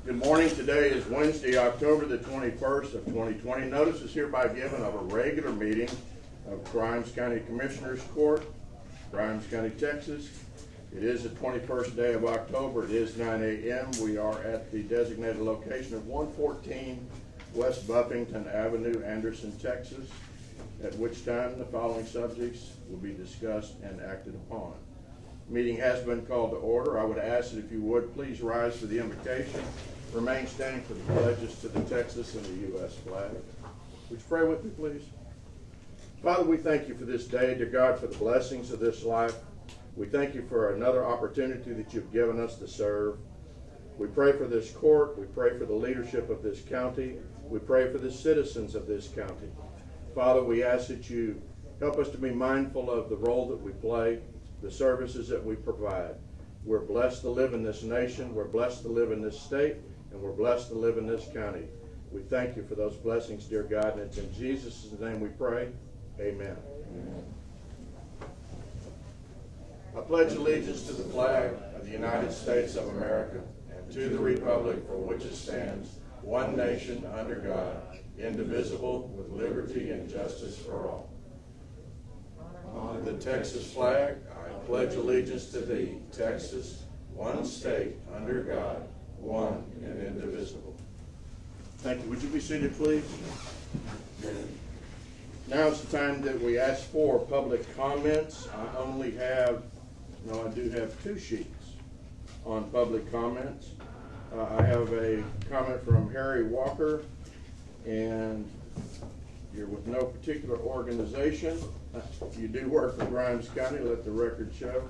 Good morning. Today is Wednesday, October the 21st of 2020. Notice is hereby given of a regular meeting of Grimes County Commissioners Court, Grimes County, Texas. It is the 21st day of October. It is 9 a.m. We are at the designated location of 114 West Buffington Avenue, Anderson, Texas, at which time the following subjects will be discussed and acted upon. Meeting has been called to order. I would ask that if you would please rise for the invocation. Remain standing for the pledges to the Texas and the U.S. flag. Would you pray with me, please? Father, we thank you for this day. Dear God, for the blessings of this life. We thank you for another opportunity that you've given us to serve. We pray for this court. We pray for the leadership of this county. We pray for the citizens of this county. Father, we ask that you help us to be mindful of the role that we play, the services that we provide. We're blessed to live in this nation. We're blessed to live in this state. And we're blessed to live in this county. We thank you for those blessings, dear God. And it's in Jesus' name we pray. Amen. I pledge allegiance to the flag of the United States of America and to the republic for which it stands, one nation under God, indivisible, with liberty and justice for all. On the Texas flag, I pledge allegiance to thee, Texas, one state under God, one and indivisible. Thank you. Would you be seated, please? Now is the time that we ask for public comments. I do have two sheets on public comments. I have a comment from Harry Walker, and you're with no particular organization. You do work for Grimes County, let the record show.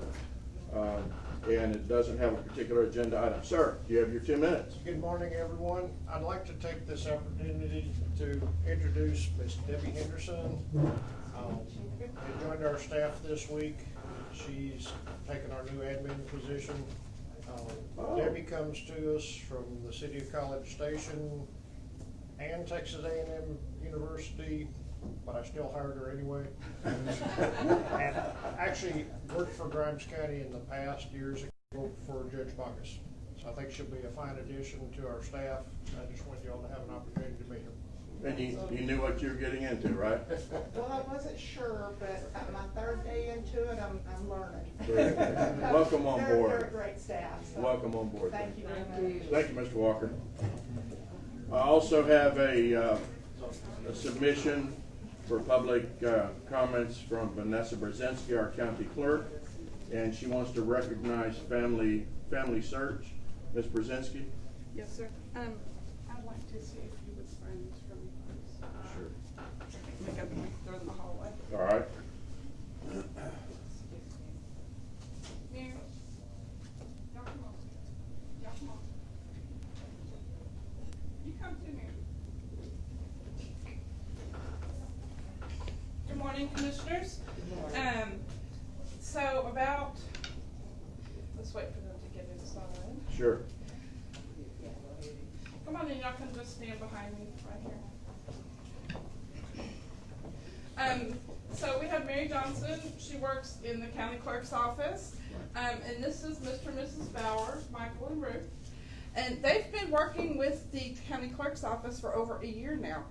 And it doesn't have a particular agenda item. Sir, you have your 2 minutes. Good morning, everyone. I'd like to take this opportunity to introduce Miss Debbie Henderson. She joined our staff this week. She's taken our new admin position. Debbie comes to us from the city of College Station and Texas A&M University, but I still hired her anyway. And actually worked for Grimes County in the past years ago for Judge Bacchus. So I think she'll be a fine addition to our staff. I just want y'all to have an opportunity to meet her. And you knew what you were getting into, right? Well, I wasn't sure, but my third day into it, I'm learning. Welcome on board. They're a great staff. So Welcome on board. Thank you very much. Thank you, Mr. Walker. I also have a submission for public comments from Vanessa Brzezinski, our county clerk, and she wants to recognize Family Search. Ms. Brzezinski? Yes, sir. I'd like to see if you would friends from me, please. Sure. Make up through in the hallway. All right. Mary, y'all come on. Y'all come on. You come to me. Good morning, commissioners. Good morning. Let's wait for them to get inside. Sure. Come on in, y'all can just stand behind me right here. So we have Mary Johnson. She works in the county clerk's office. And this is Mr. and Mrs. Bowers, Michael and Ruth. And they've been working with the county clerk's office for over a year now,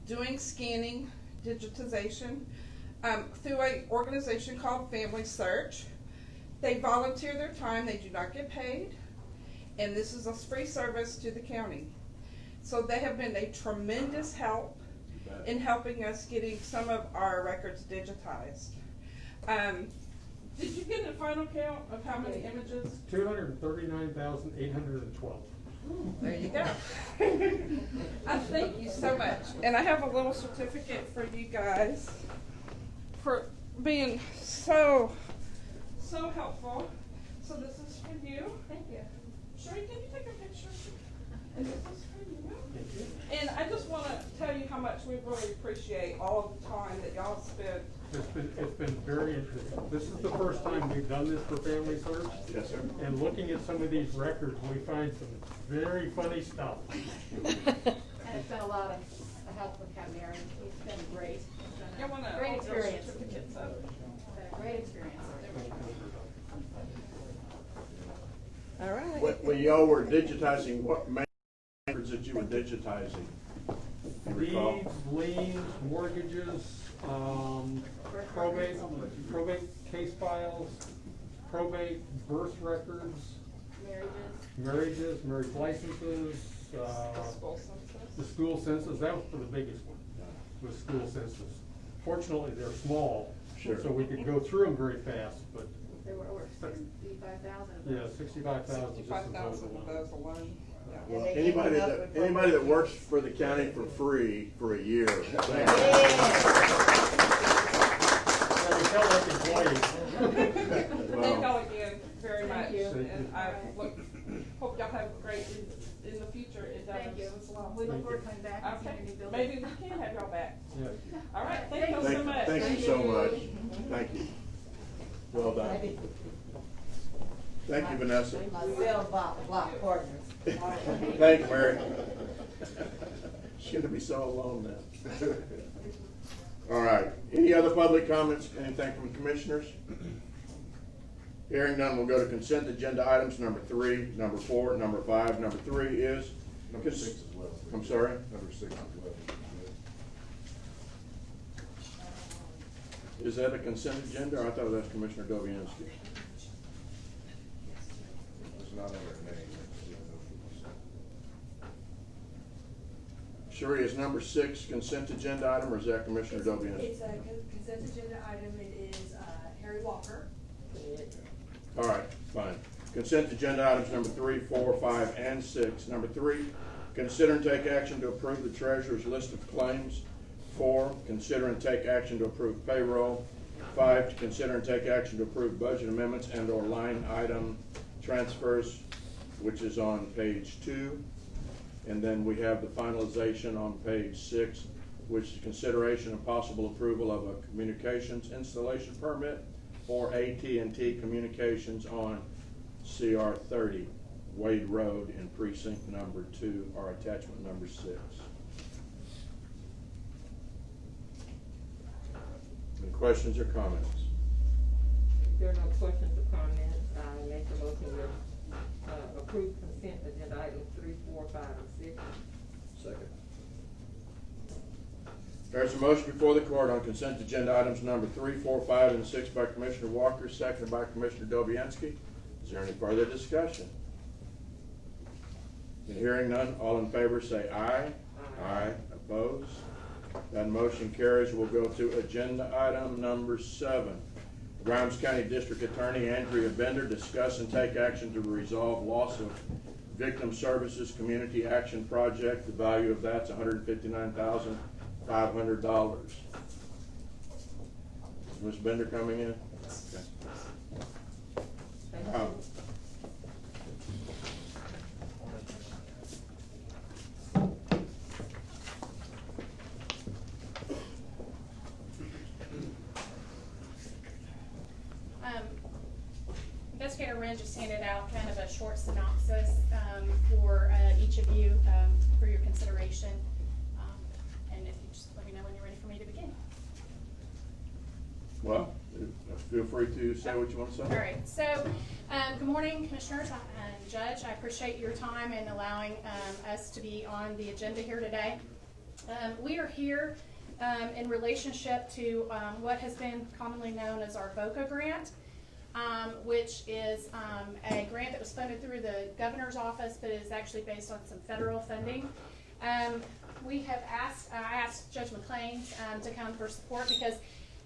doing scanning, digitization, through an organization called Family Search. They volunteer their time. They do not get paid. And this is a free service to the county. So they have been a tremendous help in helping us getting some of our records digitized. Did you get a final count of how many images? 239,812. There you go. I thank you so much. And I have a little certificate for you guys for being so helpful. So this is for you. Thank you. Sherry, can you take a picture? And this is for you. And I just want to tell you how much we really appreciate all of the time that y'all spent. It's been very interesting. This is the first time we've done this for Family Search. Yes, sir. And looking at some of these records, we find some very funny stuff. And it's been a lot of help with Captain Aaron. It's been great. It's been Y'all want to great experience. certificates up? It's been a great experience. y'all were digitizing, what main records that you were digitizing? Do you recall? Deeds, liens, mortgages, probate case files, probate birth records, Marriages. marriage licenses, the school census. That was for the biggest one, was school census. Fortunately, they're small, Sure. so we could go through them very fast, but There were over 65,000. yeah, 65,000 just in 65,000 total. of those alone. Yeah. Well, they anybody came up that, with anybody that works for the county for free for a year. Yeah. Yeah, we felt like employees. Thank y'all again very much, Thank you. and I hope y'all have a great in the future Thank you. endeavors as well. We look forward to coming back and seeing Okay, your new building. maybe we can have y'all back. Yeah. All right, thank y'all so Thank, much. thank you so much. Thank you. Well done. Thank you, Vanessa. My cell block partners. Thank you, Mary. She's gonna be so alone now. All right, any other public comments, anything from commissioners? Hearing none, we'll go to consent agenda items number 3, number 4, number 5. Number 3 is. Number 6 as well. I'm sorry? Number 6 as well. Is that a consent agenda, or I thought that was Commissioner Dobianski? It's not under name. Sheree, is number 6 consent agenda item, or is that Commissioner Dobianski? It's a consent agenda item, it is Harry Walker. All right, fine. Consent agenda items number 3, 4, 5, and 6. Number 3, consider and take action to approve the treasurer's list of claims. 4, consider and take action to approve payroll. 5, to consider and take action to approve budget amendments and or line item transfers, which is on page 2. And then we have the finalization on page 6, which is consideration and possible approval of a communications installation permit for AT&T Communications on CR 30 Wade Road in precinct number 2, or attachment number 6. Any questions or comments? If there are no questions or comments, I make the motion to approve consent agenda items 3, 4, 5, and 6. Second. There's a motion before the court on consent agenda items number 3, 4, 5, and 6 by Commissioner Walker, seconded by Commissioner Dobianski. Is there any further discussion? In hearing none, all in favor say aye. Aye. Opposed? That motion carries. We'll go to agenda item number 7. Grimes County District Attorney Andrea Bender, discuss and take action to resolve loss of Victim Services Community Action Project. The value of that's $159,500. Is Ms. Bender coming in? Okay. Investigator Wren just handed out kind of a short synopsis for each of you for your consideration. And if you just let me know when you're ready for me to begin. Well, feel free to say what you want to say. All right, so good morning, Commissioners and Judge. I appreciate your time and allowing us to be on the agenda here today. We are here in relationship to what has been commonly known as our VOCA grant, which is a grant that was funded through the governor's office, but is actually based on some federal funding. We have asked, I asked Judge McClain to come for support because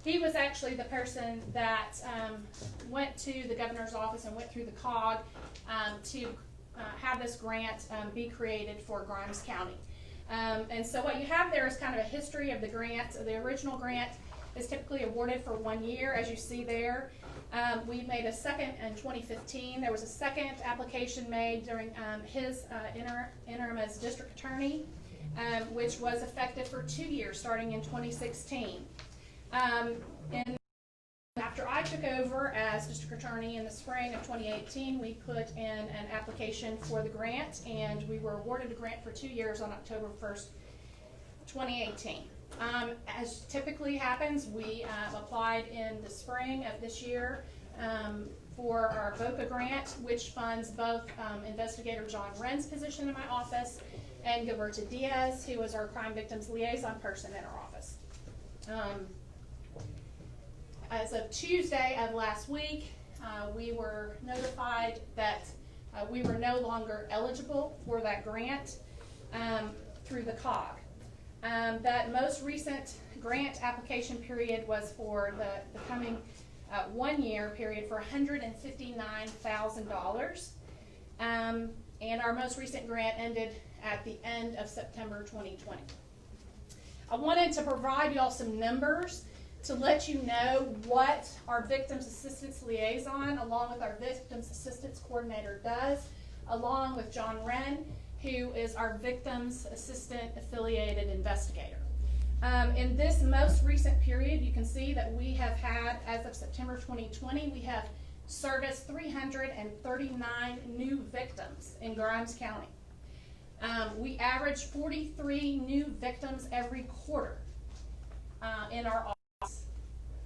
he was actually the person that went to the governor's office and went through the COG to have this grant be created for Grimes County. And so what you have there is kind of a history of the grant. The original grant is typically awarded for 1 year, as you see there. We made a second in 2015. There was a second application made during his interim as district attorney, which was effective for 2 years, starting in 2016. And after I took over as district attorney in the spring of 2018, we put in an application for the grant, and we were awarded a grant for 2 years on October 1st, 2018. As typically happens, we applied in the spring of this year for our VOCA grant, which funds both Investigator John Wren's position in my office and Gilberta Diaz, who is our crime victims liaison person in our office. As of Tuesday of last week, we were notified that we were no longer eligible for that grant through the COG. That most recent grant application period was for the coming 1 year period for $159,000. And our most recent grant ended at the end of September 2020. I wanted to provide y'all some numbers to let you know what our Victims Assistance Liaison, along with our Victims Assistance Coordinator, does, along with John Wren, who is our Victims Assistant Affiliated Investigator. In this most recent period, you can see that we have had, as of September 2020, we have serviced 339 new victims in Grimes County. We average 43 new victims every quarter in our office.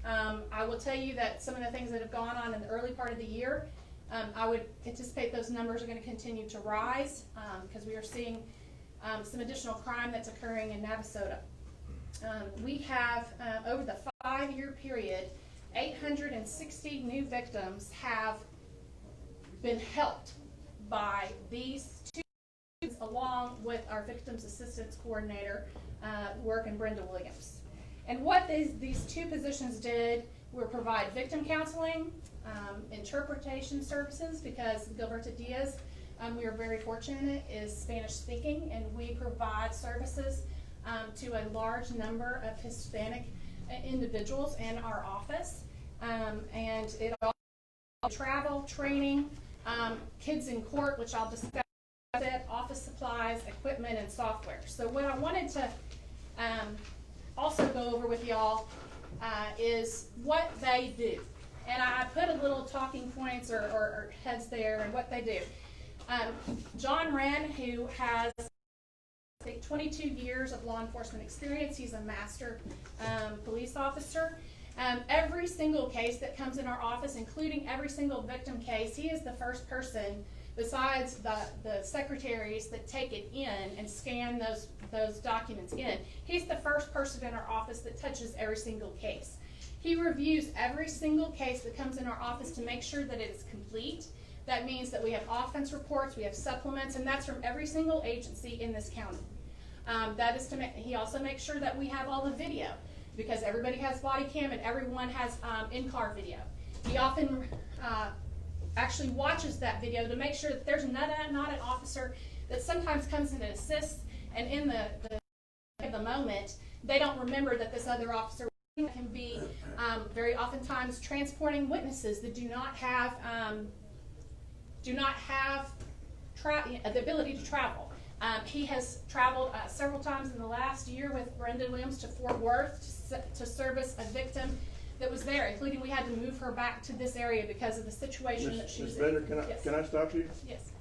I will tell you that some of the things that have gone on in the early part of the year, I would anticipate those numbers are going to continue to rise because we are seeing some additional crime that's occurring in Navasota. We have, over the 5-year period, 860 new victims have been helped by these two, along with our Victims Assistance Coordinator, work in Brenda Williams. And what these two positions did were provide victim counseling, interpretation services, because Gilberta Diaz, we are very fortunate, is Spanish speaking, and we provide services to a large number of Hispanic individuals in our office. And it all travel, training, kids in court, which I'll discuss, office supplies, equipment, and software. So what I wanted to also go over with y'all is what they do. And I put a little talking points or heads there and what they do. John Wren, who has 22 years of law enforcement experience, he's a master police officer. Every single case that comes in our office, including every single victim case, he is the first person, besides the secretaries that take it in and scan those documents in. He's the first person in our office that touches every single case. He reviews every single case that comes in our office to make sure that it is complete. That means that we have offense reports, we have supplements, and that's from every single agency in this county. That is to make, he also makes sure that we have all the video, because everybody has body cam and everyone has in-car video. He often actually watches that video to make sure that there's not an officer that sometimes comes in and assists, and in the moment, they don't remember that this other officer can be very oftentimes transporting witnesses that do not have the ability to travel. He has traveled several times in the last year with Brenda Williams to Fort Worth to service a victim that was there, including we had to move her back to this area because of the situation that she was in. Ms. Bender, can I stop you? Yes.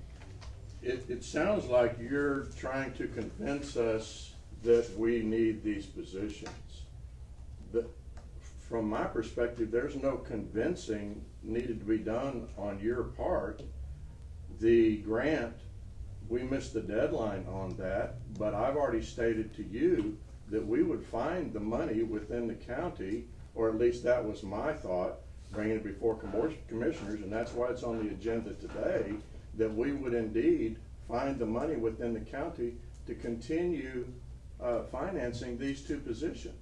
It sounds like you're trying to convince us that we need these positions. From my perspective, there's no convincing needed to be done on your part. The grant, we missed the deadline on that, but I've already stated to you that we would find the money within the county, or at least that was my thought, bringing it before commissioners, and that's why it's on the agenda today, that we would indeed find the money within the county to continue financing these two positions.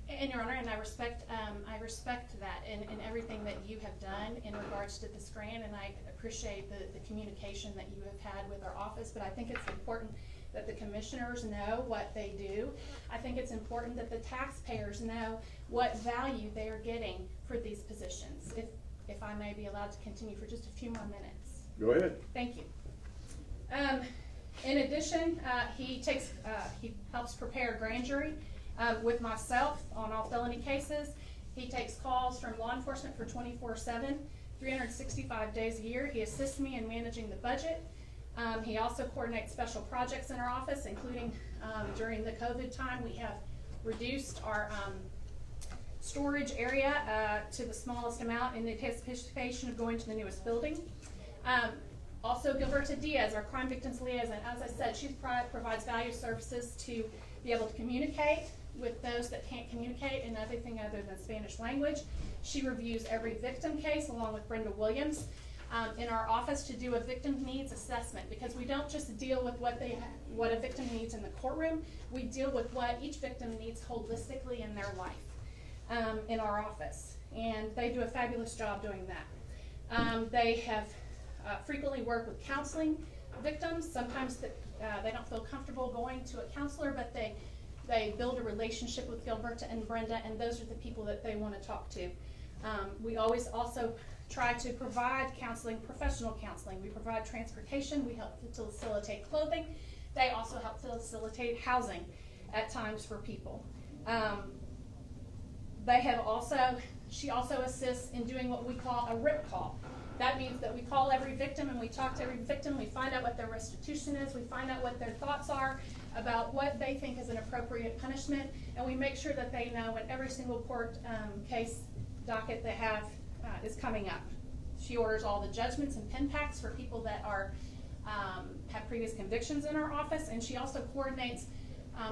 And Your Honor, and I respect that and everything that you have done in regards to this grant, and I appreciate the communication that you have had with our office, but I think it's important that the commissioners know what they do. I think it's important that the taxpayers know what value they are getting for these positions. If I may be allowed to continue for just a few more minutes. Go ahead. Thank you. In addition, he helps prepare grand jury with myself on all felony cases. He takes calls from law enforcement for 24/7, 365 days a year. He assists me in managing the budget. He also coordinates special projects in our office, including during the COVID time, we have reduced our storage area to the smallest amount in the anticipation of going to the newest building. Also, Gilberta Diaz, our crime victims liaison, as I said, she provides value services to be able to communicate with those that can't communicate in anything other than Spanish language. She reviews every victim case along with Brenda Williams in our office to do a victim needs assessment, because we don't just deal with what a victim needs in the courtroom, we deal with what each victim needs holistically in their life in our office. And they do a fabulous job doing that. They have frequently work with counseling victims. Sometimes they don't feel comfortable going to a counselor, but they build a relationship with Gilberta and Brenda, and those are the people that they want to talk to. We always also try to provide counseling, professional counseling. We provide transportation, we help to facilitate clothing. They also help to facilitate housing at times for people. She also assists in doing what we call a RIP call. That means that we call every victim and we talk to every victim, we find out what their restitution is, we find out what their thoughts are about what they think is an appropriate punishment, and we make sure that they know when every single court case docket they have is coming up. She orders all the judgments and pen packs for people that have previous convictions in our office, and she also coordinates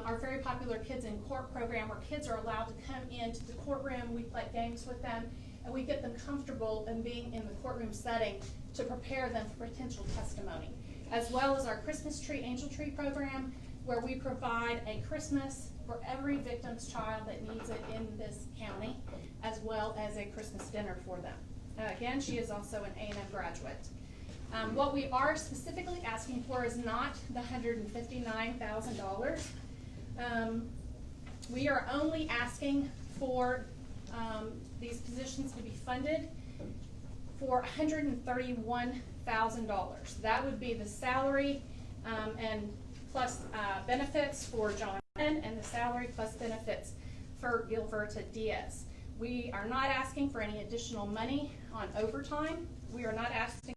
our very popular Kids in Court program, where kids are allowed to come into the courtroom. We play games with them, and we get them comfortable in being in the courtroom setting to prepare them for potential testimony, as well as our Christmas Tree Angel Tree program, where we provide a Christmas for every victim's child that needs it in this county, as well as a Christmas dinner for them. Again, she is also an A&M graduate. What we are specifically asking for is not the $159,000. We are only asking for these positions to be funded for $131,000. That would be the salary and plus benefits for John and the salary plus benefits for Gilberta Diaz. We are not asking for any additional money on overtime. We are not asking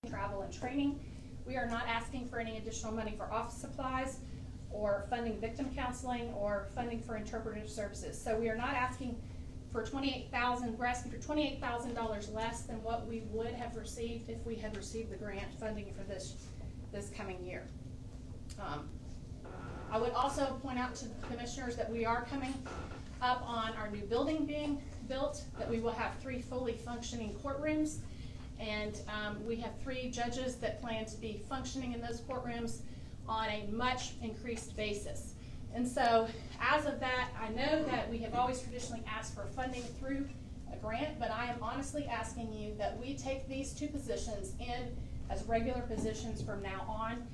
for travel and training. We are not asking for any additional money for office supplies or funding victim counseling or funding for interpretive services. So we are not asking for $28,000. We're asking for $28,000 less than what we would have received if we had received the grant funding for this coming year. I would also point out to the commissioners that we are coming up on our new building being built, that we will have 3 fully functioning courtrooms, and we have 3 judges that plan to be functioning in those courtrooms on a much increased basis. And so as of that, I know that we have always traditionally asked for funding through a grant, but I am honestly asking you that we take these 2 positions in as regular positions from now on,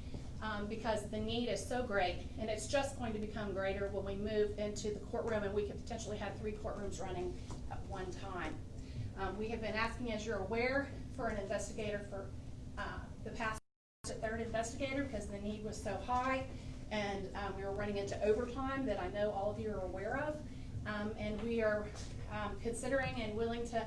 because the need is so great, and it's just going to become greater when we move into the courtroom, and we could potentially have 3 courtrooms running at one time. We have been asking, as you're aware, for an investigator for the past 3rd investigator, because the need was so high, and we were running into overtime that I know all of you are aware of, and we are considering and willing to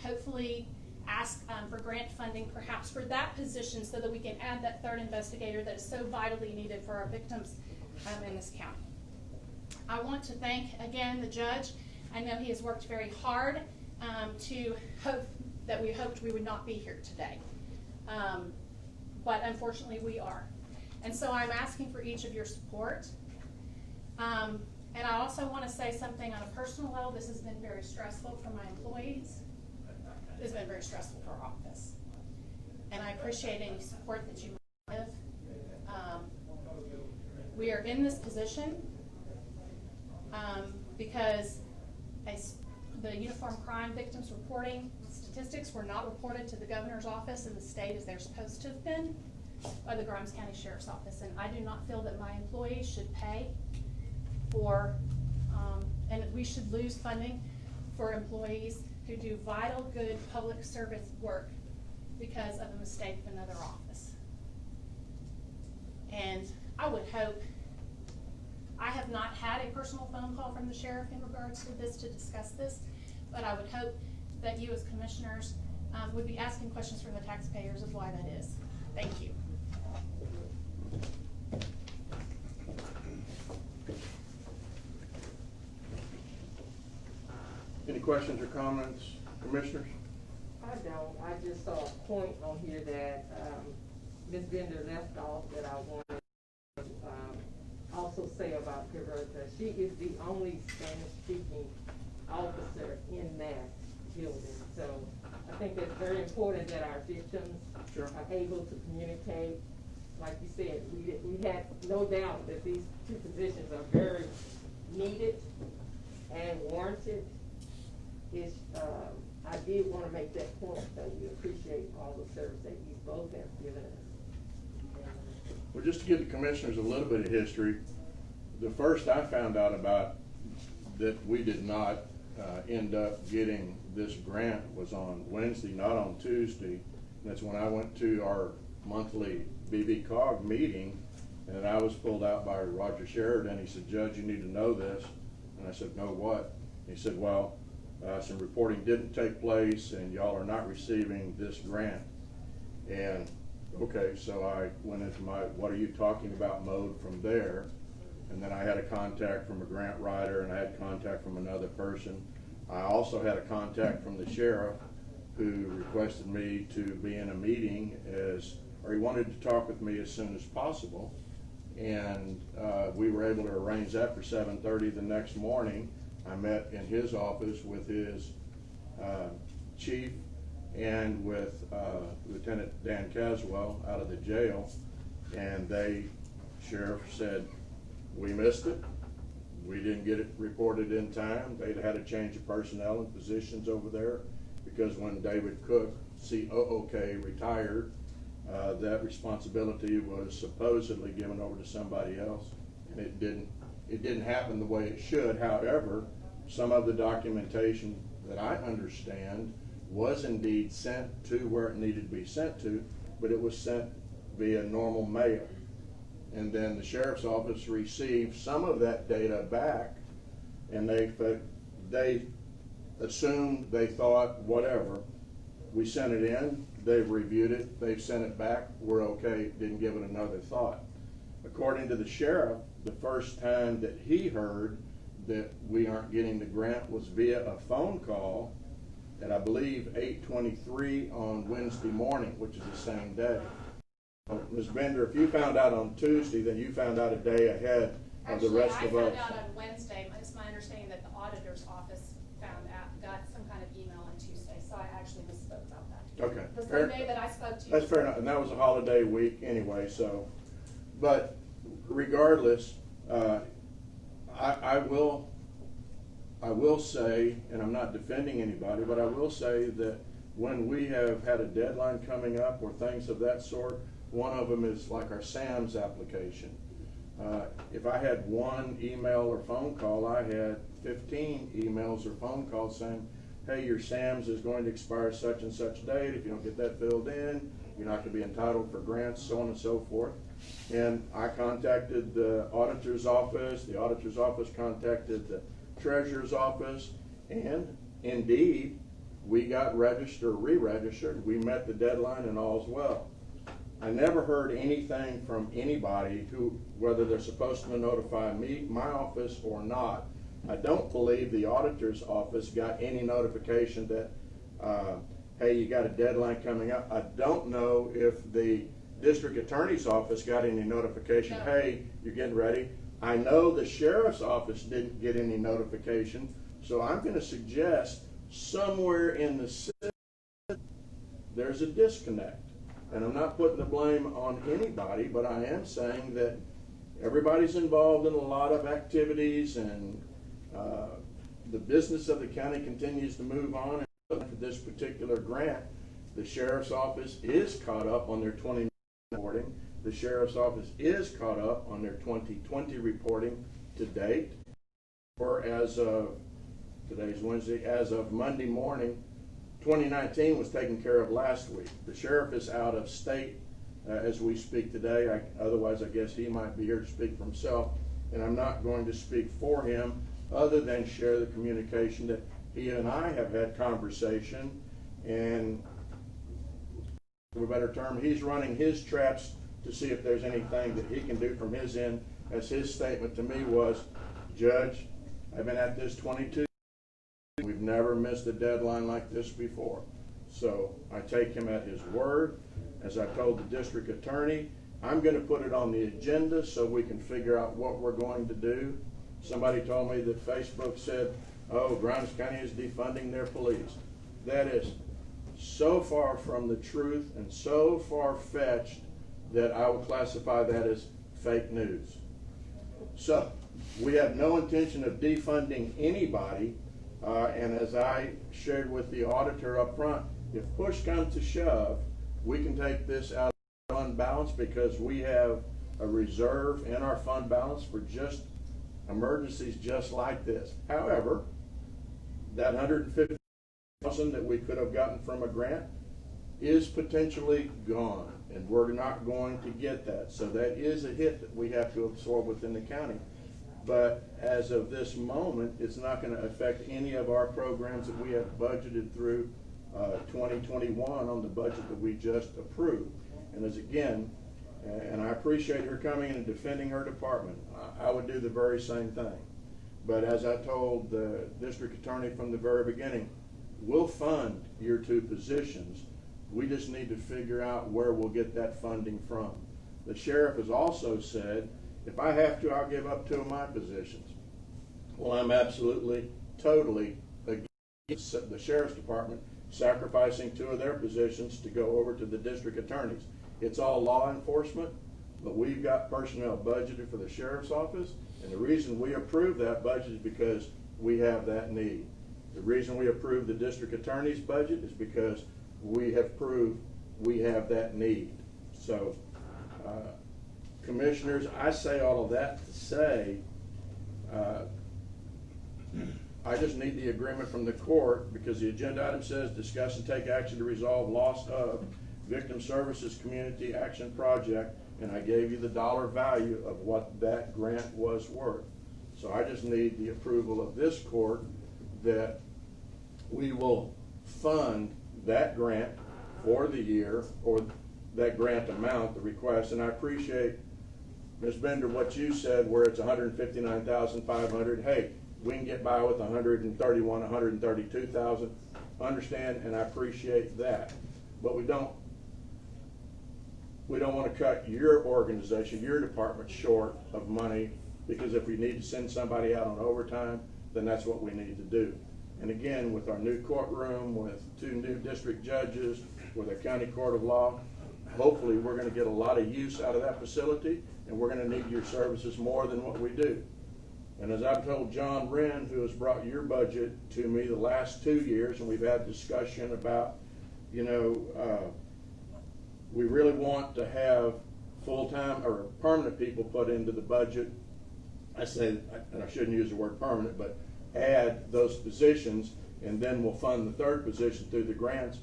hopefully ask for grant funding perhaps for that position, so that we can add that 3rd investigator that is so vitally needed for our victims in this county. I want to thank again the judge. I know he has worked very hard to hope that we hoped we would not be here today, but unfortunately we are. And so I'm asking for each of your support. And I also want to say something on a personal level. This has been very stressful for my employees. It's been very stressful for our office. And I appreciate any support that you give. We are in this position because the Uniform Crime Victims Reporting statistics were not reported to the governor's office in the state as they're supposed to have been by the Grimes County Sheriff's Office. And I do not feel that my employees should pay for, and we should lose funding for employees who do vital, good public service work because of a mistake of another office. And I would hope, I have not had a personal phone call from the sheriff in regards to this to discuss this, but I would hope that you as commissioners would be asking questions from the taxpayers of why that is. Thank you. questions or comments, commissioners? I don't, I just saw a point on here that, Ms. Bender left off that I wanted to, also say about Roberta. She is the only Spanish-speaking officer in that building. So I think it's very important that our victims Sure. are able to communicate. Like you said, we had no doubt that these two positions are very needed and warranted. It's, I did want to make that point, that we appreciate all the service that you both have given us. Well, just to give the commissioners a little bit of history, the first I found out about that we did not end up getting this grant was on Wednesday, not on Tuesday. And that's when I went to our monthly BBCOG meeting, and I was pulled out by Roger Sheridan. He said, "Judge, you need to know this." And I said, "Know what?" He said, "Well, some reporting didn't take place, and y'all are not receiving this grant." And okay, so I went into my "what are you talking about" mode from there. And then I had a contact from a grant writer, and I had contact from another person. I also had a contact from the sheriff who requested me to be in a meeting or he wanted to talk with me as soon as possible. And we were able to arrange that for 7:30 the next morning. I met in his office with his chief and with Lieutenant Dan Caswell out of the jail. And sheriff said, "We missed it. We didn't get it reported in time." They'd had a change of personnel and positions over there because when David Cook, COOK, retired, that responsibility was supposedly given over to somebody else, and it didn't happen the way it should. However, some of the documentation that I understand was indeed sent to where it needed to be sent to, but it was sent via normal mail. And then the sheriff's office received some of that data back, and they assumed, they thought, whatever. We sent it in, they've reviewed it, they've sent it back, we're okay, didn't give it another thought. According to the sheriff, the first time that he heard that we aren't getting the grant was via a phone call at, I believe, 8:23 on Wednesday morning, which is the same day. Ms. Bender, if you found out on Tuesday, then you found out a day ahead of the rest of us. Actually, I found out on Wednesday. It's my understanding that the auditor's office got some kind of email on Tuesday, so I actually misspoke about that. Okay. The same day that I spoke to you. That's fair enough, and that was a holiday week anyway, so. But regardless, I will say, and I'm not defending anybody, but I will say that when we have had a deadline coming up or things of that sort, one of them is like our SAMS application. If I had one email or phone call, I had 15 emails or phone calls saying, "Hey, your SAMS is going to expire such and such date. If you don't get that filled in, you're not going to be entitled for grants," so on and so forth. And I contacted the auditor's office. The auditor's office contacted the treasurer's office, and indeed, we got registered, re-registered. We met the deadline, and all's well. I never heard anything from anybody whether they're supposed to notify me, my office, or not. I don't believe the auditor's office got any notification that, hey, you got a deadline coming up. I don't know if the district attorney's office got any notification, No. Hey, you're getting ready. I know the sheriff's office didn't get any notification, so I'm going to suggest somewhere in the system there's a disconnect. And I'm not putting the blame on anybody, but I am saying that everybody's involved in a lot of activities, and the business of the county continues to move on. And for this particular grant, the sheriff's office is caught up on their 2019 reporting. The sheriff's office is caught up on their 2020 reporting to date. Or as of, today's Wednesday, as of Monday morning, 2019 was taken care of last week. The sheriff is out of state as we speak today. Otherwise, I guess he might be here to speak for himself, and I'm not going to speak for him other than share the communication that he and I have had conversation, and for a better term, he's running his traps to see if there's anything that he can do from his end, as his statement to me was, "Judge, I've been at this 22. We've never missed a deadline like this before. So I take him at his word. As I told the district attorney, I'm gonna put it on the agenda so we can figure out what we're going to do. Somebody told me that Facebook said, oh, Grimes County is defunding their police. That is so far from the truth and so far-fetched that I would classify that as fake news. So we have no intention of defunding anybody, and as I shared with the auditor up front, if push comes to shove, we can take this out of fund balance because we have a reserve in our fund balance for just emergencies just like this. However, that $150,000 that we could have gotten from a grant is potentially gone, and we're not going to get that. So that is a hit that we have to absorb within the county. But as of this moment, it's not going to affect any of our programs that we have budgeted through 2021 on the budget that we just approved. And as again, and I appreciate her coming in and defending her department, I would do the very same thing. But as I told the district attorney from the very beginning, we'll fund your 2 positions. We just need to figure out where we'll get that funding from. The sheriff has also said, if I have to, I'll give up 2 of my positions. Well, I'm absolutely, totally against the sheriff's department sacrificing 2 of their positions to go over to the district attorneys. It's all law enforcement, but we've got personnel budgeted for the sheriff's office, and the reason we approve that budget is because we have that need. The reason we approve the district attorney's budget is because we have proved we have that need. So, commissioners, I say all of that to say, I just need the agreement from the court because the agenda item says discuss and take action to resolve loss of Victim Services Community Action Project, and I gave you the dollar value of what that grant was worth. So I just need the approval of this court that we will fund that grant for the year, or that grant amount, the request. And I appreciate, Ms. Bender, what you said where it's $159,500. Hey, we can get by with 131, 132,000. Understand, and I appreciate that. But we don't want to cut your organization, your department short of money, because if we need to send somebody out on overtime, then that's what we need to do. And again, with our new courtroom, with 2 new district judges, with a county court of law, hopefully we're going to get a lot of use out of that facility, and we're going to need your services more than what we do. And as I've told John Wren, who has brought your budget to me the last 2 years, and we've had discussion about, we really want to have full-time or permanent people put into the budget. I say, and I shouldn't use the word permanent, but add those positions, and then we'll fund the 3rd position through the grants.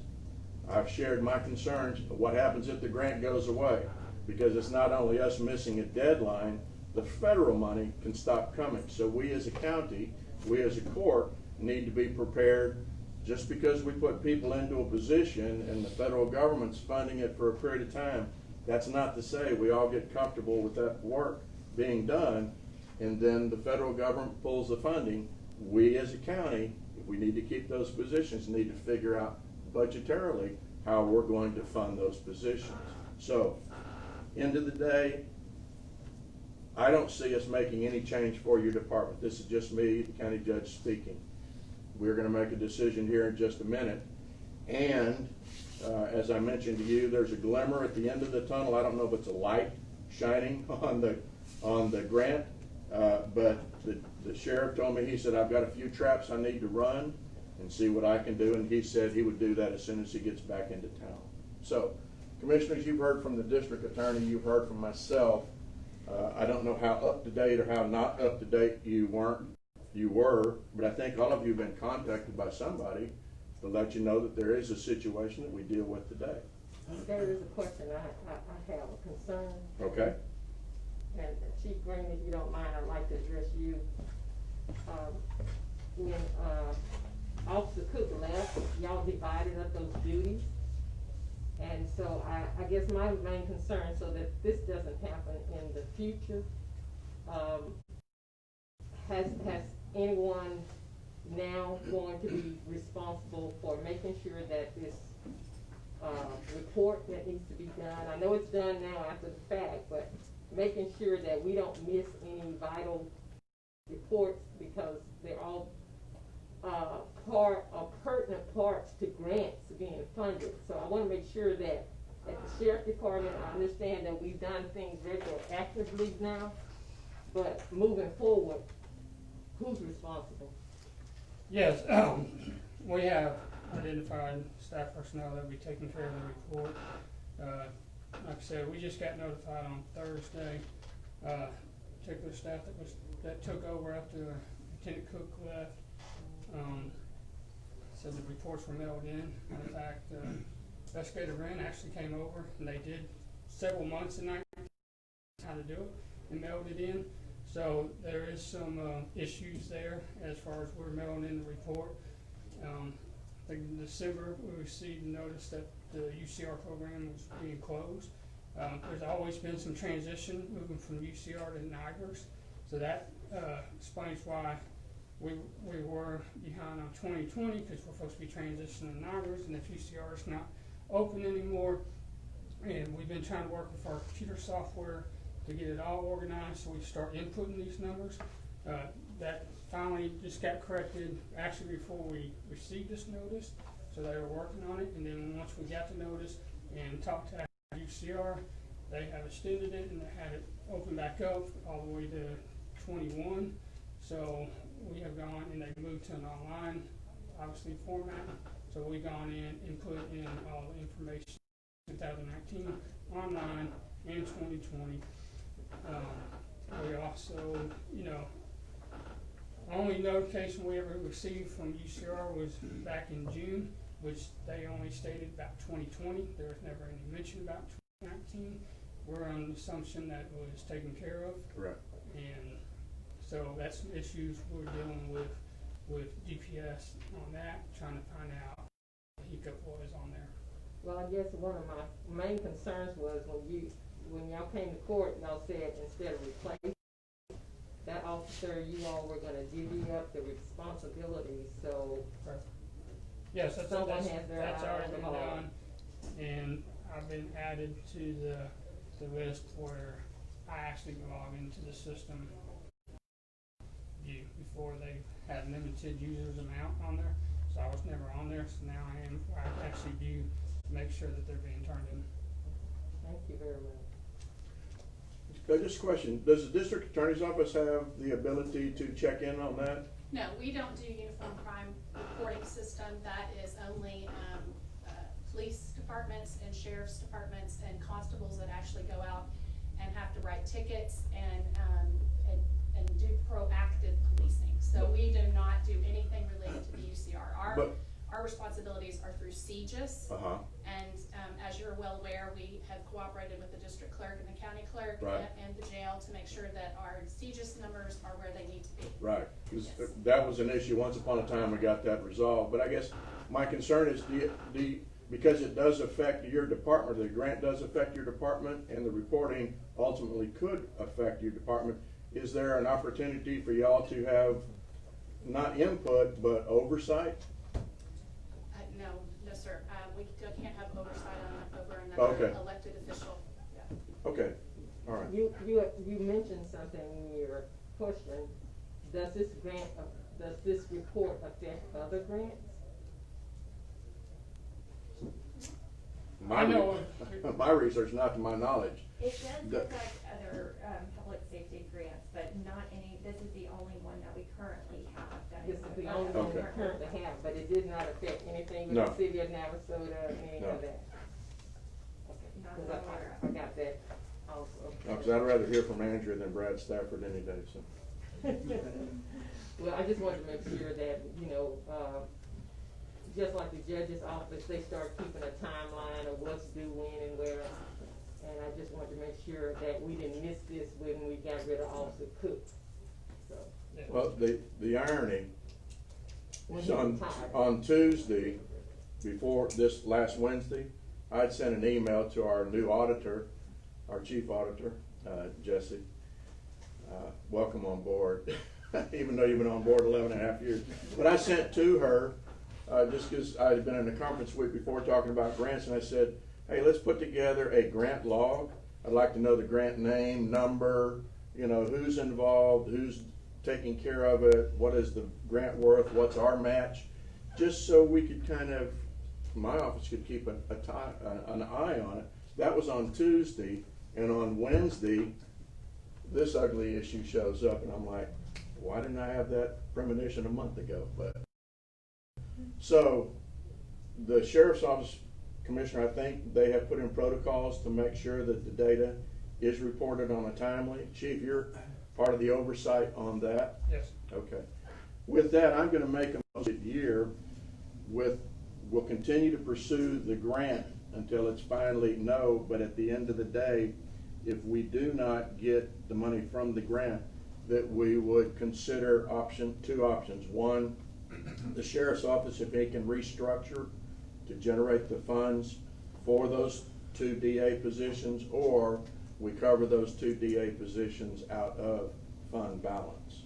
I've shared my concerns, but what happens if the grant goes away? Because it's not only us missing a deadline, the federal money can stop coming. So we as a county, we as a court need to be prepared. Just because we put people into a position and the federal government's funding it for a period of time, that's not to say we all get comfortable with that work being done, and then the federal government pulls the funding. We as a county, if we need to keep those positions, need to figure out budgetarily how we're going to fund those positions. So, end of the day, I don't see us making any change for your department. This is just me, the county judge, speaking. We're going to make a decision here in just a minute. And as I mentioned to you, there's a glimmer at the end of the tunnel. I don't know if it's a light shining on the grant, but the sheriff told me, he said, I've got a few traps I need to run and see what I can do. And he said he would do that as soon as he gets back into town. So, commissioners, you've heard from the district attorney, you've heard from myself. I don't know how up to date or how not up to date you were, but I think all of you have been contacted by somebody to let you know that there is a situation that we deal with today. There is a question I have, a concern. Okay. And Chief Green, if you don't mind, I'd like to address you. When Officer Cook left, y'all divided up those duties. And so I guess my main concern, so that this doesn't happen in the future, has anyone now going to be responsible for making sure that this, report that needs to be done, I know it's done now after the fact, but making sure that we don't miss any vital reports because they're all, pertinent parts to grants being funded. So I wanna make sure that at the sheriff department, I understand that we've done things retroactively now, but moving forward, who's responsible? Yes, we have identified staff personnel that will be taking care of the report. Like I said, we just got notified on Thursday, particular staff that took over after Lieutenant Cook left. So the reports were mailed in. In fact, Investigator Wren actually came over and they did several months in how to do it and mailed it in. So there is some issues there as far as we're mailing in the report. I think in December we received a notice that the UCR program was being closed. There's always been some transition moving from UCR to NIGRS, so that explains why we were behind on 2020 because we're supposed to be transitioning to NIGRS, and if UCR is not open anymore, and we've been trying to work with our computer software to get it all organized so we start inputting these numbers. That finally just got corrected actually before we received this notice, so they were working on it, and then once we got the notice and talked to UCR, they have extended it and they had it open back up all the way to 21. So we have gone and they moved to an online, obviously, format. So we've gone in and put in all the information 2019 online and 2020. We also, only notification we ever received from UCR was back in June, which they only stated about 2020. There was never any mention about 2019. We're on the assumption that was taken care of. Correct. And so that's some issues we're dealing with DPS on that, trying to find out what the hiccup was on there. Well, I guess one of my main concerns was when y'all came to court, y'all said instead of replace that officer, you all were gonna divvy up the responsibilities, so. Yes, that's Someone has their that's eye already on the been ball. done, and I've been added to the list where I actually log into the system view. Before they had limited users amount on there, so I was never on there, so now I am. I actually do make sure that they're being turned in. Thank you very much. Just a question, does the district attorney's office have the ability to check in on that? No, we don't do uniform crime reporting system. That is only police departments and sheriff's departments and constables that actually go out and have to write tickets and do proactive policing. So we do not do anything related to the UCR. Our responsibilities are through CJIS. And as you're well aware, we have cooperated with the district clerk and the county clerk and the jail to make sure that our CJIS numbers are where they need to be. Right, because Yes. that was an issue once upon a time. We got that resolved, but I guess my concern is because it does affect your department, the grant does affect your department, and the reporting ultimately could affect your department. Is there an opportunity for y'all to have not input but oversight? No, sir. We can't have oversight over another elected official. Yeah. Okay, all right. You mentioned something in your question. Does this report affect other grants? My research, not to my knowledge. It does affect other, public safety grants, but not any, this is the only one that we currently have. This is the only one we currently have, but it did not affect anything with No. the city of Navasota, any No. of that? Okay, Not because that I'm aware I got that also. Because I'd rather hear from Andrea than Brad Stafford any day, so. Well, I just wanted to make sure that, just like the judge's office, they start keeping a timeline of what's due when and where. And I just wanted to make sure that we didn't miss this when we got rid of Officer Cook, so. Well, the irony When is he retired. on Tuesday, before this last Wednesday, I'd sent an email to our new auditor, our chief auditor, Jesse. Welcome on board. even though you've been on board 11 and a half years. But I sent to her, just because I had been in a conference week before talking about grants, and I said, hey, let's put together a grant log. I'd like to know the grant name, number, you know, who's involved, who's taking care of it, what is the grant worth, what's our match, just so we could kind of, my office could keep an eye on it. That was on Tuesday, and on Wednesday, this ugly issue shows up, and I'm like, why didn't I have that premonition a month ago? But so the sheriff's office commissioner, I think they have put in protocols to make sure that the data is reported on a timely. Chief, you're part of the oversight on that? Yes. Okay. With that, I'm gonna make a motion year with, we'll continue to pursue the grant until it's finally no, but at the end of the day, if we do not get the money from the grant, that we would consider two options. One, the sheriff's office, if they can restructure to generate the funds for those 2 DA positions, or we cover those 2 DA positions out of fund balance.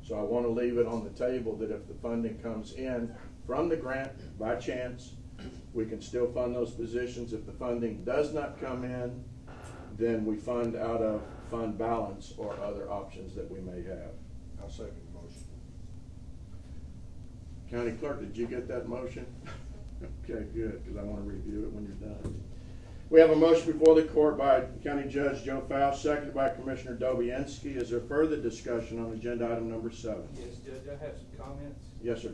So I want to leave it on the table that if the funding comes in from the grant, by chance, we can still fund those positions. If the funding does not come in, then we fund out of fund balance or other options that we may have. I'll second the motion. County Clerk, did you get that motion? Okay, good, because I want to review it when you're done. We have a motion before the court by County Judge Joe Faust, seconded by Commissioner Dobianski. Is there further discussion on agenda item number 7? Yes, Judge, I have some comments. Yes, sir.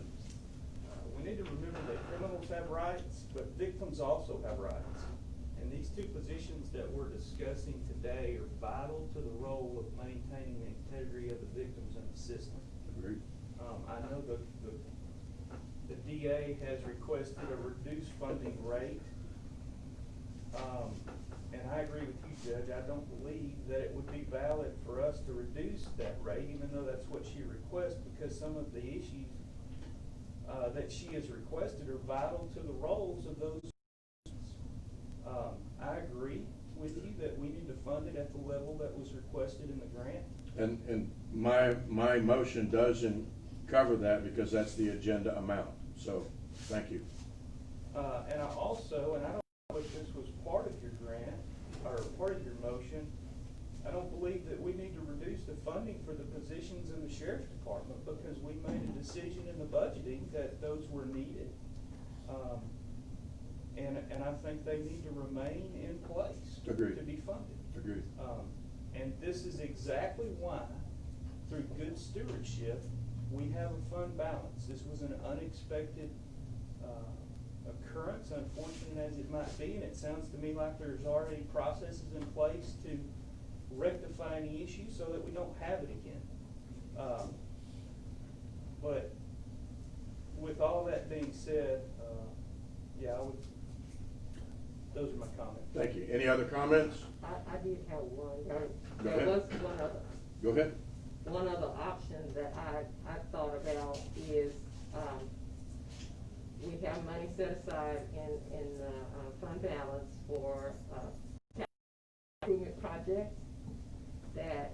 We need to remember that criminals have rights, but victims also have rights. And these 2 positions that we're discussing today are vital to the role of maintaining the integrity of the victims in the system. Agreed. I know the DA has requested a reduced funding rate. And I agree with you, Judge. I don't believe that it would be valid for us to reduce that rate, even though that's what she requests, because some of the issues that she has requested are vital to the roles of those. I agree with you that we need to fund it at the level that was requested in the grant. And my motion doesn't cover that because that's the agenda amount. So, thank you. And I also, and I don't know if this was part of your grant or part of your motion, I don't believe that we need to reduce the funding for the positions in the sheriff's department because we made a decision in the budgeting that those were needed. And I think they need to remain in place. Agreed. To be funded. Agreed. And this is exactly why, through good stewardship, we have a fund balance. This was an unexpected occurrence, unfortunate as it might be, and it sounds to me like there's already processes in place to rectify any issues so that we don't have it again. But with all that being said, yeah, those are my comments. Thank you. Any other comments? I did have one. Go There ahead. was one other. Go ahead. One other option that I thought about is, we have money set aside in fund balance for, improvement projects that,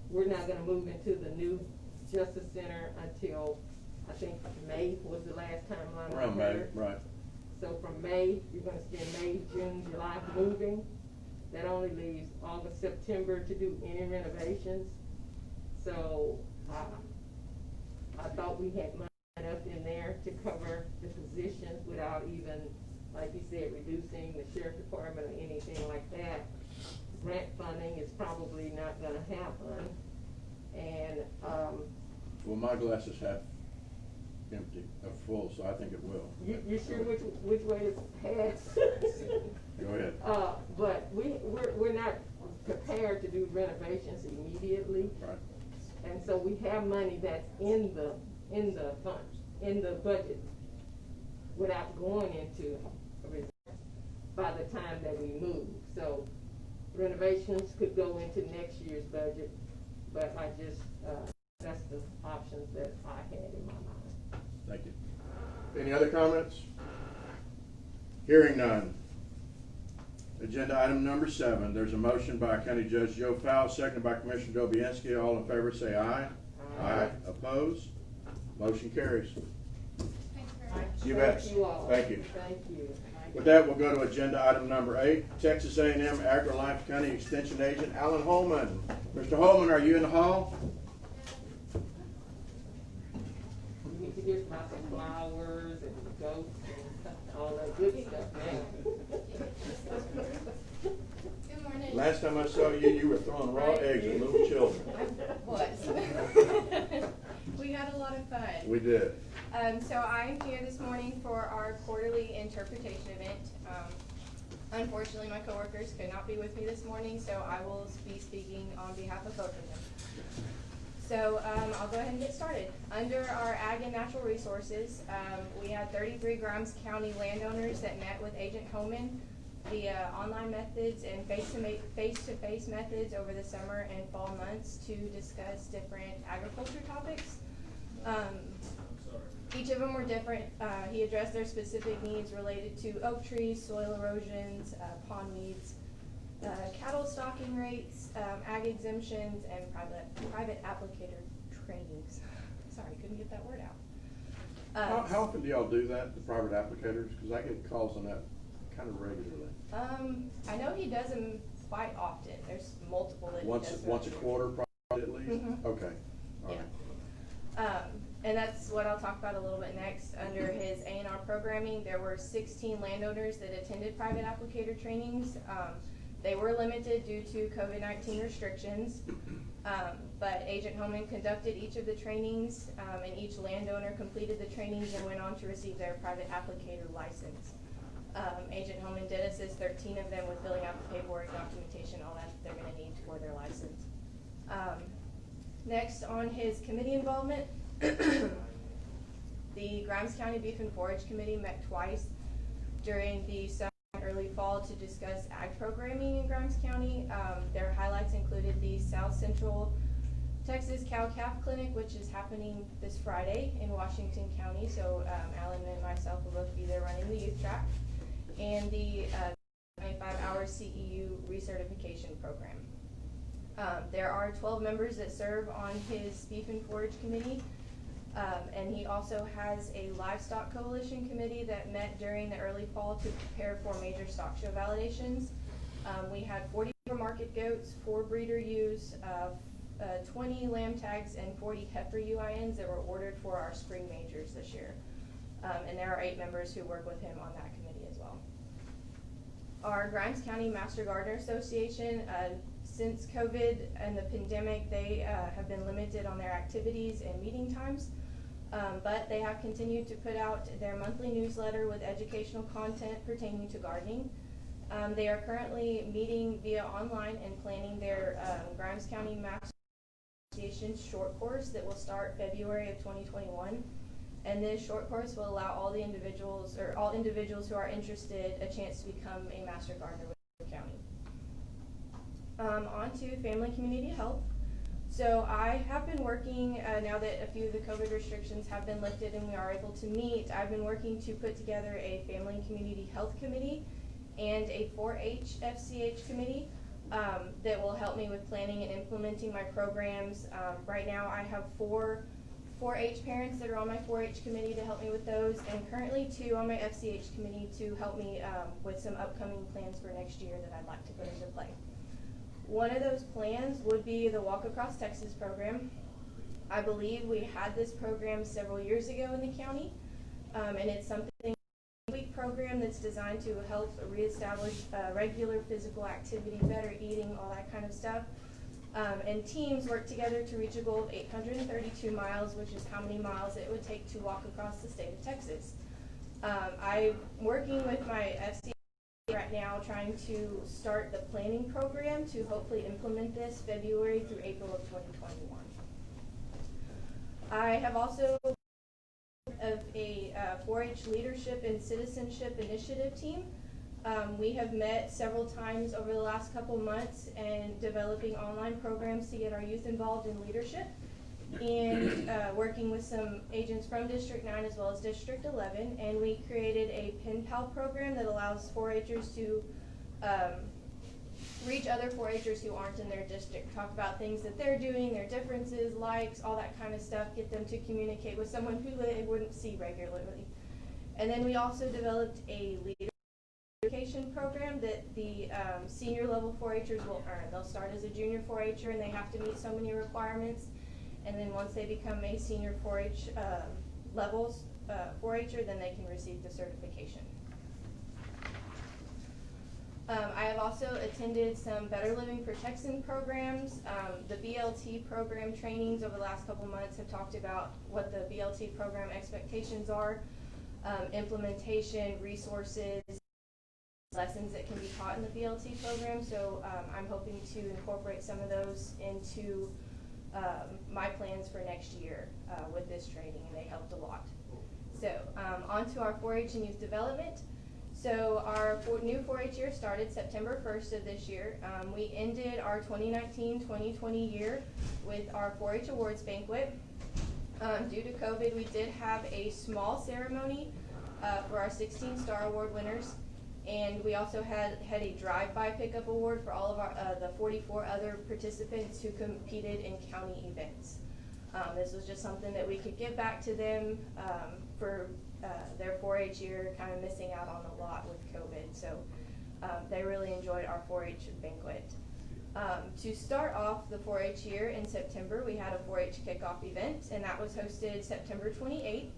we're not gonna move into the new Justice Center until, I think May was the last timeline I Around May, heard. right. So from May, you're gonna spend May, June, July moving. That only leaves August, September to do any renovations. So I thought we had money enough in there to cover the positions without even, like you said, reducing the sheriff's department or anything like that. Grant funding is probably not gonna happen. And, Well, my glass is half empty, full, so I think it will. you sure which way it's headed? Go ahead. But we're not prepared to do renovations immediately. Right. And so we have money that's in the funds, in the budget, without going into a reserve by the time that we move. So renovations could go into next year's budget, but I just, that's the options that I had in my mind. Thank you. Any other comments? Hearing none. Agenda item number 7, there's a motion by County Judge Joe Fowle, seconded by Commissioner Dobianski. All in favor say aye. Aye. Opposed? Motion carries. Thank you very much. You bet. Thank you all. Thank you. Thank you. With that, we'll go to agenda item number 8, Texas A&M AgriLife County Extension Agent Alan Holman. Mr. Holman, are you in the hall? You need to hear about the flowers and the goats and all that good stuff, man. Good morning. Last time I saw you, you were throwing raw eggs at little children. Was. We had a lot of fun. We did. So I'm here this morning for our quarterly interpretation event. Unfortunately, my coworkers could not be with me this morning, so I will be speaking on behalf of both of them. So I'll go ahead and get started. Under our Ag and Natural Resources, we had 33 Grimes County landowners that met with Agent Homan via online methods and face-to-face methods over the summer and fall months to discuss different agriculture topics. Each of them were different. He addressed their specific needs related to oak trees, soil erosions, pond weeds, cattle stocking rates, ag exemptions, and private applicator trainings. Sorry, couldn't get that word out. How often do y'all do that, the private applicators? Because I get calls on that kind of regularly. I know he does them quite often. There's multiple that he does. Once a quarter, probably at least? Mhm. Okay. All Yeah. right. And that's what I'll talk about a little bit next. Under his A&R programming, there were 16 landowners that attended private applicator trainings. They were limited due to COVID-19 restrictions, but Agent Homan conducted each of the trainings, and each landowner completed the trainings and went on to receive their private applicator license. Agent Homan did assist 13 of them with filling out the paperwork, documentation, all that they're going to need for their license. Next, on his committee involvement, the Grimes County Beef and Forage Committee met twice during the summer and early fall to discuss ag programming in Grimes County. Their highlights included the South Central Texas Cow-Calf Clinic, which is happening this Friday in Washington County. So Alan and myself will both be there running the youth track, and the 25-hour CEU recertification program. There are 12 members that serve on his Beef and Forage Committee, and he also has a Livestock Coalition Committee that met during the early fall to prepare for major stock show validations. We had 44 market goats, 4 breeder ewes, 20 lamb tags, and 40 heifer UINs that were ordered for our spring majors this year. And there are 8 members who work with him on that committee as well. Our Grimes County Master Gardener Association, since COVID and the pandemic, they have been limited on their activities and meeting times, but they have continued to put out their monthly newsletter with educational content pertaining to gardening. They are currently meeting via online and planning their Grimes County Master Association short course that will start February of 2021. And this short course will allow all individuals who are interested a chance to become a Master Gardener with the county. On to family community health. So I have been working, now that a few of the COVID restrictions have been lifted and we are able to meet, I've been working to put together a family and community health committee and a 4-H FCH committee that will help me with planning and implementing my programs. Right now I have 4 4-H parents that are on my 4-H committee to help me with those, and currently 2 on my FCH committee to help me with some upcoming plans for next year that I'd like to put into play. One of those plans would be the Walk Across Texas program. I believe we had this program several years ago in the county, and it's something week program that's designed to help reestablish regular physical activity, better eating, all that kind of stuff. And teams work together to reach a goal of 832 miles, which is how many miles it would take to walk across the state of Texas. I'm working with my FC right now, trying to start the planning program to hopefully implement this February through April of 2021. I have also of a 4-H leadership and citizenship initiative team. We have met several times over the last couple months and developing online programs to get our youth involved in leadership, and working with some agents from District 9 as well as District 11, and we created a pen pal program that allows 4-Hers to reach other 4-Hers who aren't in their district, talk about things that they're doing, their differences, likes, all that kind of stuff, get them to communicate with someone who they wouldn't see regularly. And then we also developed a leadership education program that the senior level 4-Hers will earn. They'll start as a junior 4-Her and they have to meet so many requirements. And then once they become a senior 4-H levels 4-Her, then they can receive the certification. I have also attended some Better Living for Texan programs. The BLT program trainings over the last couple months have talked about what the BLT program expectations are, implementation, resources, lessons that can be taught in the BLT program. So I'm hoping to incorporate some of those into my plans for next year with this training, and they helped a lot. So on to our 4-H and youth development. So our new 4-H year started September 1st of this year. We ended our 2019-2020 year with our 4-H awards banquet. Due to COVID, we did have a small ceremony for our 16 Star Award winners, and we also had a drive-by pickup award for all of our the 44 other participants who competed in county events. This was just something that we could give back to them for their 4-H year, kind of missing out on a lot with COVID. So they really enjoyed our 4-H banquet. To start off the 4-H year in September, we had a 4-H kickoff event, and that was hosted September 28th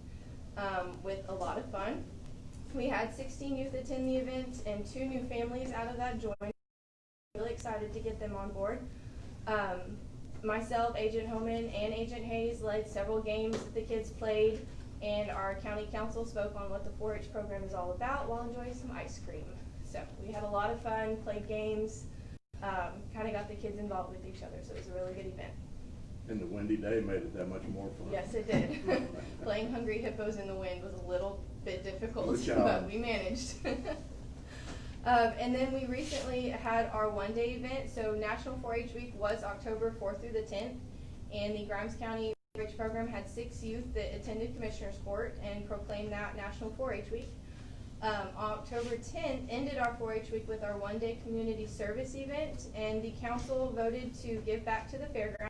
with a lot of fun. We had 16 youth attend the event, and 2 new families out of that joined. Really excited to get them on board. Myself, Agent Homan, and Agent Hayes led several games that the kids played, and our county council spoke on what the 4-H program is all about while enjoying some ice cream. So we had a lot of fun, played games, kind of got the kids involved with each other, so it was a really good event. And the windy day made it that much more fun. Yes, it did. Playing Hungry Hippos in the wind was a little bit difficult, Good job. but we managed. And then we recently had our one-day event. So National 4-H Week was October 4th through the 10th, and the Grimes County 4-H program had 6 youth that attended Commissioner's Court and proclaimed that National 4-H Week. October 10th ended our 4-H week with our one-day community service event, and the council voted to give back to the fairground.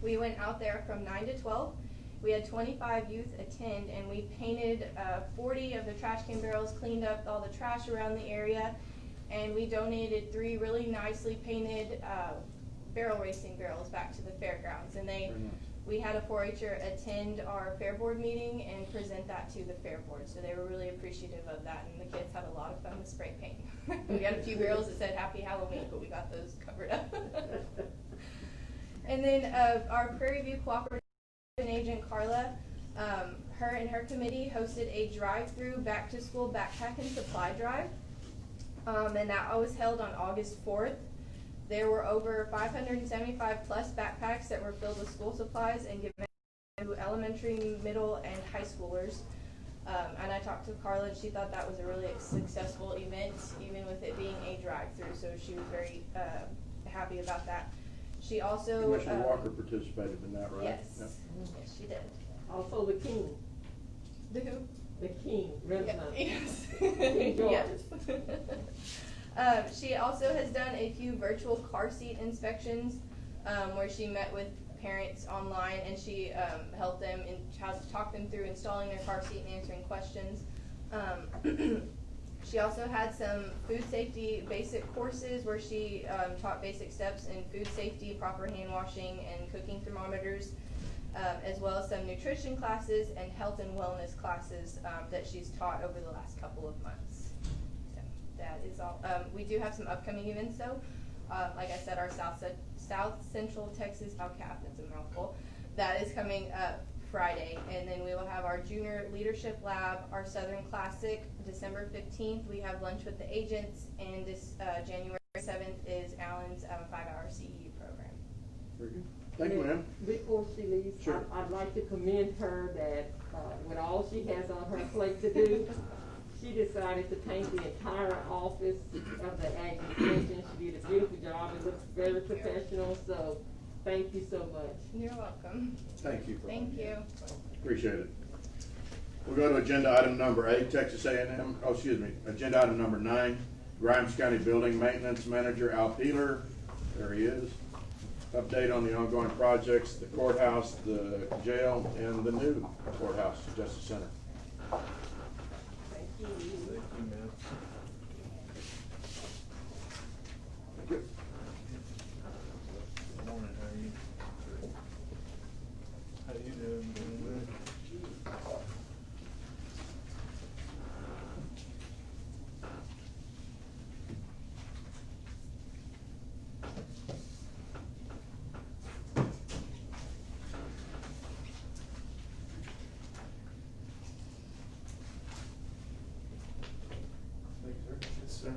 We went out there from 9 to 12. We had 25 youth attend, and we painted 40 of the trash can barrels, cleaned up all the trash around the area, and we donated 3 really nicely painted barrel racing barrels back to the fairgrounds. And we had a 4-Her attend our fair board meeting and present that to the fair board, so they were really appreciative of that, and the kids had a lot of fun with spray paint. We had a few barrels that said Happy Halloween, but we got those covered up. And then our Prairie View Cooperative Agent Carla, her and her committee hosted a drive-through back-to-school backpack and supply drive, and that was held on August 4th. There were over 575 plus backpacks that were filled with school supplies and given to elementary, middle, and high schoolers. And I talked to Carla, and she thought that was a really successful event, even with it being a drive-through, so she was very happy about that. She also Commissioner Walker participated in that, right? Yes, Yep. yes, she did. Also the king, The who? the king, resident. Yes. King George. Yes. She also has done a few virtual car seat inspections where she met with parents online, and she helped them and talked them through installing their car seat and answering questions. She also had some food safety basic courses where she taught basic steps in food safety, proper hand washing, and cooking thermometers, as well as some nutrition classes and health and wellness classes that she's taught over the last couple of months. So that is all. We do have some upcoming events though. Like I said, our South Central Texas CalCap, that's a mouthful, that is coming up Friday, and then we will have our Junior Leadership Lab, our Southern Classic, December 15th. We have lunch with the agents, and this January 7th is Allen's 5-hour CEU program. Very good. Thank you, ma'am. Before she leaves, Sure. I'd like to commend her that with all she has on her plate to do, she decided to paint the entire office of the Ag Extension. She did a beautiful job. It looks very professional, so thank you so much. You're welcome. Thank you. Thank you. Appreciate it. We'll go to agenda item number 8, Texas A&M, agenda item number 9, Grimes County Building Maintenance Manager Al Peeler, there he is. Update on the ongoing projects, the courthouse, the jail, and the new courthouse, Justice Center. Thank you. Thank you, man. Thank you. Good morning, how you doing? Doing good? Thank you, sir. Yes, sir.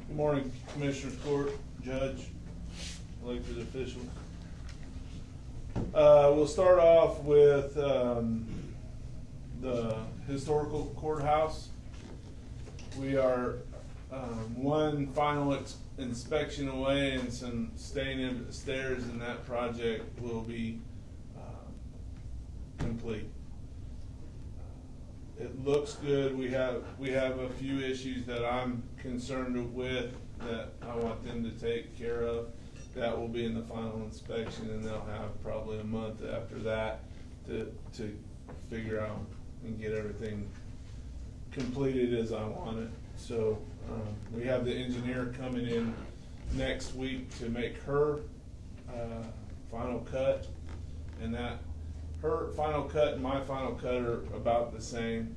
Good morning, Commissioners Court, Judge, elected officials. We'll start off with, the historical courthouse. We are, one final inspection away and some staying in the stairs, and that project will be, complete. It looks good. We have a few issues that I'm concerned with that I want them to take care of. That will be in the final inspection, and they'll have probably a month after that to figure out and get everything completed as I want it. So, we have the engineer coming in next week to make her, final cut, and that, her final cut and my final cut are about the same.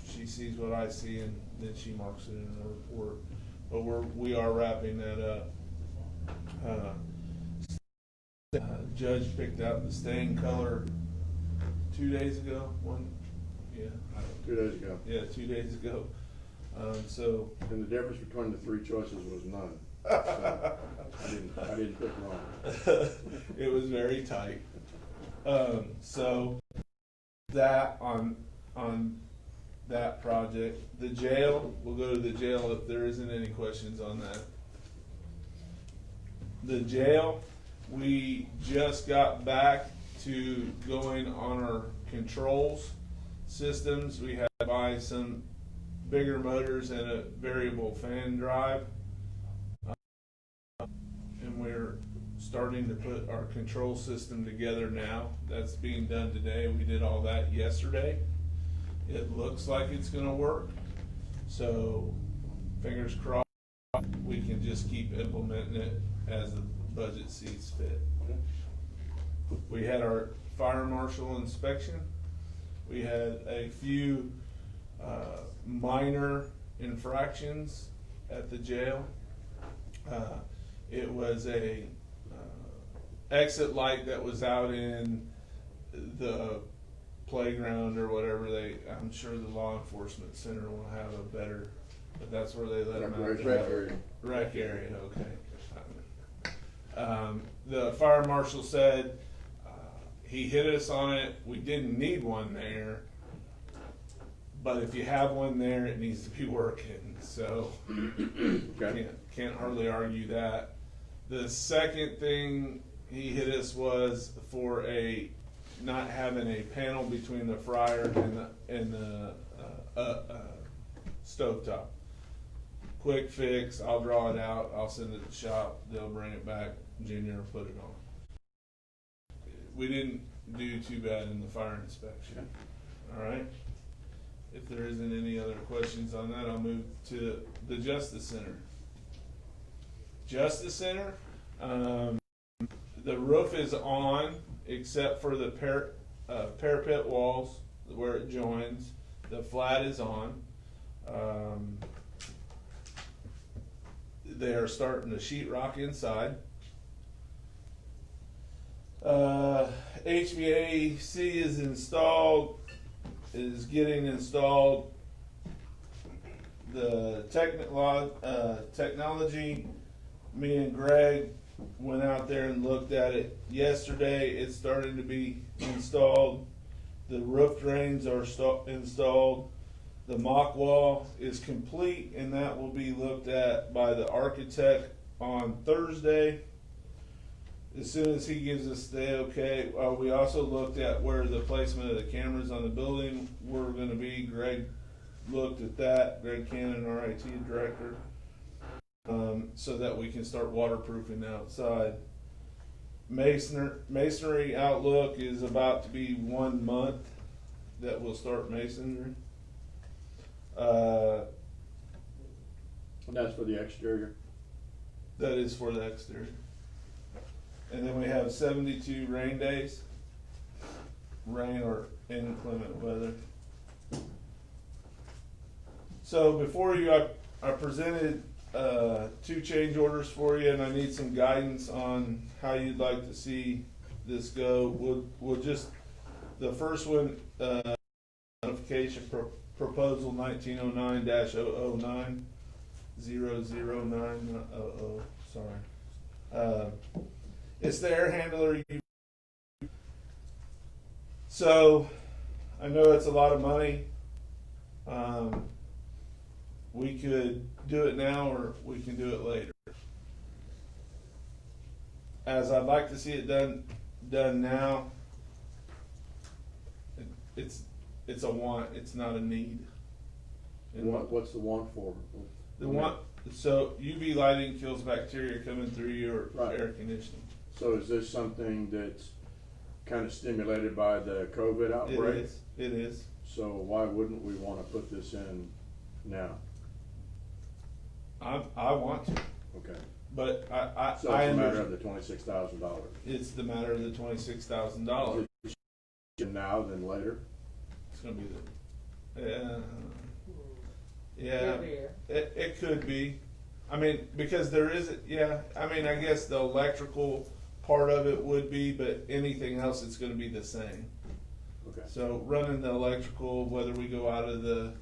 She sees what I see, and then she marks it in her report. But we are wrapping that up. Judge picked out the stain color 2 days ago. 2 days ago. Yeah, 2 days ago. So. And the difference between the three choices was none. So I didn't pick wrong. It was very tight. So that on that project, the jail, we'll go to the jail if there isn't any questions on that. The jail, we just got back to going on our controls systems. We had to buy some bigger motors and a variable fan drive. And we're starting to put our control system together now. That's being done today. We did all that yesterday. It looks like it's gonna work. So fingers crossed, we can just keep implementing it as the budget sees fit. We had our fire marshal inspection. We had a few minor infractions at the jail. It was a exit light that was out in the playground or whatever. I'm sure the law enforcement center will have a better, but that's where they let them out. Rec area. Rec area, okay. The fire marshal said he hit us on it. We didn't need one there, but if you have one there, it needs to be working. So Okay. can't hardly argue that. The second thing he hit us was for not having a panel between the fryer and the stovetop. Quick fix, I'll draw it out, I'll send it to the shop, they'll bring it back, Junior will put it on. We didn't do too bad in the fire inspection. Alright? If there isn't any other questions on that, I'll move to the Justice Center. Justice Center, the roof is on except for the parapet walls where it joins. The flat is on. They are starting to sheetrock inside. HVAC is installed, is getting installed. The technology, me and Greg went out there and looked at it yesterday. It's starting to be installed. The roof drains are installed. The mock wall is complete, and that will be looked at by the architect on Thursday. As soon as he gives us the okay, we also looked at where the placement of the cameras on the building were going to be. Greg looked at that. Greg Cannon, our IT director, so that we can start waterproofing outside. Masonry outlook is about to be 1 month that we'll start masonry. And that's for the exterior. That is for the exterior. And then we have 72 rain days, rain or inclement weather. So before you, I presented 2 change orders for you, and I need some guidance on how you'd like to see this go. We'll just, the first one, notification proposal 1909-009, 009, not 00, sorry. It's the air handler. So I know it's a lot of money. We could do it now, or we can do it later. As I'd like to see it done now, it's a want, it's not a need. And what's the want for? The want, so UV lighting kills bacteria coming through your Right. air conditioning. So is this something that's kind of stimulated by the COVID outbreak? It is. So why wouldn't we want to put this in now? I want to, Okay. but I So it's a matter of the $26,000. it's the matter of the $26,000. Now than later? It's gonna be yeah, it could be. I mean, because there isn't, I mean, I guess the electrical part of it would be, but anything else, it's gonna be the same. Okay. So running the electrical, whether we go out of the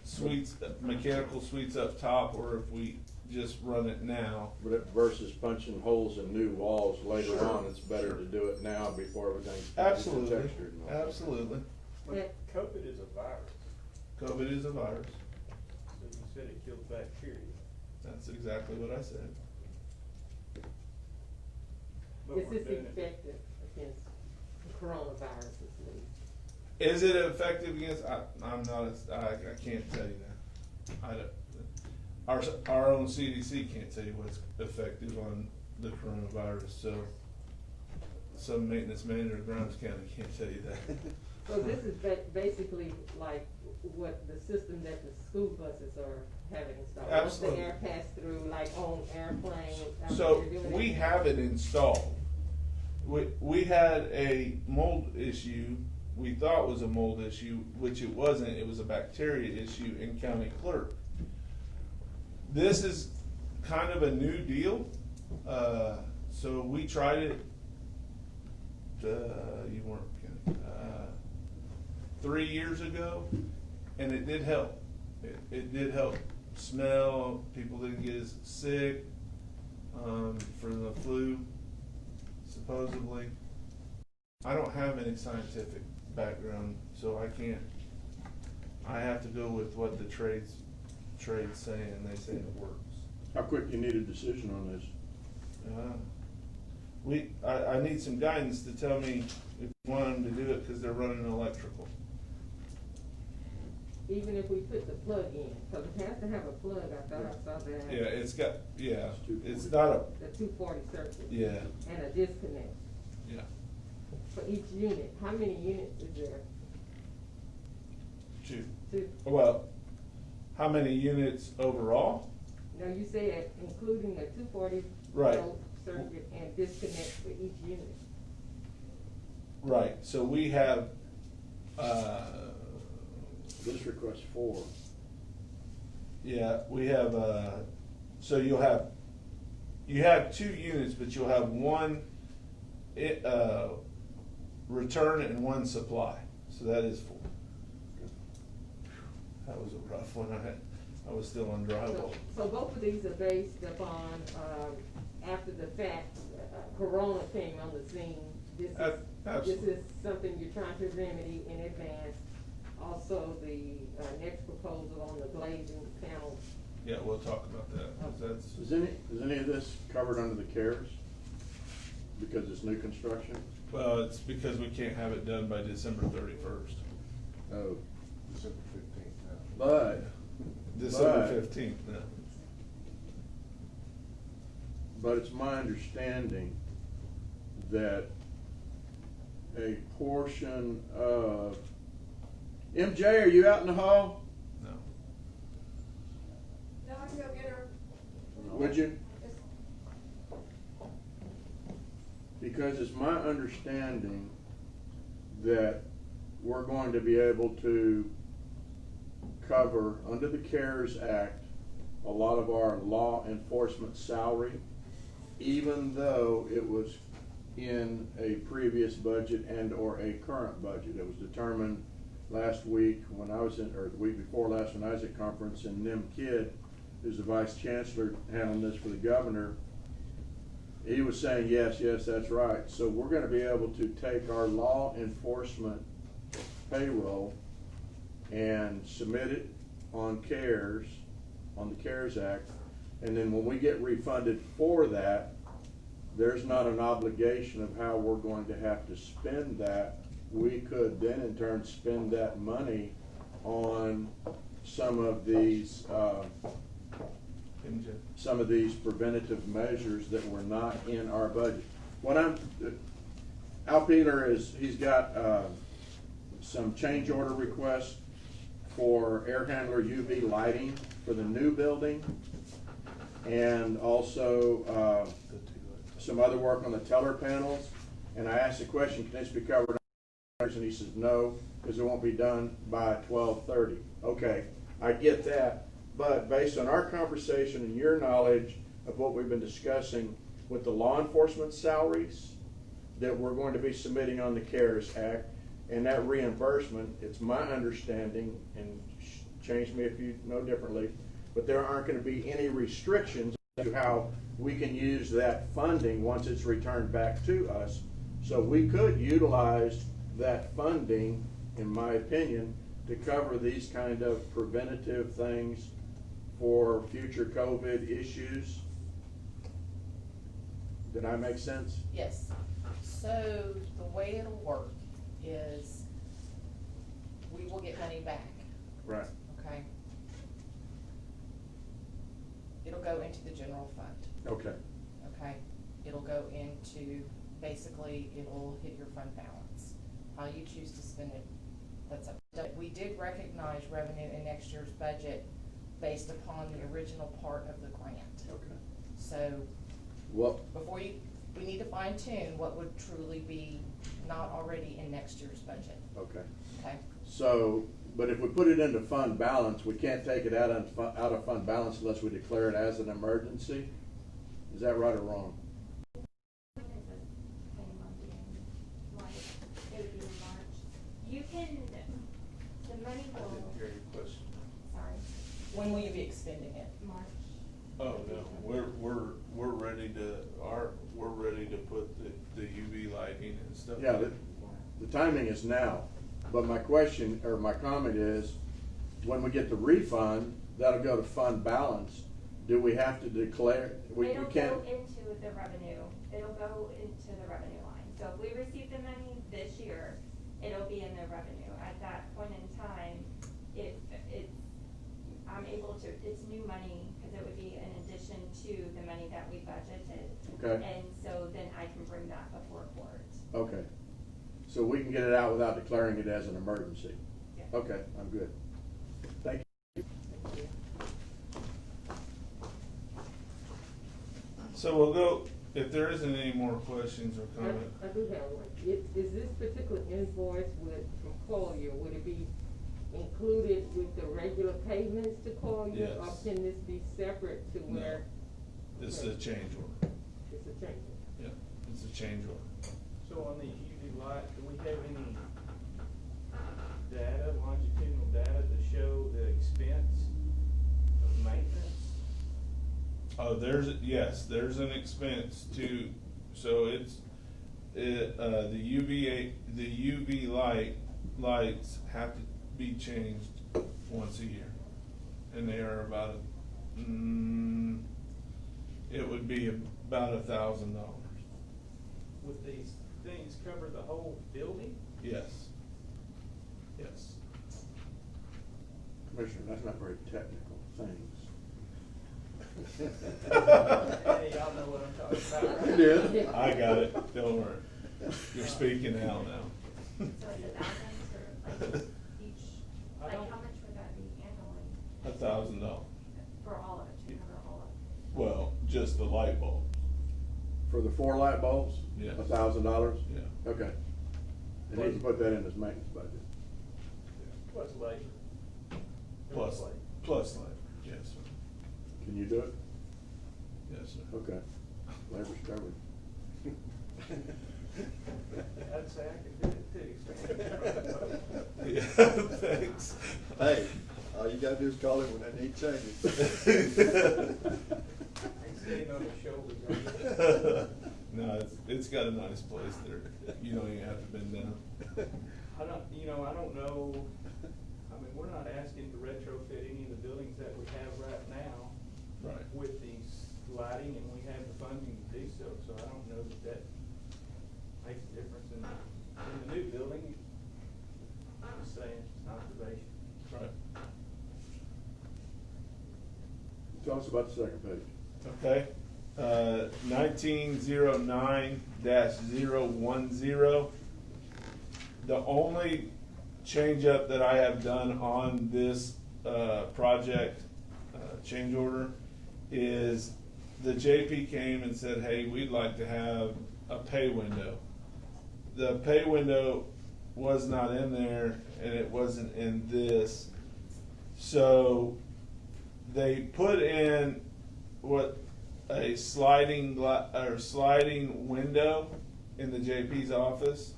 suites, mechanical suites up top, or if we just run it now. But versus punching holes in new walls later on, it's better to do it now before everything's Absolutely, textured and all that. absolutely. But COVID is a virus, COVID is a virus. so you said it kills bacteria. That's exactly what I said. But Is we're this doing it. effective against coronavirus, at least? Is it effective against? I'm not. I can't tell you that. I don't. Our own CDC can't tell you what's effective on the coronavirus. So some maintenance manager in Grimes County can't tell you that. So this is basically like what the system that the school buses are having installed. Absolutely. Once the air pass through, like on airplanes. So they're doing we it. have it installed. We had a mold issue. We thought was a mold issue, which it wasn't. It was a bacteria issue in County Clerk. This is kind of a new deal. So we tried it. You weren't kidding. 3 years ago, and it did help. It did help smell. People didn't get as sick from the flu, supposedly. I don't have any scientific background, so I can't. I have to go with what the trade's saying, and they say it works. How quick you need a decision on this? I need some guidance to tell me if you want them to do it, because they're running electrical. Even if we put the plug in, because it has to have a plug, I thought I saw that. Yeah, it's not a, The 240 circuit. yeah, And a disconnect yeah. for each unit. How many units is there? 2. 2? Well, how many units overall? No, you said including the 240 Right. volt circuit and disconnect for each unit. Right, so we have, This requests 4. yeah, we have, so you have 2 units, but you'll have one, return and one supply, so that is 4. That was a rough one, I was still on drywall. So both of these are based upon, after the fact, Corona came on the scene. This Absolutely. is something you're trying to remedy in advance. Also, the next proposal on the glazing panels. Yeah, we'll talk about that, 'cause that's, Is any of this covered under the CARES? Because it's new construction? well, it's because we can't have it done by December 31st. Oh. December 15th now. But December But- 15th, no. but it's my understanding that a portion of, MJ, are you out in the hall? No. No, I can go get her. Would you? Because it's my understanding that we're going to be able to cover, under the CARES Act, a lot of our law enforcement salary, even though it was in a previous budget and or a current budget. It was determined last week when I was in, or the week before last when I was at conference, and Nim Kidd, who's the vice chancellor handling this for the governor, he was saying, yes, that's right. So we're gonna be able to take our law enforcement payroll and submit it on CARES, on the CARES Act, and then when we get refunded for that, there's not an obligation of how we're going to have to spend that. We could then in turn spend that money on some of these preventative measures that were not in our budget. What Al Peeler he's got some change order requests for air handler UV lighting for the new building, and also some other work on the teller panels. And I asked the question, can this be covered? And he says no, because it won't be done by 12:30. Okay, I get that, but based on our conversation and your knowledge of what we've been discussing with the law enforcement salaries that we're going to be submitting on the CARES Act and that reimbursement, it's my understanding, and change me if you know differently, but there aren't going to be any restrictions to how we can use that funding once it's returned back to us. So we could utilize that funding, in my opinion, to cover these kind of preventative things for future COVID issues. Did I make sense? Yes. So the way it'll work is we will get money back, Right. okay? It'll go into the general fund, Okay. okay? It'll go into, basically, it'll hit your fund balance. How you choose to spend it, that's up to you. We did recognize revenue in next year's budget based upon the original part of the grant. Okay. So What? before we need to fine tune what would truly be not already in next year's budget, Okay. okay? So, but if we put it into fund balance, we can't take it out of fund balance unless we declare it as an emergency? Is that right or wrong? It would be in March. You can, the money I will, didn't hear your question. sorry, When will you be expending it? March. Oh, no, we're ready to, we're ready to put the UV lighting and stuff. Yeah, the timing is now, but my question, or my comment is, when we get the refund, that'll go to fund balance. Do we have to declare, we It'll can't? go into the revenue, it'll go into the revenue line. So if we receive the money this year, it'll be in the revenue. At that point in time, I'm able to, it's new money, because it would be in addition to the money that we budgeted. Okay. And so then I can bring that before court. Okay, so we can get it out without declaring it as an emergency? Yeah. Okay, I'm good. Thank you. So we'll go, if there isn't any more questions or comments. I do have one. Is this particular invoice from Collier, would it be included with the regular payments to Collier? Yes. Or can this be separate to No. where? This is a change order. It's a change. Yeah, it's a change order. So on the UV light, do we have any data, longitudinal data to show the expense of maintenance? Oh, there's an expense to, so the UV lights have to be changed once a year. And they are about, it would be about $1,000. Would these things cover the whole building? Yes. Yes. Commissioner, that's not very technical things. Hey, y'all know what I'm talking about, right? did. I got it, don't worry. You're speaking out now. So it's 1,000 for like each, I like don't- how much would that be annually $1,000. for all of it, to cover all of it? Well, just the light bulb. For the 4 light bulbs? Yes. $1,000? Yeah. Okay. And he can put that in his maintenance budget. Plus labor. Plus, labor. plus labor, yes, sir. Can you do it? Yes, sir. Okay. Labor's covered. I'd say I could do it too. Yeah, thanks. Hey, all you gotta do is call him when that need changes. He's sitting on his shoulder. No, it's got a nice place there. You don't even have to bend down. I don't know, I mean, we're not asking to retrofit any of the buildings that we have right now Right. with these lighting, and we have the funding to do so, so I don't know that makes a difference in the new building. I'm just saying, it's an observation. Right. Tell us about the second page. Okay, 1909-010. The only change up that I have done on this project change order is the JP came and said, hey, we'd like to have a pay window. The pay window was not in there, and it wasn't in this. So they put in what a sliding window in the JP's office,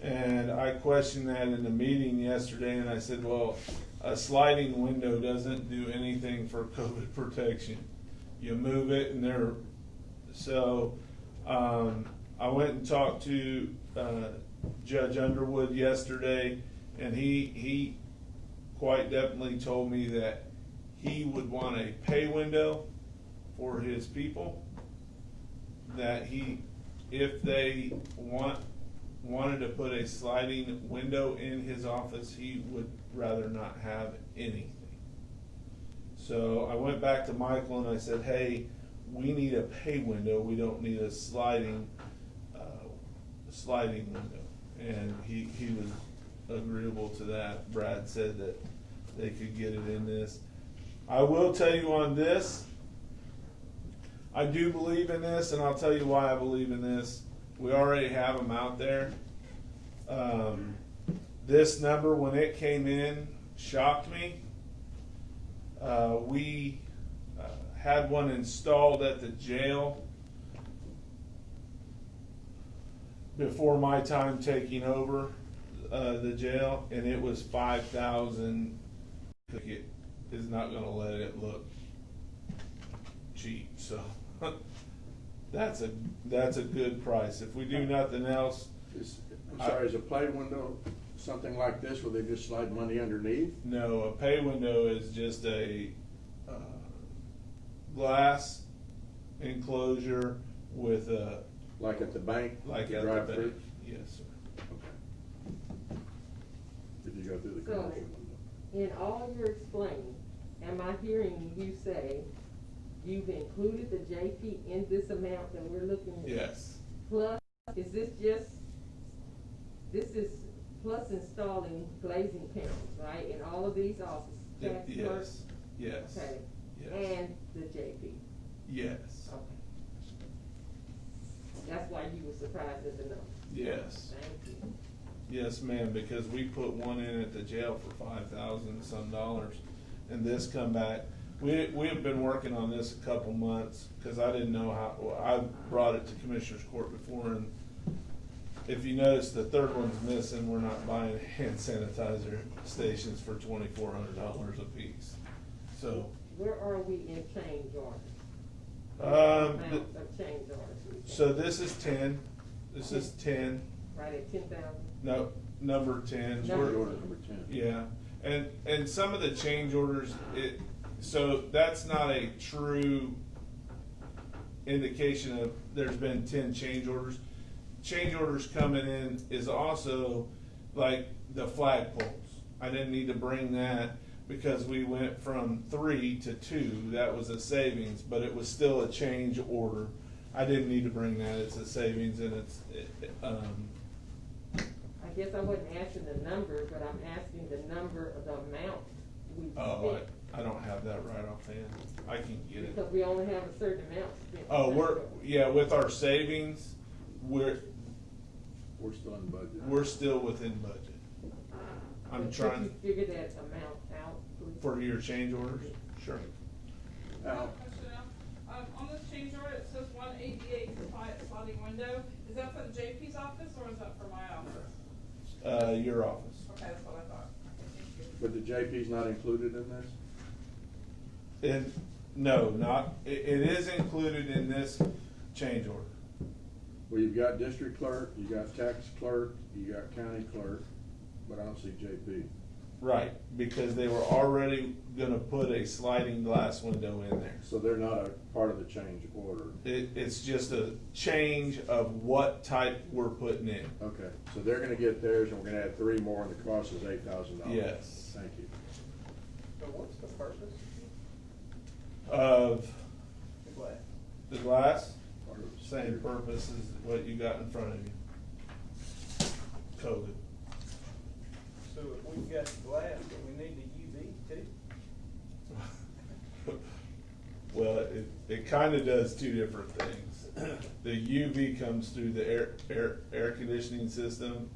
and I questioned that in the meeting yesterday, and I said, well, a sliding window doesn't do anything for COVID protection. You move it, and I went and talked to Judge Underwood yesterday, and he quite definitely told me that he would want a pay window for his people, that if they wanted to put a sliding window in his office, he would rather not have anything. So I went back to Michael and I said, hey, we need a pay window, we don't need a sliding window. And he was agreeable to that. Brad said that they could get it in this. I will tell you on this, I do believe in this, and I'll tell you why I believe in this. We already have them out there. This number, when it came in, shocked me. We had one installed at the jail before my time taking over the jail, and it was $5,000. It is not going to let it look cheap, so that's a good price. If we do nothing else, I'm sorry, is a pay window something like this where they just slide money underneath? no, a pay window is just a glass enclosure with a Like at the bank? like the at the drive-through? bank. Yes, sir. Okay. Did you go through the So- commercial window? In all your explaining, am I hearing you say you've included the JP in this amount that we're looking at? Yes. Plus, is this plus installing glazing panels, right, in all of these offices? Tax clerk? Yes. Yes. Okay, Yes. and the JP? Yes. Okay. That's why you were surprised at the number? Yes. Thank you. Yes, ma'am, because we put one in at the jail for $5,000 some, and this come back. We have been working on this a couple months, because I didn't know how, I brought it to Commissioner's Court before, and if you notice, the third one's missing. We're not buying hand sanitizer stations for $2,400 a piece. So, Where are we in change orders? Um, Amount of change orders. so this is 10. This is 10. Right at 10,000? No, number 10. Number We're- Order number 10. Yeah, and some of the change orders, so that's not a true indication of there's been 10 change orders. Change orders coming in is also like the flagpoles. I didn't need to bring that because we went from 3 to 2, that was a savings, but it was still a change order. I didn't need to bring that, it's a savings and I guess I wasn't asking the number, but I'm asking the number of the amount we spent. I don't have that right offhand. I can get it. Because we only have a certain amount spent. Oh, with our savings, we're still in budget. we're still within budget. I'm But trying, could you figure that amount out, please? for your change orders, sure. Al, Question now. On this change order, it says 188 sliding window. Is that for the JP's office or is that for my office? Your office. Okay, that's what I thought. Okay, thank you. but the JP's not included in this? And, no, not, it is included in this change order. Well, you've got district clerk, you got tax clerk, you got county clerk, but I don't see JP. Right, because they were already gonna put a sliding glass window in there. So they're not a part of the change order. It's just a change of what type we're putting in. Okay, so they're gonna get theirs, and we're gonna add 3 more, and the cost is $8,000. Yes. Thank you. So what's the purpose? Of The glass. the glass, Part of the same security. purpose as what you got in front of you. COVID. So if we've got the glass, but we need the UV too? Well, it kind of does two different things. The UV comes through the air conditioning system.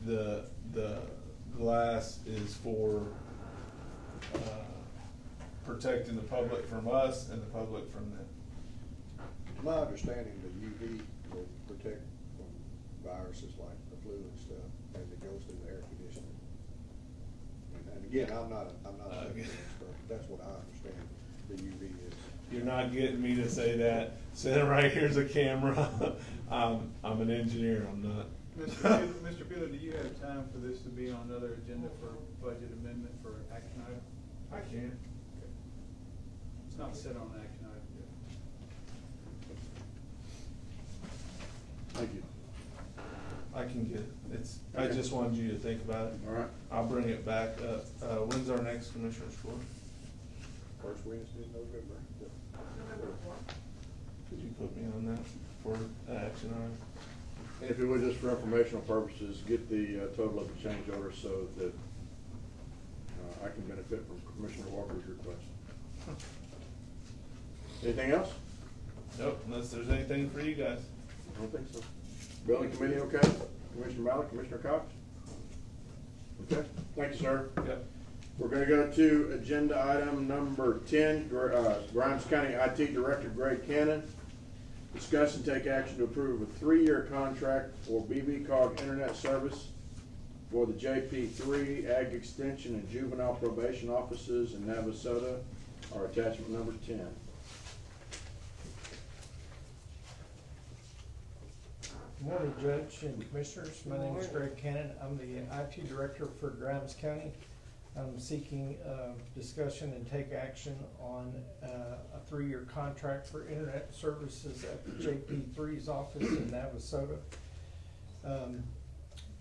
The glass is for protecting the public from us and the public from them. To my understanding, the UV will protect from viruses like the flu and stuff, as it goes through the air conditioning. And again, I'm not a medical expert, but that's what I understand the UV is. You're not getting me to say that. Sitting right here's a camera. I'm an engineer. I'm not. Mr. Bueller, do you have time for this to be on another agenda for budget amendment for action item? I can't. It's not set on action item yet. Thank you. I can get it. I just wanted you to think about it. All right. I'll bring it back up. When's our next commissioner's court? First Wednesday in November. Could you put me on that for action item? And if you would, just for informational purposes, get the total of the change order so that I can benefit from Commissioner Walker's request. Anything else? Nope, unless there's anything for you guys. I don't think so. Building committee, okay? Commissioner Mallett, Commissioner Cox? Okay, thank you, sir. Yep. We're gonna go to agenda item number 10, Grimes County IT Director Greg Cannon. Discuss and take action to approve a 3-year contract for BBCOG Internet Service for the JP3 Ag Extension and Juvenile Probation Offices in Navasota, or attachment number 10. Good morning, Judge and Commissioners. My name is Greg Cannon. I'm the IT Director for Grimes County. I'm seeking discussion and take action on a 3-year contract for internet services at the JP3's office in Navasota.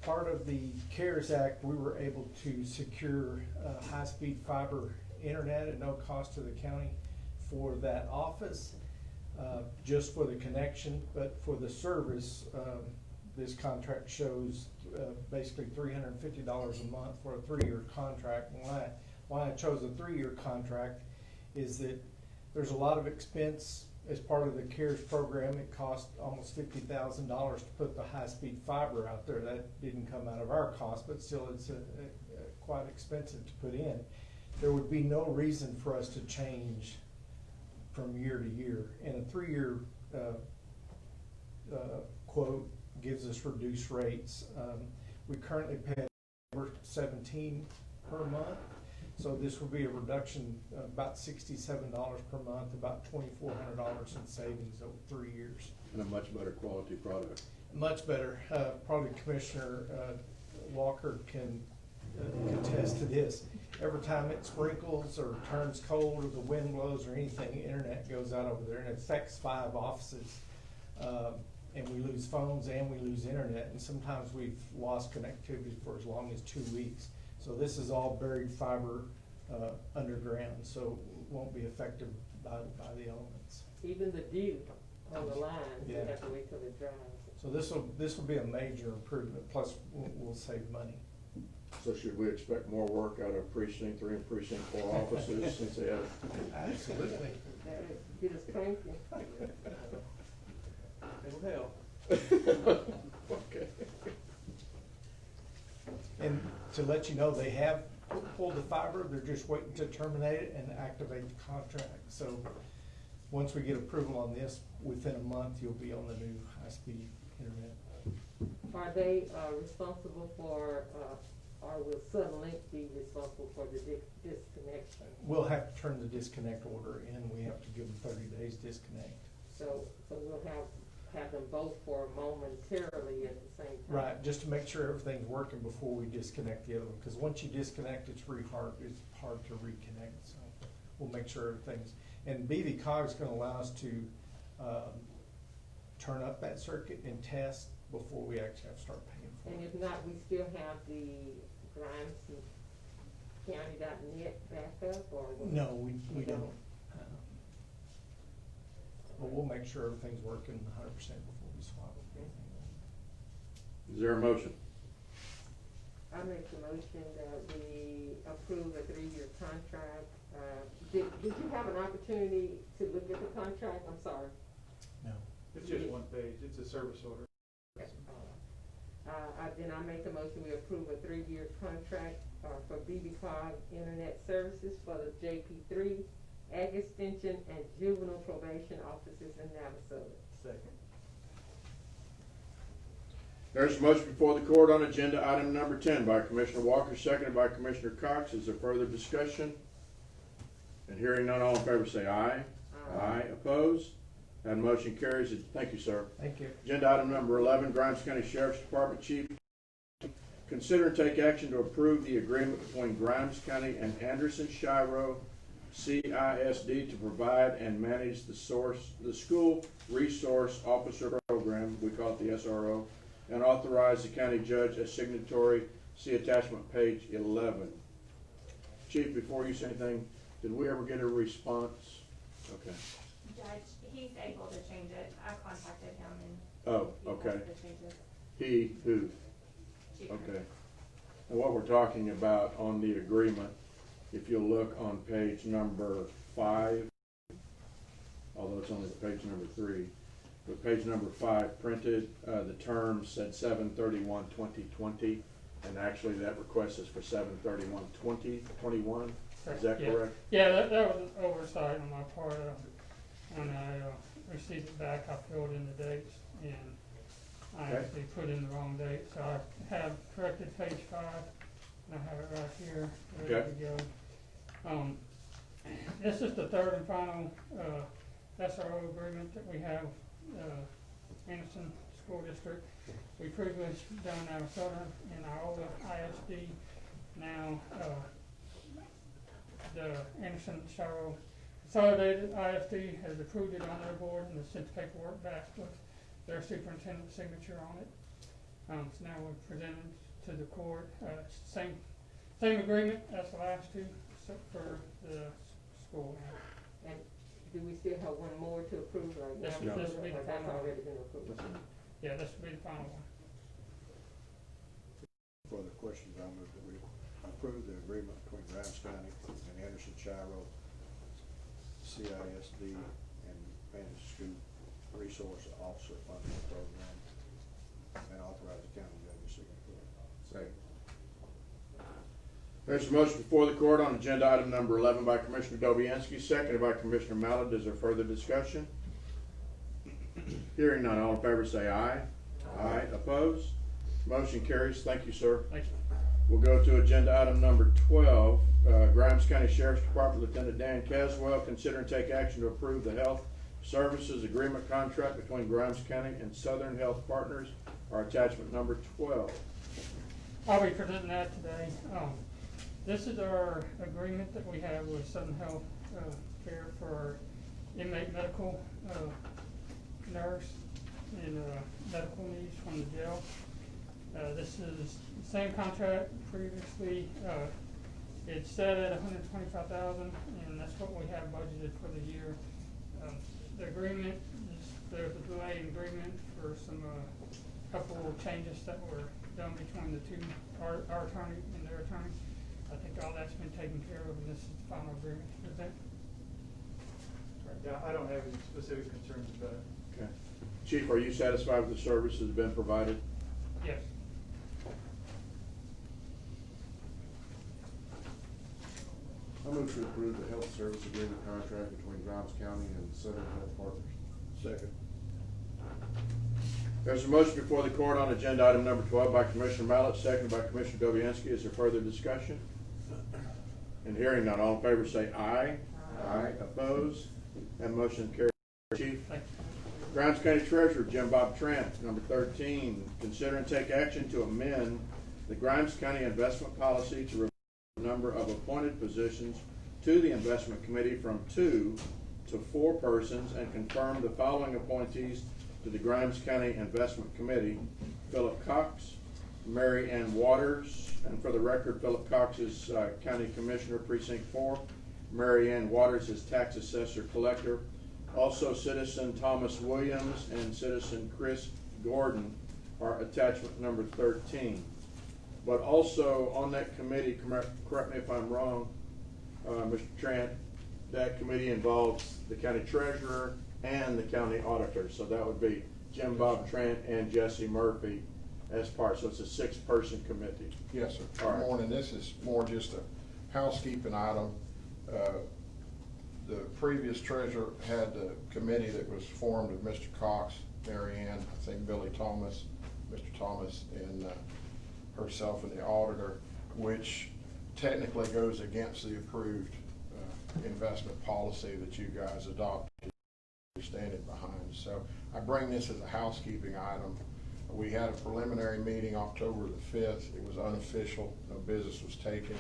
Part of the CARES Act, we were able to secure high-speed fiber internet at no cost to the county for that office. Just for the connection, but for the service, this contract shows basically $350 a month for a 3-year contract. And why I chose a 3-year contract is that there's a lot of expense as part of the CARES program. It cost almost $50,000 to put the high-speed fiber out there. That didn't come out of our cost, but still it's quite expensive to put in. There would be no reason for us to change from year to year, and a 3-year quote gives us reduced rates. We currently pay over $17 per month, so this will be a reduction of about $67 per month, about $2,400 in savings over 3 years. And a much better quality product. Much better. Probably Commissioner Walker can attest to this. Every time it sprinkles or turns cold or the wind blows or anything, internet goes out over there, and it affects 5 offices. And we lose phones and we lose internet, and sometimes we've lost connectivity for as long as 2 weeks. So this is all buried fiber underground, so won't be affected by the elements. Even the view on the line, you Yeah. have to wait till it dries. So this will be a major improvement, plus we'll save money. So should we expect more work out of precinct 3 and precinct 4 offices since they have? Absolutely. That is, get us cranky. It'll help. Okay. And to let you know, they have pulled the fiber, they're just waiting to terminate it and activate the contract. So once we get approval on this, within a month, you'll be on the new high-speed internet. Are they, responsible for, or will Suddenlink be responsible for the disconnection? We'll have to turn the disconnect order in, we have to give them 30 days disconnect. So we'll have them both for momentarily at the same time? Right, just to make sure everything's working before we disconnect the other one, because once you disconnect, it's hard to reconnect, so we'll make sure everything's, and BV Cog is gonna allow us to, turn up that circuit and test before we actually have to start paying for And it. if not, we still have the GrimesCounty.net backup, or? No, we don't. But we'll make sure everything's working 100% before we swap it. Is there a motion? I make the motion that we approve a 3-year contract. Did you have an opportunity to look at the contract? I'm sorry. No. It's just one page, it's a service order. Then I make the motion, we approve a 3-year contract, for BB-Cog Internet Services for the JP3, Ag Extension, and Juvenile Probation Offices in Navasota. Second. There's a motion before the court on agenda item number 10 by Commissioner Walker, seconded by Commissioner Cox. Is there further discussion? And hearing none, all in favor say aye. Aye. Opposed? That motion carries. Thank you, sir. Thank you. Agenda item number 11, Grimes County Sheriff's Department Chief. Consider and take action to approve the agreement between Grimes County and Anderson Shiro CISD to provide and manage the school resource officer program, we call it the SRO, and authorize the county judge as signatory. See attachment page 11. Chief, before you say anything, did we ever get a response? Okay. Judge, he's able to change it. I contacted him and. Oh, he okay. wants to change it. He, who? Chief. Okay. And what we're talking about on the agreement, if you'll look on page number 5, although it's only page number 3, but page number 5 printed, the term said 7/31/2020, and actually that request is for 7/31/2021. Is that Yeah. correct? Yeah, that was an oversight on my part. When I received it back, I filled in the dates, and I Okay. actually put in the wrong date. So I have corrected page 5, and I have it right here, ready Okay. to go. This is the third and final SRO agreement that we have, Anderson School District. We previously done Arizona and Iowa ISD. Now, the Anderson Shiro Consolidated ISD has approved it on their board and has sent the paperwork back with their superintendent's signature on it. So now we're presented to the court, same agreement as the last two, except for the school now. And do we still have one more to approve right now? This will be the Or that's final one. already been approved? Yeah, this will be the final one. Further questions, I move that we approve the agreement between Grimes County and Anderson Shiro CISD and Managed School Resource Officer Funding Program, and authorize the county judge's signature. Second. There's a motion before the court on agenda item number 11 by Commissioner Dobianski, seconded by Commissioner Mallett. Is there further discussion? Hearing none, all in favor say aye. Aye. Opposed? Motion carries. Thank you, sir. Thank you. We'll go to agenda item number 12, Grimes County Sheriff's Department Lieutenant Dan Caswell. Consider and take action to approve the health services agreement contract between Grimes County and Southern Health Partners, or attachment number 12. I'll be presenting that today. This is our agreement that we have with Southern Health Care for our inmate medical nurse and medical needs from the jail. This is the same contract previously It's set at $125,000, and that's what we have budgeted for the year. The agreement, there's a delay in agreement for some, couple of changes that were done between the two, our attorney and their attorney. I think all that's been taken care of, and this is the final agreement. Is that? Yeah, I don't have any specific concerns about it. Okay. Chief, are you satisfied with the services that have been provided? Yes. I move to approve the health service agreement contract between Grimes County and Southern Health Partners. Second. There's a motion before the court on agenda item number 12 by Commissioner Mallett, seconded by Commissioner Dobianski. Is there further discussion? And hearing none, all in favor say aye. Aye. Opposed? That motion carries. Chief. Thank you. Grimes County Treasurer Jim Bob Trent, number 13, consider and take action to amend the Grimes County investment policy to reduce the number of appointed positions to the investment committee from 2 to 4 persons and confirm the following appointees to the Grimes County Investment Committee: Philip Cox, Mary Ann Waters, and for the record, Philip Cox is County Commissioner, Precinct 4. Mary Ann Waters is Tax Assessor Collector. Also, citizen Thomas Williams and citizen Chris Gordon are attachment number 13. But also on that committee, correct me if I'm wrong, Mr. Trent, that committee involves the county treasurer and the county auditor. So that would be Jim Bob Trent and Jesse Murphy as part. So it's a 6-person committee. Yes, sir. All Good right. morning. This is more just a housekeeping item. The previous treasurer had a committee that was formed of Mr. Cox, Mary Ann, I think Billy Thomas, Mr. Thomas, and herself and the auditor, which technically goes against the approved investment policy that you guys adopted. You're standing behind. So I bring this as a housekeeping item. We had a preliminary meeting October the 5th. It was unofficial. No business was taken.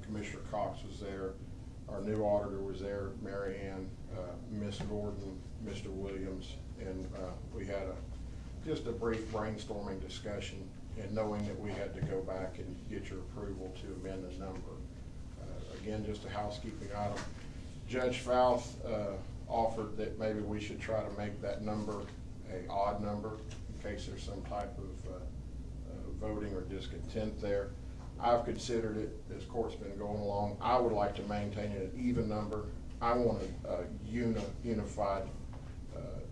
Commissioner Cox was there. Our new auditor was there, Mary Ann, Miss Gordon, Mr. Williams, and we had just a brief brainstorming discussion, and knowing that we had to go back and get your approval to amend the number. Again, just a housekeeping item. Judge Fouth offered that maybe we should try to make that number an odd number in case there's some type of voting or discontent there. I've considered it, as court's been going along. I would like to maintain it an even number. I want a unified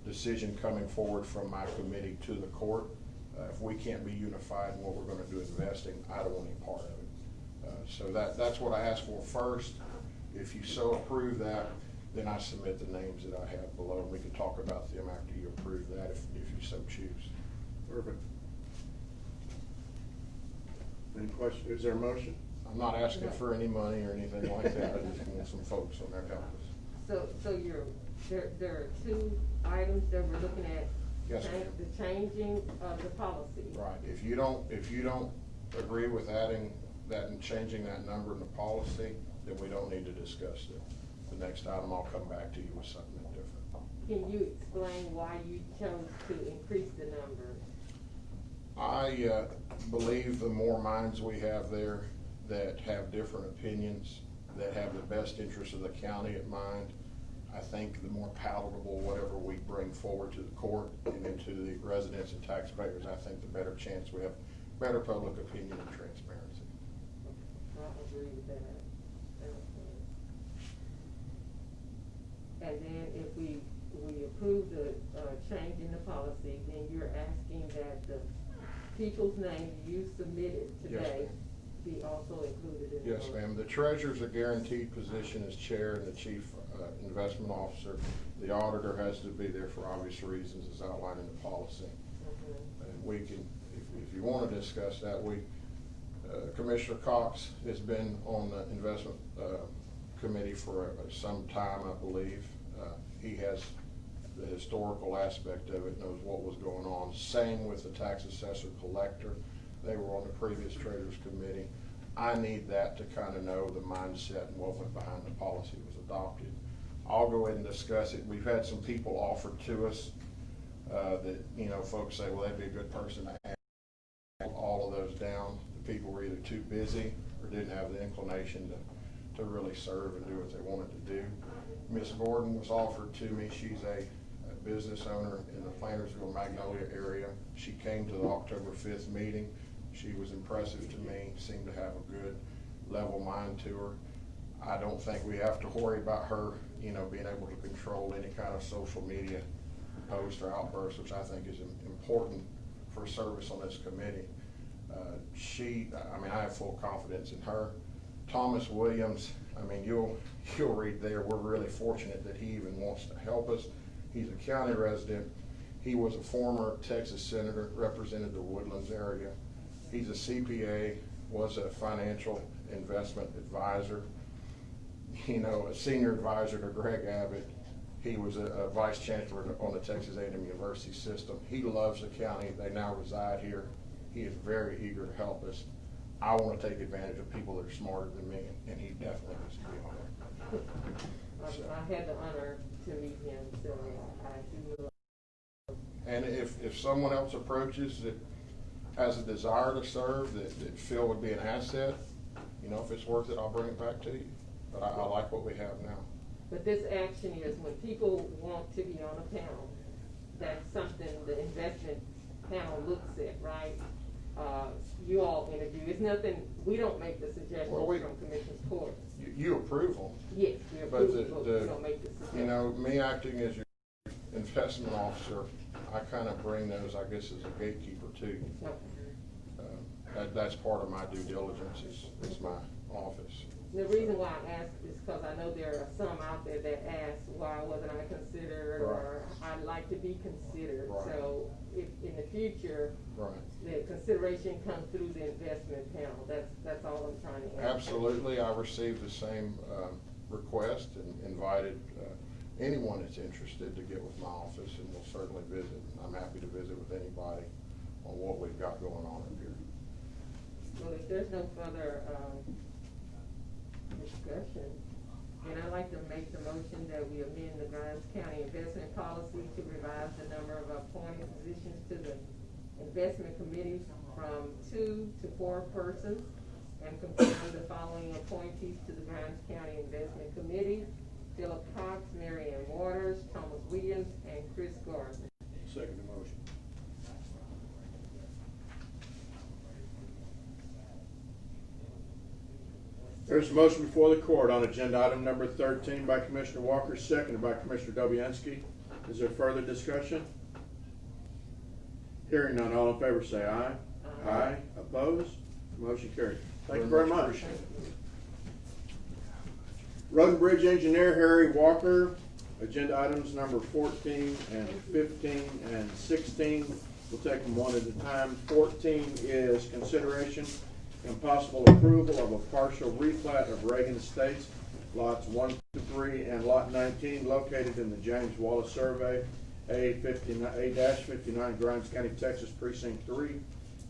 decision coming forward from my committee to the court. If we can't be unified in what we're going to do investing, I don't want any part of it. So that's what I asked for first. If you so approve that, then I submit the names that I have below. We can talk about them after you approve that if you so choose. Perfect. Any questions? Is there a motion? I'm not asking for any money or anything like that. I just want some folks on there to help us. So there are 2 items that we're looking at. Yes, ma'am. The changing of the policy. Right. If you don't agree with adding that and changing that number in the policy, then we don't need to discuss it. The next item, I'll come back to you with something different. Can you explain why you chose to increase the number? I believe the more minds we have there that have different opinions, that have the best interest of the county at mind, I think the more palatable whatever we bring forward to the court and into the residents and taxpayers, I think the better chance we have better public opinion and transparency. I agree with that. And then if we approve the change in the policy, then you're asking that the people's names you submitted today be also included in the Yes, ma'am. The treasurer's a guaranteed position as chair and the chief investment officer. The auditor has to be there for obvious reasons as outlined in the policy. And we can, if you want to discuss that, Commissioner Cox has been on the investment committee for some time, I believe. He has the historical aspect of it, knows what was going on. Same with the tax assessor collector. They were on the previous treasurer's committee. I need that to kind of know the mindset and what went behind the policy was adopted. I'll go ahead and discuss it. We've had some people offered to us that, folks say, well, that'd be a good person to have. All of those down. The people were either too busy or didn't have the inclination to really serve and do what they wanted to do. Miss Gordon was offered to me. She's a business owner in the Plantersville, Magnolia area. She came to the October 5th meeting. She was impressive to me, seemed to have a good level mind to her. I don't think we have to worry about her, being able to control any kind of social media post or outburst, which I think is important for service on this committee. I have full confidence in her. Thomas Williams, you'll read there, we're really fortunate that he even wants to help us. He's a county resident. He was a former Texas senator, represented the Woodlands area. He's a CPA, was a financial investment advisor, a senior advisor to Greg Abbott. He was a vice chancellor on the Texas A&M University system. He loves the county. They now reside here. He is very eager to help us. I want to take advantage of people that are smarter than me, and he definitely needs to be on there. I had the honor to meet him, so I do. And if someone else approaches that has a desire to serve, that Phil would be an asset, if it's worth it, I'll bring it back to you. But I like what we have now. But this action is when people want to be on a panel, that's something the investment panel looks at, right? You all interview. It's nothing, we don't make the suggestions from Commissioner's Court. You approve them. Yes, we approve them, but we don't make the suggestions. Me acting as your investment officer, I kind of bring those, I guess, as a gatekeeper too. That's part of my due diligence is my office. The reason why I ask is because I know there are some out there that ask, why wasn't I considered, or I'd like to be considered. Right. So if in the future, the consideration comes through the investment panel, that's all I'm trying to ask. Absolutely. I received the same request and invited anyone that's interested to get with my office, and we'll certainly visit. I'm happy to visit with anybody on what we've got going on up here. Well, if there's no further discussion, then I'd like to make the motion that we amend the Grimes County investment policy to revise the number of appointed positions to the investment committee from 2 to 4 persons, and confirm the following appointees to the Grimes County Investment Committee: Philip Cox, Mary Ann Waters, Thomas Williams, and Chris Gardner. Second the motion. There's a motion before the court on agenda item number 13 by Commissioner Walker, seconded by Commissioner Dobianski. Is there further discussion? Hearing none, all in favor say aye. Aye. Opposed? Motion carried. Thank you very much. Appreciate it. Road and Bridge Engineer Harry Walker, agenda items number 14 and 15 and 16. We'll take them one at a time. 14 is consideration and possible approval of a partial replat of Reagan Estates, lots 1 to 3 and lot 19, located in the James Wallace Survey, A-59, Grimes County, Texas, Precinct 3,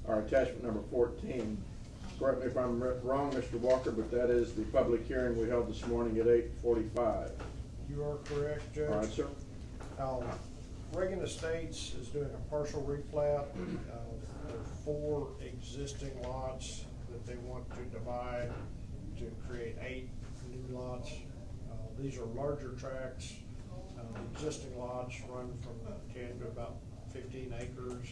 our attachment number 14. Correct me if I'm wrong, Mr. Walker, but that is the public hearing we held this morning at 8:45. You are correct, Judge. All right, sir. Reagan Estates is doing a partial replat. There are 4 existing lots that they want to divide to create 8 new lots. These are larger tracts. Existing lots run from 10 to about 15 acres.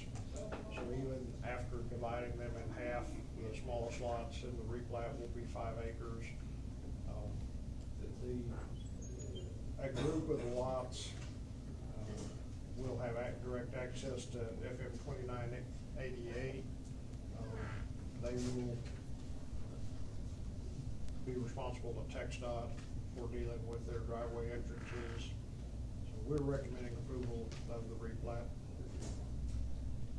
So even after dividing them in half, the smallest lots in the replat will be 5 acres. A group of the lots will have direct access to FM 2988. They will be responsible to TxDOT for dealing with their driveway entrances. So we're recommending approval of the replat.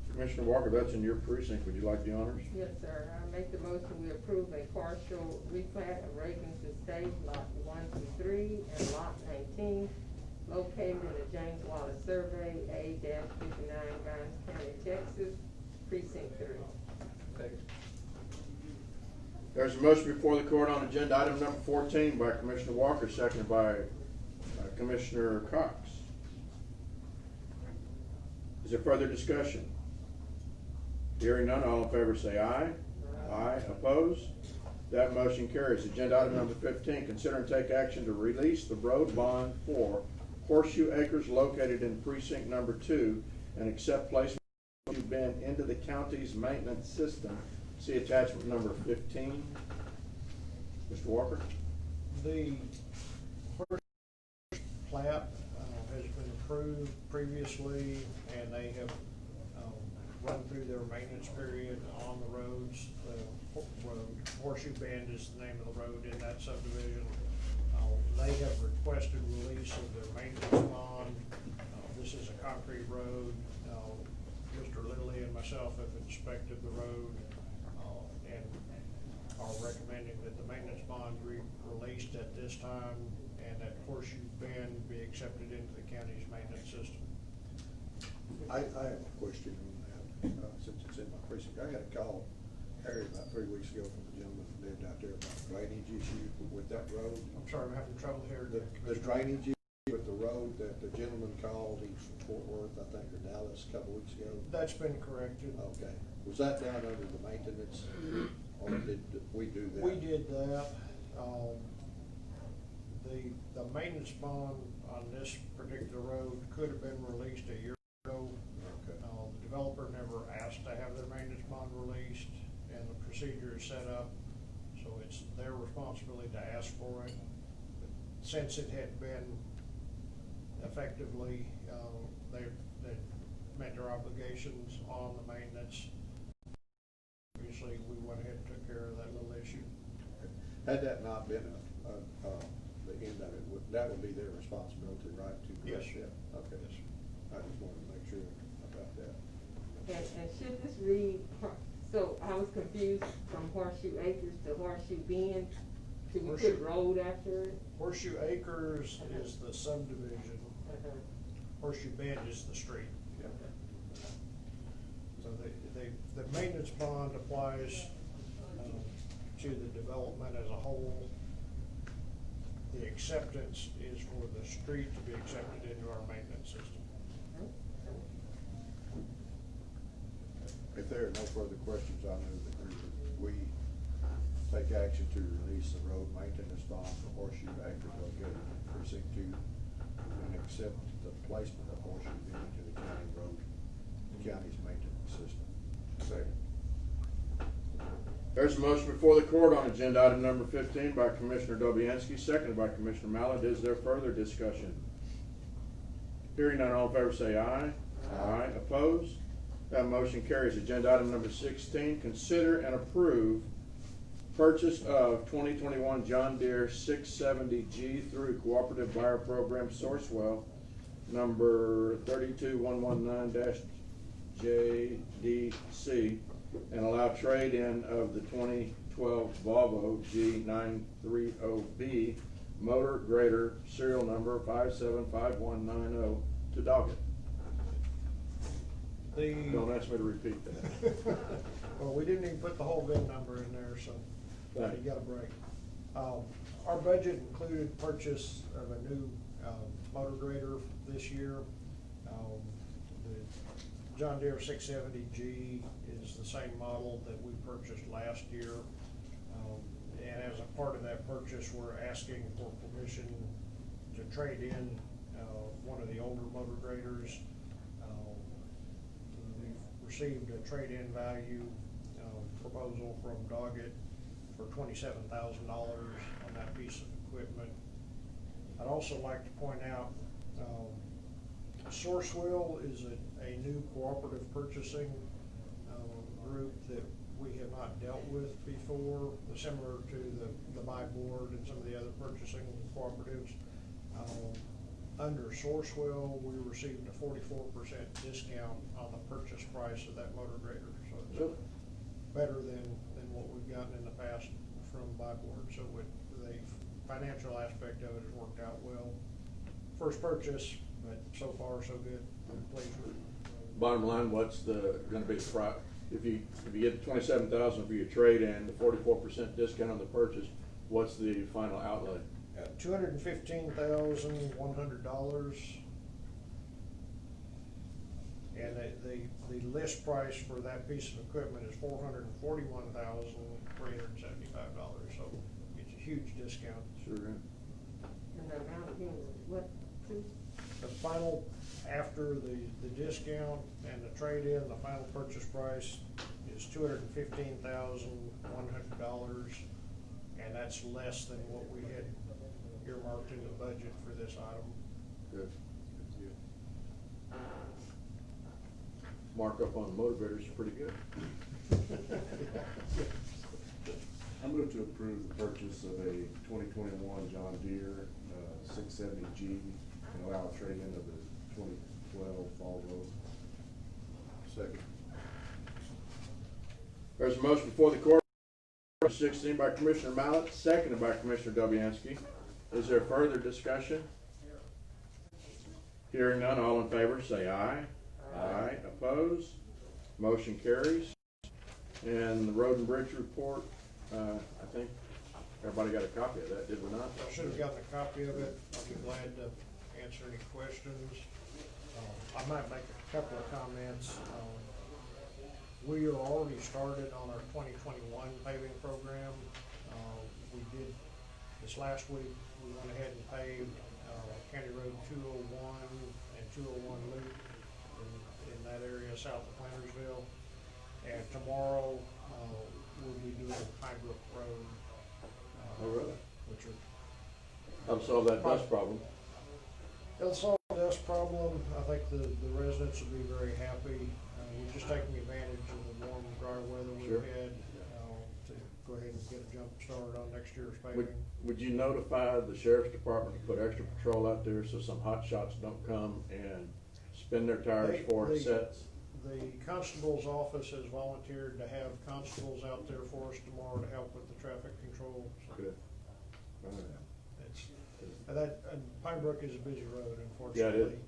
Commissioner Walker, that's in your precinct. Would you like the honors? Yes, sir. I make the motion we approve a partial replat of Reagan's Estate, lot 1 through 3, and lot 19, located in the James Wallace Survey, A-59, Grimes County, Texas, Precinct 3. There's a motion before the court on agenda item number 14 by Commissioner Walker, seconded by Commissioner Cox. Is there further discussion? Hearing none, all in favor say aye. Aye. Opposed? That motion carries. Agenda item number 15, consider and take action to release the road bond for Horseshoe Acres located in precinct number 2 and accept placement of Horseshoe Bend into the county's maintenance system. See attachment number 15. Mr. Walker? The plat has been approved previously, and they have run through their maintenance period on the roads. The road, Horseshoe Bend is the name of the road in that subdivision. They have requested release of their maintenance bond. This is a concrete road. Mr. Lilly and myself have inspected the road and are recommending that the maintenance bond be released at this time and that Horseshoe Bend be accepted into the county's maintenance system. I have a question on that, since it's in my precinct. I got a call, Harry, about 3 weeks ago from a gentleman who lived out there about drainage issue with that road. I'm sorry, I'm having trouble here. The drainage issue with the road that the gentleman called, he's from Fort Worth, I think, or Dallas, a couple weeks ago. That's been corrected. Okay. Was that down under the maintenance, or did we do that? We did that. The maintenance bond on this particular road could have been released a year ago. Okay. The developer never asked to have their maintenance bond released, and the procedure is set up, so it's their responsibility to ask for it. But since it had been effectively, they met their obligations on the maintenance. Obviously, we went ahead and took care of that little issue. Had that not been the end of it, that would be their responsibility, right? Yes. Okay. Yes. I just wanted to make sure about that. And should this read, so I was confused from Horseshoe Acres to Horseshoe Bend, should we put road after it? Horseshoe Acres is the subdivision. Horseshoe Bend is the street. So the maintenance bond applies to the development as a whole. The acceptance is for the street to be accepted into our maintenance system. If there are no further questions, I move that we take action to release the road maintenance bond for Horseshoe Acres located in precinct 2 and accept the placement of Horseshoe Bend into the county road, the county's maintenance system. Second. There's a motion before the court on agenda item number 15 by Commissioner Dobianski, seconded by Commissioner Mallett. Is there further discussion? Hearing none, all in favor say aye. Aye. Opposed? That motion carries. Agenda item number 16, consider and approve purchase of 2021 John Deere 670G through Cooperative Buyer Program Sourcewell number 32119-JDC and allow trade-in of the 2012 Volvo G930B motor grader serial number 575190 to Doggett. Don't ask me to repeat that. Well, we didn't even put the whole VIN number in there, so you got a break. Our budget included purchase of a new motor grader this year. The John Deere 670G is the same model that we purchased last year. And as a part of that purchase, we're asking for permission to trade in one of the older motor graders. We've received a trade-in value proposal from Doggett for $27,000 on that piece of equipment. I'd also like to point out Sourcewell is a new cooperative purchasing group that we have not dealt with before, similar to the Buy Board and some of the other purchasing cooperatives. Under Sourcewell, we received a 44% discount on the purchase price of that motor grader, so it's better than what we've gotten in the past from Buy Board. So the financial aspect of it has worked out well. First purchase, but so far so good. I'm pleased with it. Bottom line, what's going to be the price? If you get the $27,000 for your trade and the 44% discount on the purchase, what's the final outlay? $215,100. And the list price for that piece of equipment is $441,375, so it's a huge discount. Sure. And the amount again was what, two? The final, after the discount and the trade-in, the final purchase price is $215,100, and that's less than what we had earmarked in the budget for this item. Good. Markup on the motivators is pretty good. I move to approve the purchase of a 2021 John Deere 670G and allow a trade-in of the 2012 Volvo. Second. There's a motion before the court, 16 by Commissioner Mallett, seconded by Commissioner Dobianski. Is there further discussion? Hearing none, all in favor say aye. Aye. Opposed? Motion carries. And the road and bridge report, I think everybody got a copy of that, did we not? I should have gotten a copy of it. I'll be glad to answer any questions. I might make a couple of comments. We are already started on our 2021 paving program. We did, this last week, we went ahead and paved County Road 201 and 201 Loop in that area south of Plantersville. And tomorrow, we'll be doing Pine Brook Road. Oh, really? Which are That'll solve that dust problem. It'll solve the dust problem. I think the residents will be very happy. We're just taking advantage of the warm, dry weather we've Sure. had to go ahead and get a jump started on next year's paving. Would you notify the sheriff's department to put extra patrol out there so some hot shots don't come and spin their tires before it sets? The constable's office has volunteered to have constables out there for us tomorrow to help with the traffic control. So Good. All right. and Pine Brook is a busy road, unfortunately. Yeah, it is.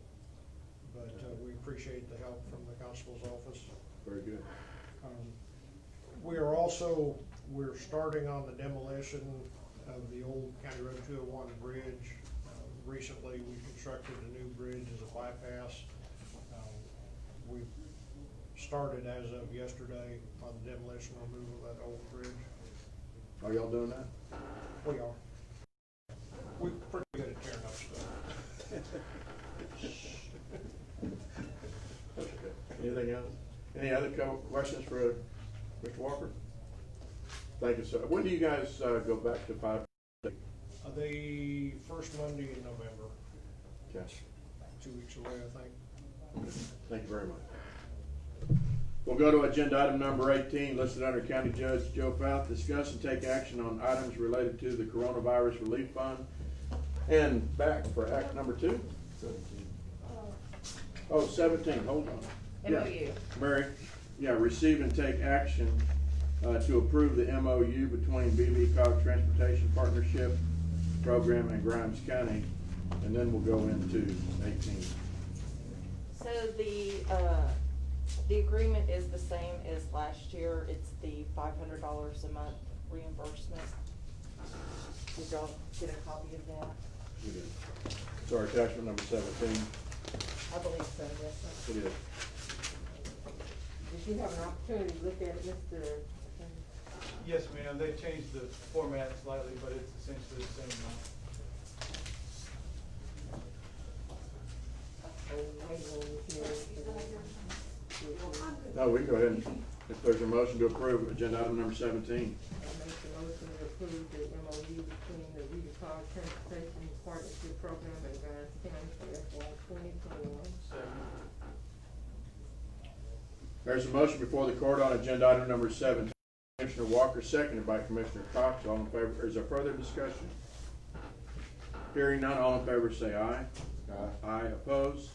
But we appreciate the help from the constable's office. Very good. We're starting on the demolition of the old County Road 201 bridge. Recently, we constructed a new bridge as a bypass. We've started as of yesterday on the demolition removal of that old bridge. Are y'all doing that? We are. We're pretty good at tearing up stuff. Okay. Anything else? Any other questions for Mr. Walker? Thank you, sir. When do you guys go back to 5? The first Monday in November. Okay. 2 weeks away, I think. Thank you very much. We'll go to agenda item number 18, listed under County Judge Joe Fouth. Discuss and take action on items related to the Coronavirus Relief Fund. And back for act number 2. 17, hold on. MOU. Yeah. Mary, receive and take action to approve the MOU between BVCOG Transportation Partnership Program and Grimes County, and then we'll go into 18. So the agreement is the same as last year. It's the $500 a month reimbursement. Did y'all get a copy of that? We did. So our attachment number 17. I believe so, yes, sir. It is. Did you have an opportunity to look at it, Mr. Yes, ma'am, they changed the format slightly, but it's essentially the same amount. No, we can go ahead and, if there's a motion to approve agenda item number 17. I make the motion to approve the MOU between the VDCOG Transportation Partnership Program and Grimes County for FY 2021. There's a motion before the court on agenda item number 17. Commissioner Walker, seconded by Commissioner Cox. All in favor, is there further discussion? Hearing none, all in favor say aye. Aye. Opposed?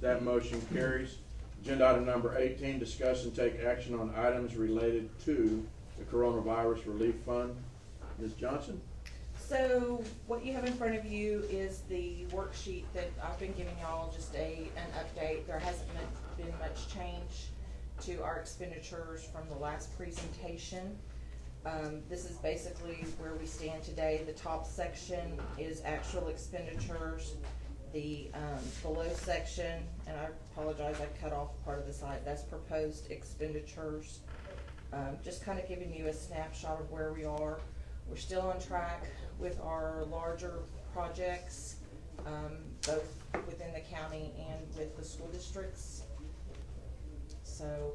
That motion carries. Agenda item number 18, discuss and take action on items related to the Coronavirus Relief Fund. Ms. Johnson? So what you have in front of you is the worksheet that I've been giving y'all, just an update. There hasn't been much change to our expenditures from the last presentation. This is basically where we stand today. The top section is actual expenditures, The, below section, and I apologize, I cut off part of the slide, that's proposed expenditures. Just kind of giving you a snapshot of where we are. We're still on track with our larger projects, both within the county and with the school districts. So,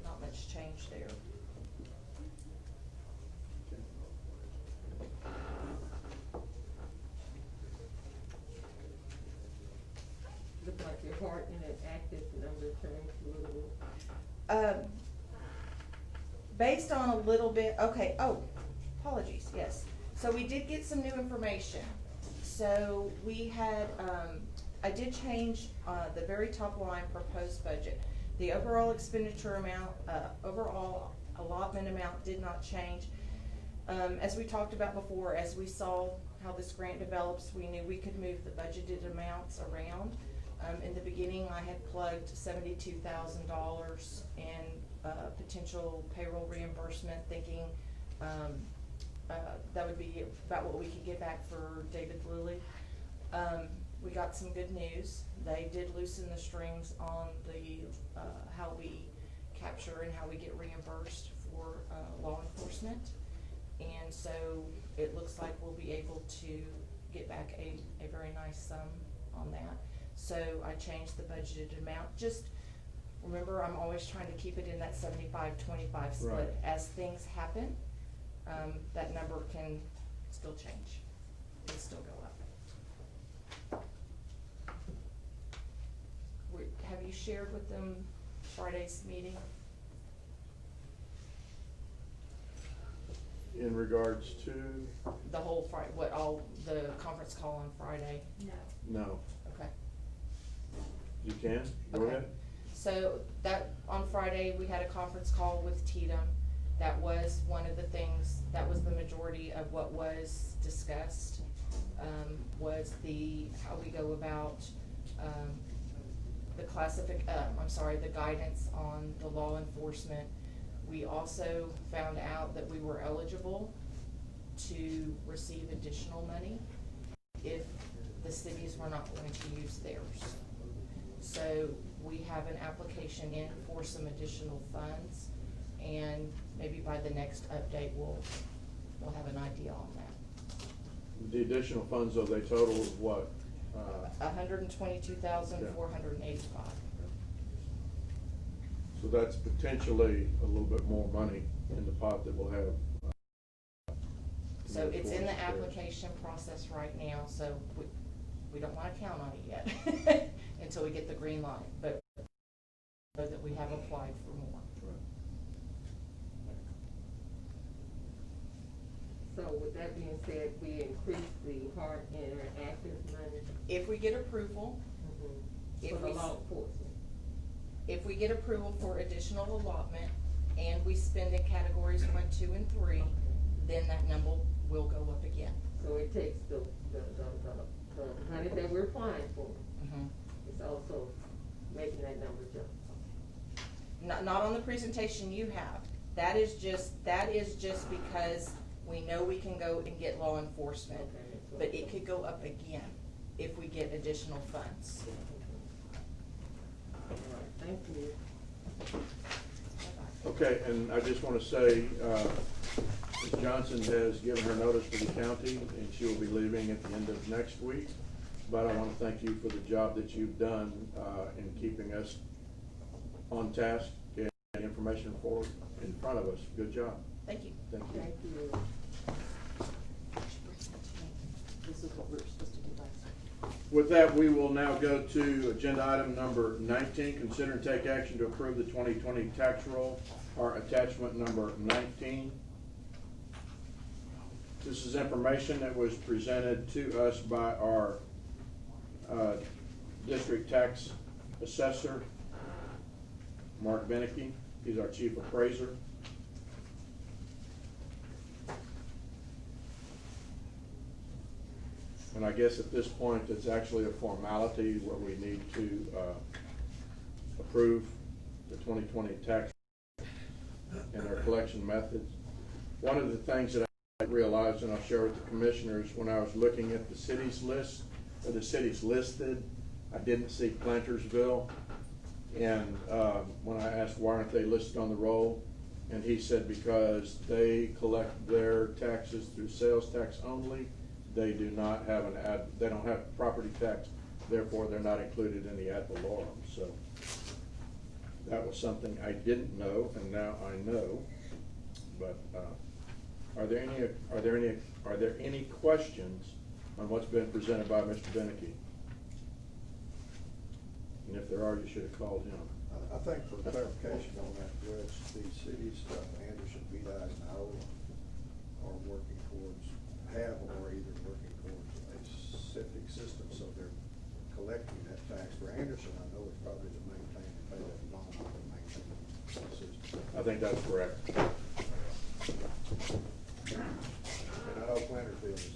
not much change there. Look like your heart and an active number changed a little bit. Based on a little bit, okay, oh, apologies, yes. So we did get some new information. So we had, I did change, the very top line proposed budget. The overall expenditure amount, overall allotment amount did not change. As we talked about before, as we saw how this grant develops, we knew we could move the budgeted amounts around. In the beginning, I had plugged $72,000 in potential payroll reimbursement, thinking that would be about what we could get back for David Lilly. We got some good news. They did loosen the strings on the how we capture and how we get reimbursed for law enforcement. And so it looks like we'll be able to get back a very nice sum on that. So I changed the budgeted amount. Just remember, I'm always trying to keep it in that 75-25 split. Right. As things happen, that number can still change. It can still go up. Have you shared with them Friday's meeting? In regards to? The whole Friday, the conference call on Friday? No. No. Okay. You can? Go Okay. ahead. So that, on Friday, we had a conference call with TDM. That was one of the things, that was the majority of what was discussed, was how we go about, the guidance on the law enforcement. We also found out that we were eligible to receive additional money if the cities were not going to use theirs. So we have an application in for some additional funds, and maybe by the next update, we'll have an idea on that. The additional funds, though, they total of what? $122,485. So that's potentially a little bit more money in the pot that we'll have. So it's in the application process right now, so we don't wanna count on it yet until we get the green light, but so that we have applied for more. So with that being said, we increase the hard interactive money. If we get approval, For the law enforcement. if we get approval for additional allotment and we spend in categories 1, 2, and 3, then that number will go up again. So it takes the money that we're applying for. Mhm. It's also making that number jump. Not on the presentation you have. That is just because we know we can go and get law enforcement, but it could go up again if we get additional funds. All right, thank you. Okay, and I just want to say, Ms. Johnson has given her notice for the county, and she will be leaving at the end of next week. But I want to thank you for the job that you've done in keeping us on task and information forward in front of us. Good job. Thank you. Thank you. Thank you. This is what we were supposed to do last time. With that, we will now go to agenda item number 19, consider and take action to approve the 2020 tax roll, or attachment number 19. This is information that was presented to us by our district tax assessor, Mark Beneke. He's our chief appraiser. And I guess at this point, it's actually a formality where we need to approve the 2020 tax and our collection methods. One of the things that I realized, and I'll share with the commissioners, when I was looking at the cities list the cities listed. I didn't see Plantersville. And when I asked why aren't they listed on the roll, and he said because they collect their taxes through sales tax only, they do not have they don't have property tax, therefore they're not included in the ad valorem. So that was something I didn't know, and now I know. But are there any questions on what's been presented by Mr. Beneke? And if there are, you should have called him. I think for clarification on that, Judge, the cities of Anderson, VDOT, and Iowa are working towards, or either working towards a septic system, so they're collecting that tax. For Anderson, I know it's probably to maintain and pay that loan and maintain the system. I think that's correct. And I know Plantersville is.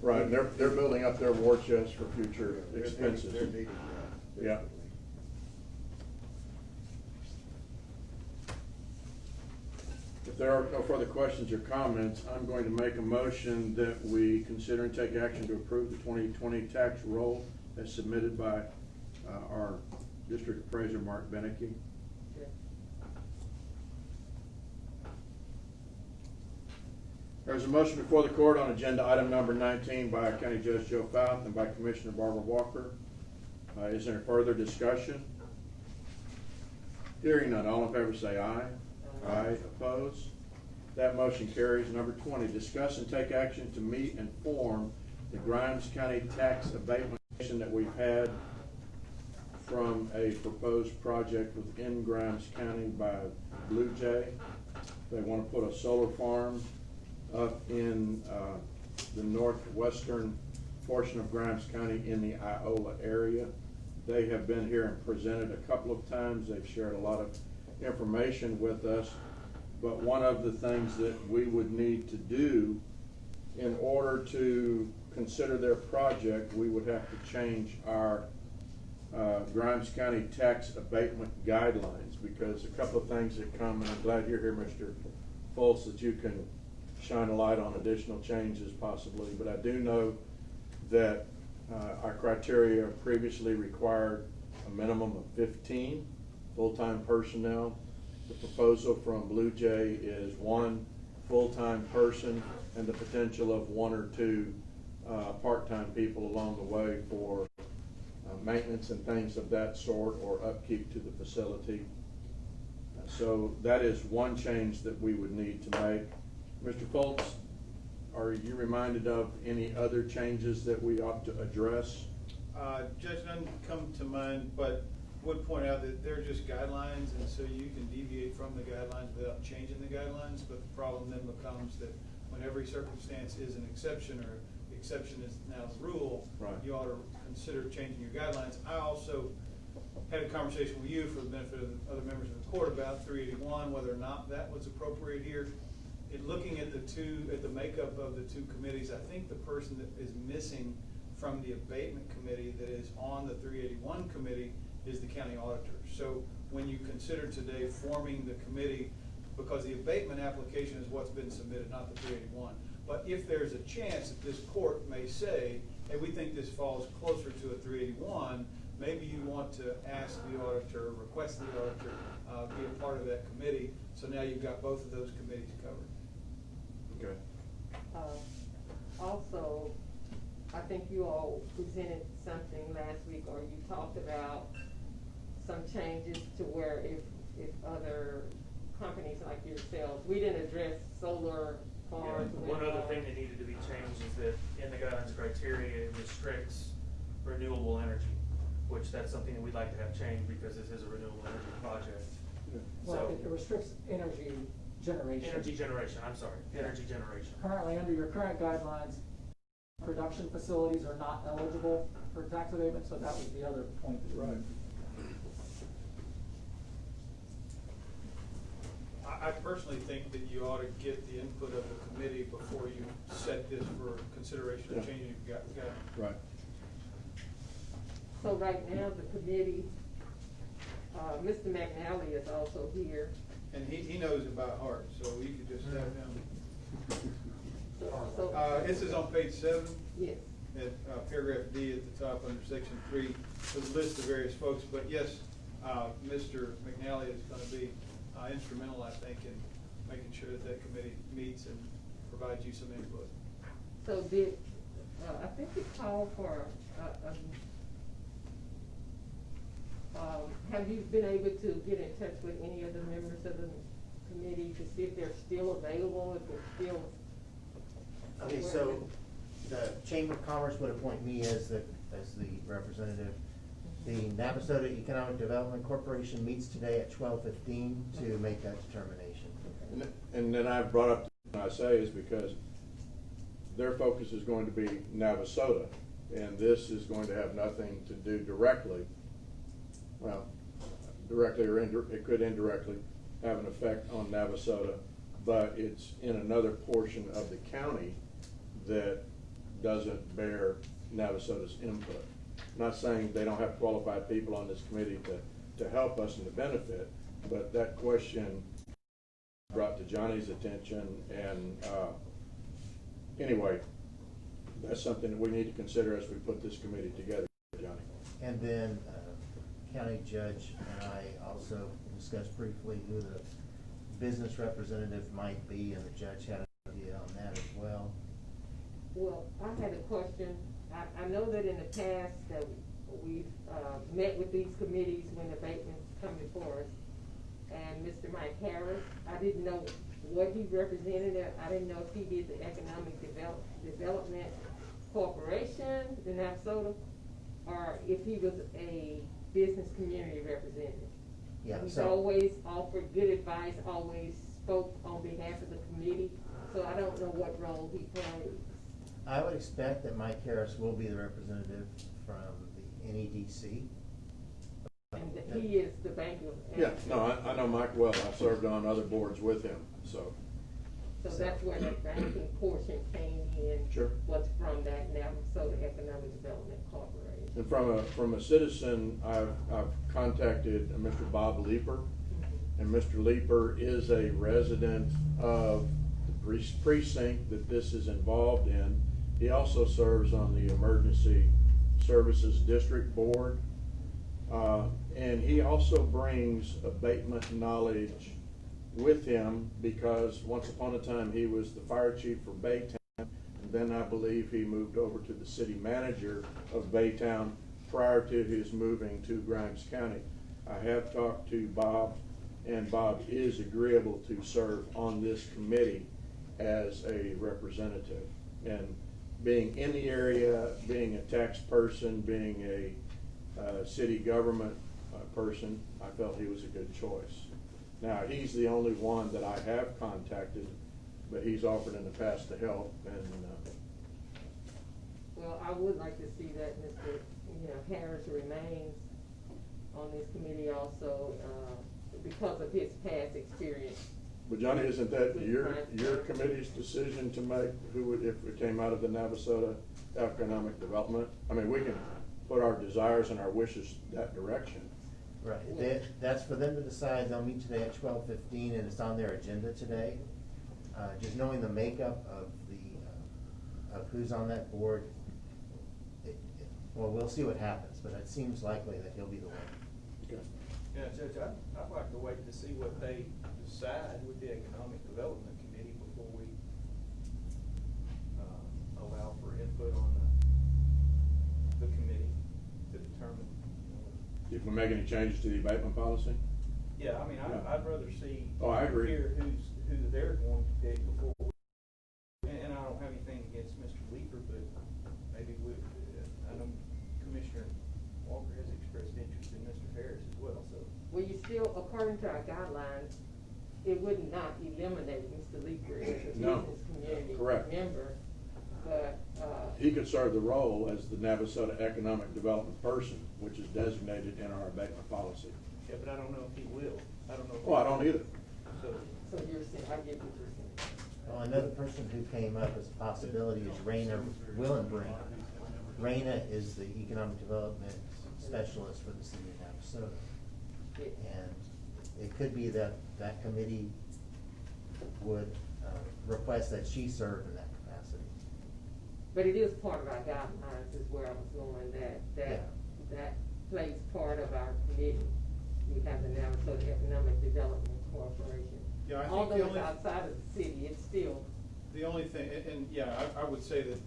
Right, and they're building up their war chest for future expenses. They're needing that. Yeah. If there are no further questions or comments, I'm going to make a motion that we consider and take action to approve the 2020 tax roll as submitted by our district appraiser, Mark Beneke. There's a motion before the court on agenda item number 19 by County Judge Joe Fouth and by Commissioner Barbara Walker. Is there further discussion? Hearing none, all in favor say aye. Aye. Opposed? That motion carries. Number 20, discuss and take action to meet and form the Grimes County tax abatement that we've had from a proposed project within Grimes County by Blue Jay. They want to put a solar farm up in the northwestern portion of Grimes County in the Iola area. They have been here and presented a couple of times. They've shared a lot of information with us. But one of the things that we would need to do in order to consider their project, we would have to change our Grimes County tax abatement guidelines, because a couple of things that come, and I'm glad you're here, Mr. Fultz, that you can shine a light on additional changes possibly. But I do know that our criteria previously required a minimum of 15 full-time personnel. The proposal from Blue Jay is 1 full-time person and the potential of 1 or 2 part-time people along the way for maintenance and things of that sort, or upkeep to the facility. So that is one change that we would need to make. Mr. Fultz, are you reminded of any other changes that we ought to address? Judge, none come to mind, but would point out that they're just guidelines, and so you can deviate from the guidelines without changing the guidelines. But the problem then becomes that when every circumstance is an exception, or exception is now the rule, right, you ought to consider changing your guidelines. I also had a conversation with you for the benefit of the other members of the court about 381, whether or not that was appropriate here. In looking at the makeup of the 2 committees, I think the person that is missing from the abatement committee that is on the 381 committee is the county auditor. So when you consider today forming the committee, because the abatement application is what's been submitted, not the 381. But if there's a chance that this court may say, hey, we think this falls closer to a 381, maybe you want to ask the auditor, request the auditor be a part of that committee. So now you've got both of those committees covered. Okay. Also, I think you all presented something last week, or you talked about some changes to where if other companies like yourselves, we didn't address solar farms. Yeah, one other thing that needed to be changed is that in the guidelines criteria, it restricts renewable energy, which that's something that we'd like to have changed because this is a renewable energy project. Well, So, it restricts energy generation. energy generation, I'm sorry, energy generation. Currently, under your current guidelines, production facilities are not eligible for tax abatement, so that was the other point. Right. I personally think that you ought to get the input of the committee before you set this for consideration of changing your guidelines. Right. So right now, the committee, Mr. McNally is also here. And he knows about heart, so you could just have him. So This is on page 7? Yes. at paragraph D at the top under section 3, with a list of various folks. But yes, Mr. McNally is going to be instrumental, I think, in making sure that that committee meets and provides you some input. So did, I think it called for, have you been able to get in touch with any of the members of the committee to see if they're still available, if they're still? Okay, so the Chamber of Commerce would appoint me as the representative. The Navasota Economic Development Corporation meets today at 12:15 to make that determination. And then I brought up, I say, is because their focus is going to be Navasota, and this is going to have nothing to do directly, well, directly or it could indirectly have an effect on Navasota, but it's in another portion of the county that doesn't bear Navasota's input. I'm not saying they don't have qualified people on this committee to help us in the benefit, but that question brought to Johnny's attention, and anyway, that's something that we need to consider as we put this committee together, Johnny. And then County Judge and I also discussed briefly who the business representative might be, and the judge had an idea on that as well. Well, I had a question. I know that in the past that we've met with these committees when abatements come before us. And Mr. Mike Harris, I didn't know what he represented. I didn't know if he did the Economic Development Corporation in Navasota, or if he was a business community representative. Yeah, He's so always offered good advice, always spoke on behalf of the committee, so I don't know what role he plays. I would expect that Mike Harris will be the representative from the NEDC. And he is the banker. Yeah, no, I know Mike well. I served on other boards with him, so. So that's where the banking portion came in. Sure. Was from that Navasota Economic Development Corporation. And from a citizen, I've contacted Mr. Bob Leeper, and Mr. Leeper is a resident of the precinct that this is involved in. He also serves on the Emergency Services District Board, and he also brings abatement knowledge with him because once upon a time he was the fire chief for Baytown, and then I believe he moved over to the city manager of Baytown prior to his moving to Grimes County. I have talked to Bob, and Bob is agreeable to serve on this committee as a representative. And being in the area, being a tax person, being a city government person, I felt he was a good choice. Now, he's the only one that I have contacted, but he's offered in the past to help. And well, I would like to see that Mr. Harris remains on this committee also because of his past experience. But Johnny, isn't that your committee's decision to make who would, if it came out of the Navasota Economic Development? I mean, we can put our desires and our wishes that direction. Right. That's for them to decide. They'll meet today at 12:15, and it's on their agenda today. Just knowing the makeup of of who's on that board, well, we'll see what happens, but it seems likely that he'll be the one. Okay. Yeah, Judge, I'd like to wait to see what they decide with the Economic Development Committee before we allow for input on the committee to determine. If we make any changes to the abatement policy? Yeah, I mean, I'd rather see. Oh, I agree. Hear who they're going to pick before. And I don't have anything against Mr. Leeper, but maybe I know Commissioner Walker has expressed interest in Mr. Harris as well, so. Well, you still, according to our guidelines, it would not eliminate Mr. Leeper as a business community member, but he could serve the role as the Navasota Economic Development person, which is designated in our abatement policy. Yeah, but I don't know if he will. I don't know. Oh, I don't either. so you're saying, I get what you're saying. Well, another person who came up as a possibility is Raina Willenbrink. Raina is the Economic Development Specialist for the city of Navasota. And it could be that that committee would request that she serve in that capacity. but it is part of our guidelines is where I was going, that plays part of our committee. We have the Navasota Economic Development Corporation. Yeah, I think Although the it's only, outside of the city, it's still, the only thing, and yeah, I would say that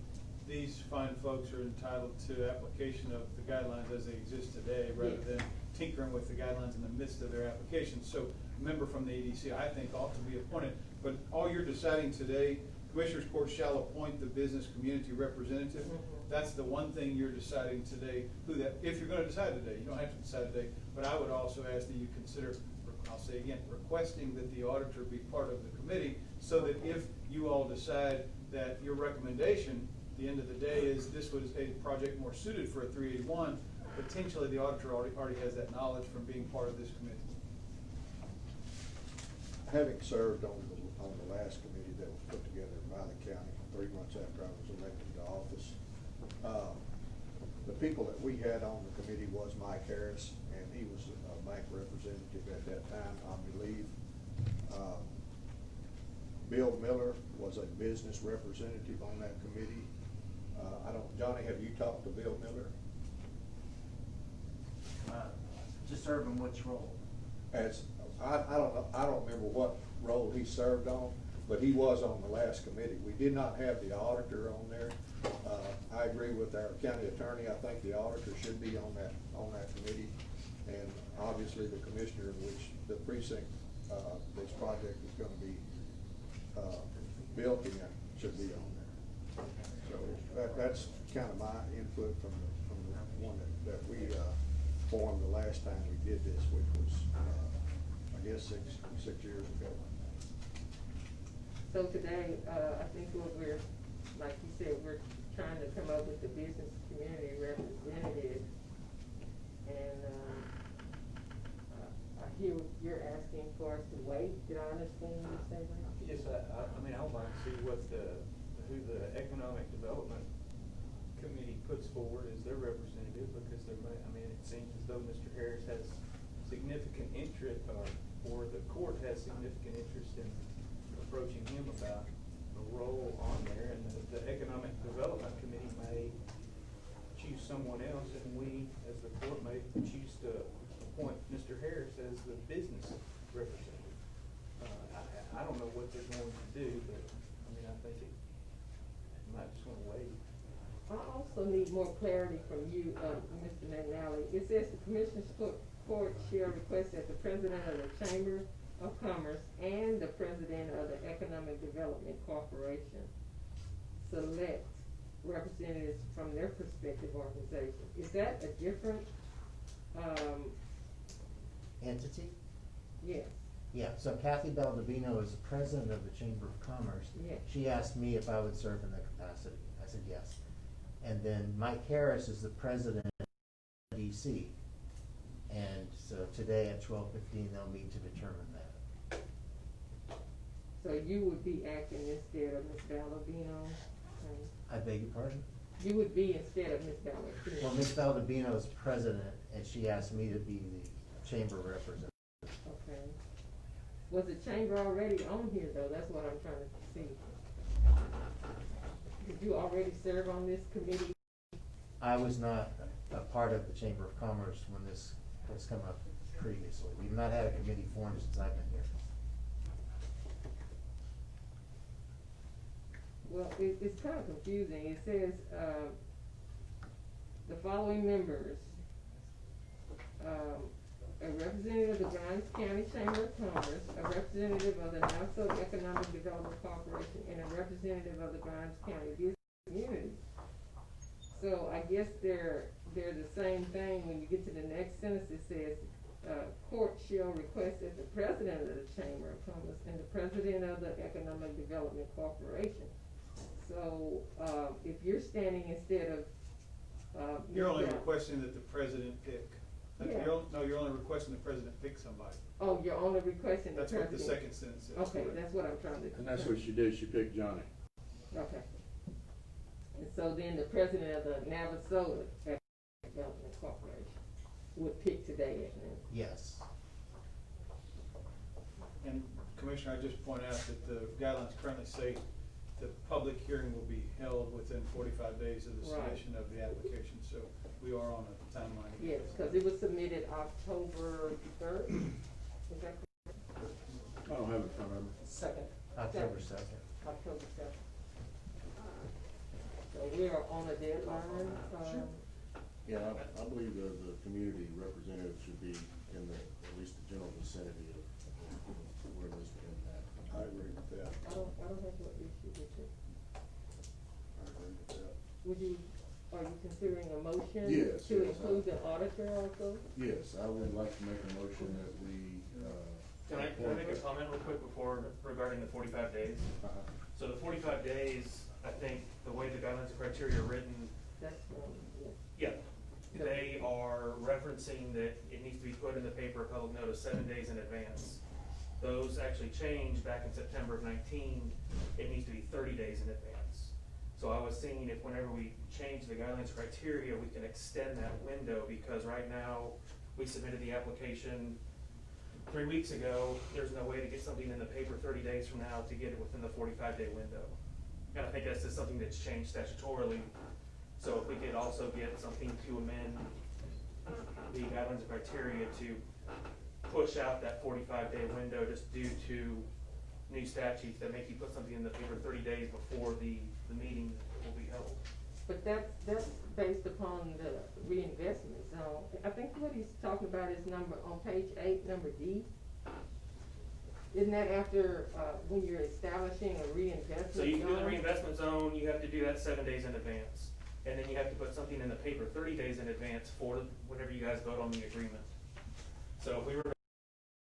these fine folks are entitled to application of the guidelines as they exist today, rather Yes. than tinkering with the guidelines in the midst of their application. So a member from the EDC, I think, ought to be appointed. But all you're deciding today, Commissioners Court shall appoint the business community representative. That's the one thing you're deciding today, who that, if you're gonna decide today, you don't have to decide today, but I would also ask that you consider, I'll say again, requesting that the auditor be part of the committee, so that if you all decide that your recommendation, at the end of the day, is this was a project more suited for a 381, potentially the auditor already has that knowledge from being part of this committee. Having served on the last committee that was put together by the county 3 months after I was elected to office, the people that we had on the committee was Mike Harris, and he was a bank representative at that time, I believe. Bill Miller was a business representative on that committee. Johnny, have you talked to Bill Miller? To serve in which role? As, I don't know, I don't remember what role he served on, but he was on the last committee. We did not have the auditor on there. I agree with our county attorney. I think the auditor should be on that committee. And obviously the commissioner, which the precinct, this project is gonna be, built in, should be on there. So that's kind of my input from the one that we, formed the last time we did this, which was, I guess six years ago. so today, I think what we're, like you said, we're trying to come up with the business community representative. And, I hear you're asking for us to wait. Did I understand you say that? Yes, I mean, I would like to see who the Economic Development Committee puts forward as their representative, because it seems as though Mr. Harris has significant interest, or the court has significant interest in approaching him about a role on there, and the Economic Development Committee may choose someone else, and we, as the court, may choose to appoint Mr. Harris as the business representative. I don't know what they're going to do, but, I think it might just want to wait. I also need more clarity from you, Mr. McNally. It says the Commissioners Court shall request that the President of the Chamber of Commerce and the President of the Economic Development Corporation select representatives from their prospective organization. Is that a different, Entity? yes, Yeah, so Kathy Baldovino is the president of the Chamber of Commerce. yes. She asked me if I would serve in that capacity. I said yes. And then Mike Harris is the president of DC. And so today at 12:15, they'll meet to determine that. So you would be acting instead of Ms. Ballavino? I beg your pardon? You would be instead of Ms. Ballavino? Well, Ms. Baldovino is president, and she asked me to be the chamber representative. Okay. Was the chamber already on here though? That's what I'm trying to see. Did you already serve on this committee? I was not a part of the Chamber of Commerce when this has come up previously. We've not had a committee formed since I've been here. Well, it's kind of confusing. It says, the following members, a representative of the Grimes County Chamber of Commerce, a representative of the Navasota Economic Development Corporation, and a representative of the Grimes County Business Community. So I guess they're the same thing. When you get to the next sentence, it says, court shall request that the president of the Chamber of Commerce and the president of the Economic Development Corporation. So, if you're standing instead of, You're only requesting that the president pick. Yeah. You're only requesting the president pick somebody. oh, you're only requesting the That's president. what the second sentence says. Okay, that's what I'm trying to. And that's what she did, she picked Johnny. Okay. And so then the president of the Navasota Economic Development Corporation would pick today at noon. Yes. And Commissioner, I just point out that the guidelines currently say the public hearing will be held within 45 days of the Right. submission of the application, so we are on a timeline. Yes, because it was submitted October 3rd. Is that correct? I don't have it in front of me. Second. October 2nd. October 2nd. So we are on a deadline. Yeah, I believe the community representative should be in the, at least the general vicinity of where this would impact. I agree with that. I don't have no issue with it. I agree with that. Are you considering a motion? Yes, To yes, include the auditor also? Yes, I would like to make a motion that we, Can I make a comment real quick before, regarding the 45 days? So the 45 days, I think the way the guidelines and criteria are written, That's, yeah, they are referencing that it needs to be put in the paper, of public notice 7 days in advance. Those actually changed back in September of 19, it needs to be 30 days in advance. So I was seeing if whenever we change the guidelines and criteria, we can extend that window, because right now, we submitted the application 3 weeks ago, there's no way to get something in the paper 30 days from now to get it within the 45-day window. And I think that's just something that's changed statutorily. So if we could also get something to amend the guidelines and criteria to push out that 45-day window just due to new statutes that make you put something in the paper 30 days before the meeting will be held. but that's based upon the reinvestment zone. I think what he's talking about is on page 8, number D. Isn't that after, when you're establishing a reinvestment zone? So you can do the reinvestment zone, you have to do that 7 days in advance. And then you have to put something in the paper 30 days in advance for whenever you guys vote on the agreement. So if we were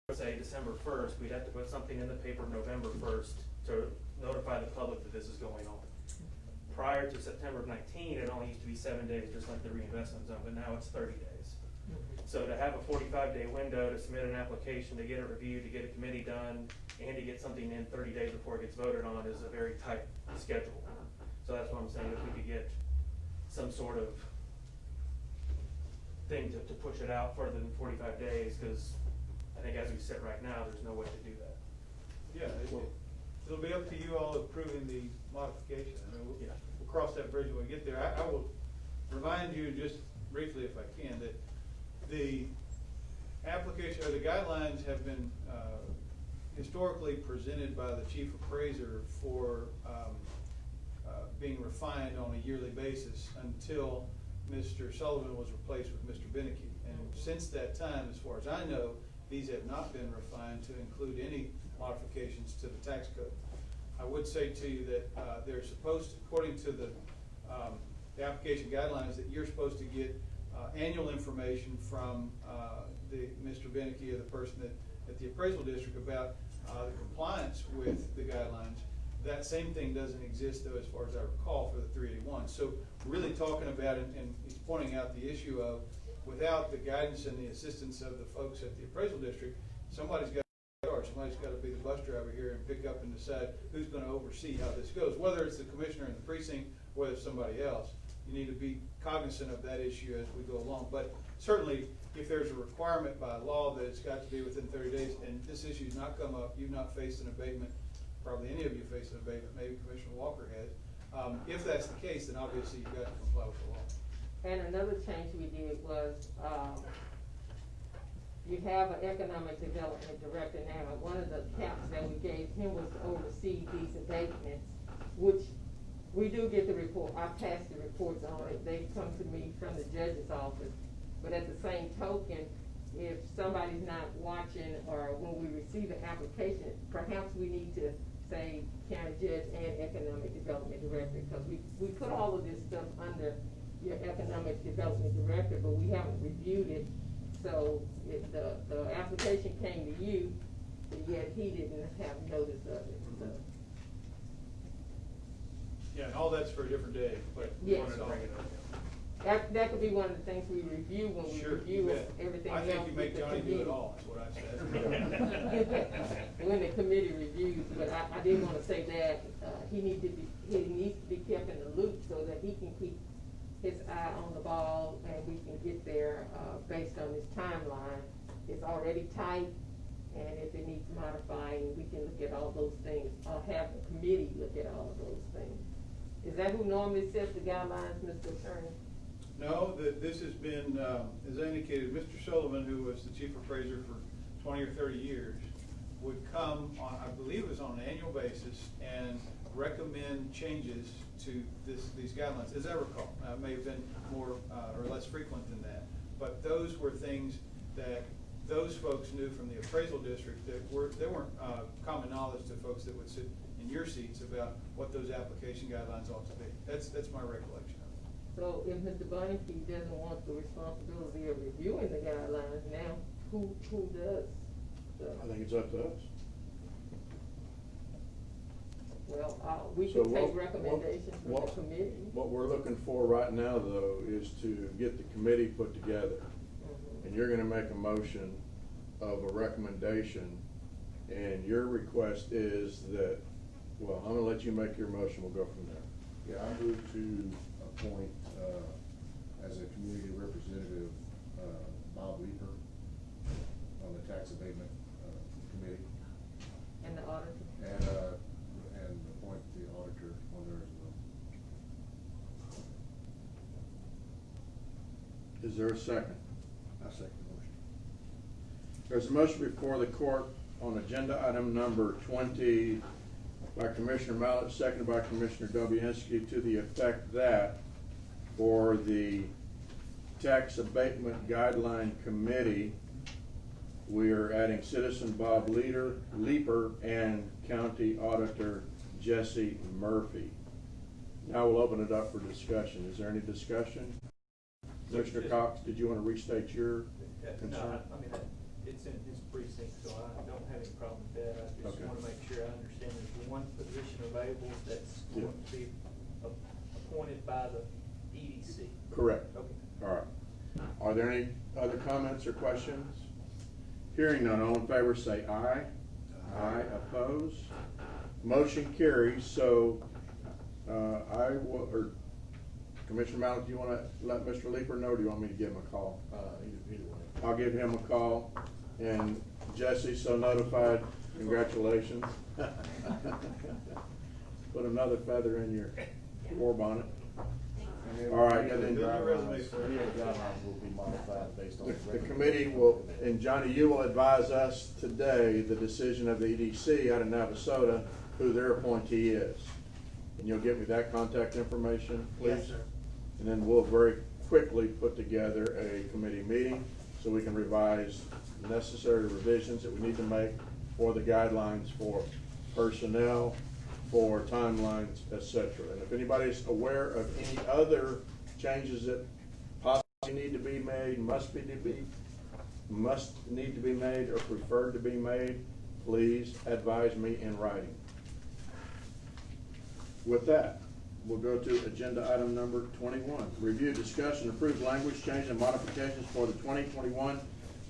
to say December 1st, we'd have to put something in the paper November 1st to notify the public that this is going on. Prior to September of 19, it only used to be 7 days, just like the reinvestment zone, but now it's 30 days. So to have a 45-day window to submit an application, to get it reviewed, to get a committee done, and to get something in 30 days before it gets voted on is a very tight schedule. So that's what I'm saying, if we could get some sort of thing to push it out further than 45 days, because I think as we sit right now, there's no way to do that. Yeah, it'll be up to you all approving the modification. I mean, we'll cross that bridge when we get there. I will remind you just briefly, if I can, that the application, or the guidelines have been historically presented by the chief appraiser for being refined on a yearly basis until Mr. Sullivan was replaced with Mr. Beneke. And since that time, as far as I know, these have not been refined to include any modifications to the tax code. I would say to you that they're supposed, according to the application guidelines, that you're supposed to get annual information from Mr. Beneke, or the person at the appraisal district, about the compliance with the guidelines. That same thing doesn't exist, though, as far as I recall, for the 381. So we're really talking about, and he's pointing out the issue of, without the guidance and the assistance of the folks at the appraisal district, somebody's got to be the bus driver here and pick up and decide who's going to oversee how this goes. Whether it's the commissioner in the precinct, whether it's somebody else, you need to be cognizant of that issue as we go along. But certainly, if there's a requirement by law that it's got to be within 30 days, and this issue's not come up, you've not faced an abatement, probably any of you faced an abatement, maybe Commissioner Walker has. If that's the case, then obviously you've got to comply with the law. And another change we did was, you have an economic development director now. One of the caps that we gave him was to oversee these abatements, which we do get the report. I passed the reports on it. They come to me from the judge's office. But at the same token, if somebody's not watching, or when we receive an application, perhaps we need to say county judge and economic development director, because we put all of this stuff under your economic development director, but we haven't reviewed it. So if the application came to you, but yet he didn't have notice of it. So. Yeah, and all that's for a different day, but we Yes. wanted to bring it up. That could be one of the things we review when we Sure, review you bet. everything I else. think you make with the Johnny do committee. it all, is what I said. When the committee reviews, but I did want to say that he needs to be kept in the loop so that he can keep his eye on the ball, and we can get there based on his timeline. It's already tight, And if it needs modifying, we can look at all those things, or have the committee look at all of those things. Is that who normally sets the guidelines, Mr. Attorney? No, this has been, as I indicated, Mr. Sullivan, who was the chief appraiser for 20 or 30 years, would come on, I believe it was on an annual basis, and recommend changes to these guidelines, as I recall. It may have been more or less frequent than that, but those were things that those folks knew from the appraisal district that weren't common knowledge to folks that would sit in your seats about what those application guidelines ought to be. That's my recollection of it. So if Mr. Bonneke doesn't want the responsibility of reviewing the guidelines now, who does? I think it's up to us. Well, we So can what- take recommendations from the committee. What we're looking for right now, though, is to get the committee put together. And you're gonna make a motion of a recommendation, and your request is that, well, I'm gonna let you make your motion, we'll go from there. Yeah, I move to appoint, as a community representative, Bob Leeper on the tax abatement, committee. And the auditor? And appoint the auditor on there as well. Is there a second? I second the motion. There's a motion before the court on agenda item number 20 by Commissioner Mallett, seconded by Commissioner Dobianski, to the effect that for the Tax Abatement Guideline Committee, we are adding citizen Bob Leeper and County Auditor Jesse Murphy. Now we'll open it up for discussion. Is there any discussion? Commissioner Cox, did you want to restate your concern? I mean, it's in his precinct, so I don't have any problem with that. I just Okay. want to make sure I understand there's one position available that's Yeah. going to be appointed by the EDC. Correct. Okay. All right. Are there any other comments or questions? Hearing none, all in favor say aye. Aye. Opposed? Motion carries. So, I will, or Commissioner Mallett, do you want to let Mr. Leeper know, or do you want me to give him a call? Either way. I'll give him a call. And Jesse, so notified, congratulations. Put another feather in your war bonnet. All right, and then Guidelines will be modified based on. the committee will, and Johnny, you will advise us today the decision of the EDC out of Navasota, who their appointee is. And you'll get me that contact information, please? Yes, sir. And then we'll very quickly put together a committee meeting so we can revise necessary revisions that we need to make for the guidelines for personnel, for timelines, etc. And if anybody's aware of any other changes that possibly need to be made, must need to be made, or preferred to be made, please advise me in writing. With that, we'll go to agenda item number 21. Review, discuss, and approve language change and modifications for the 2021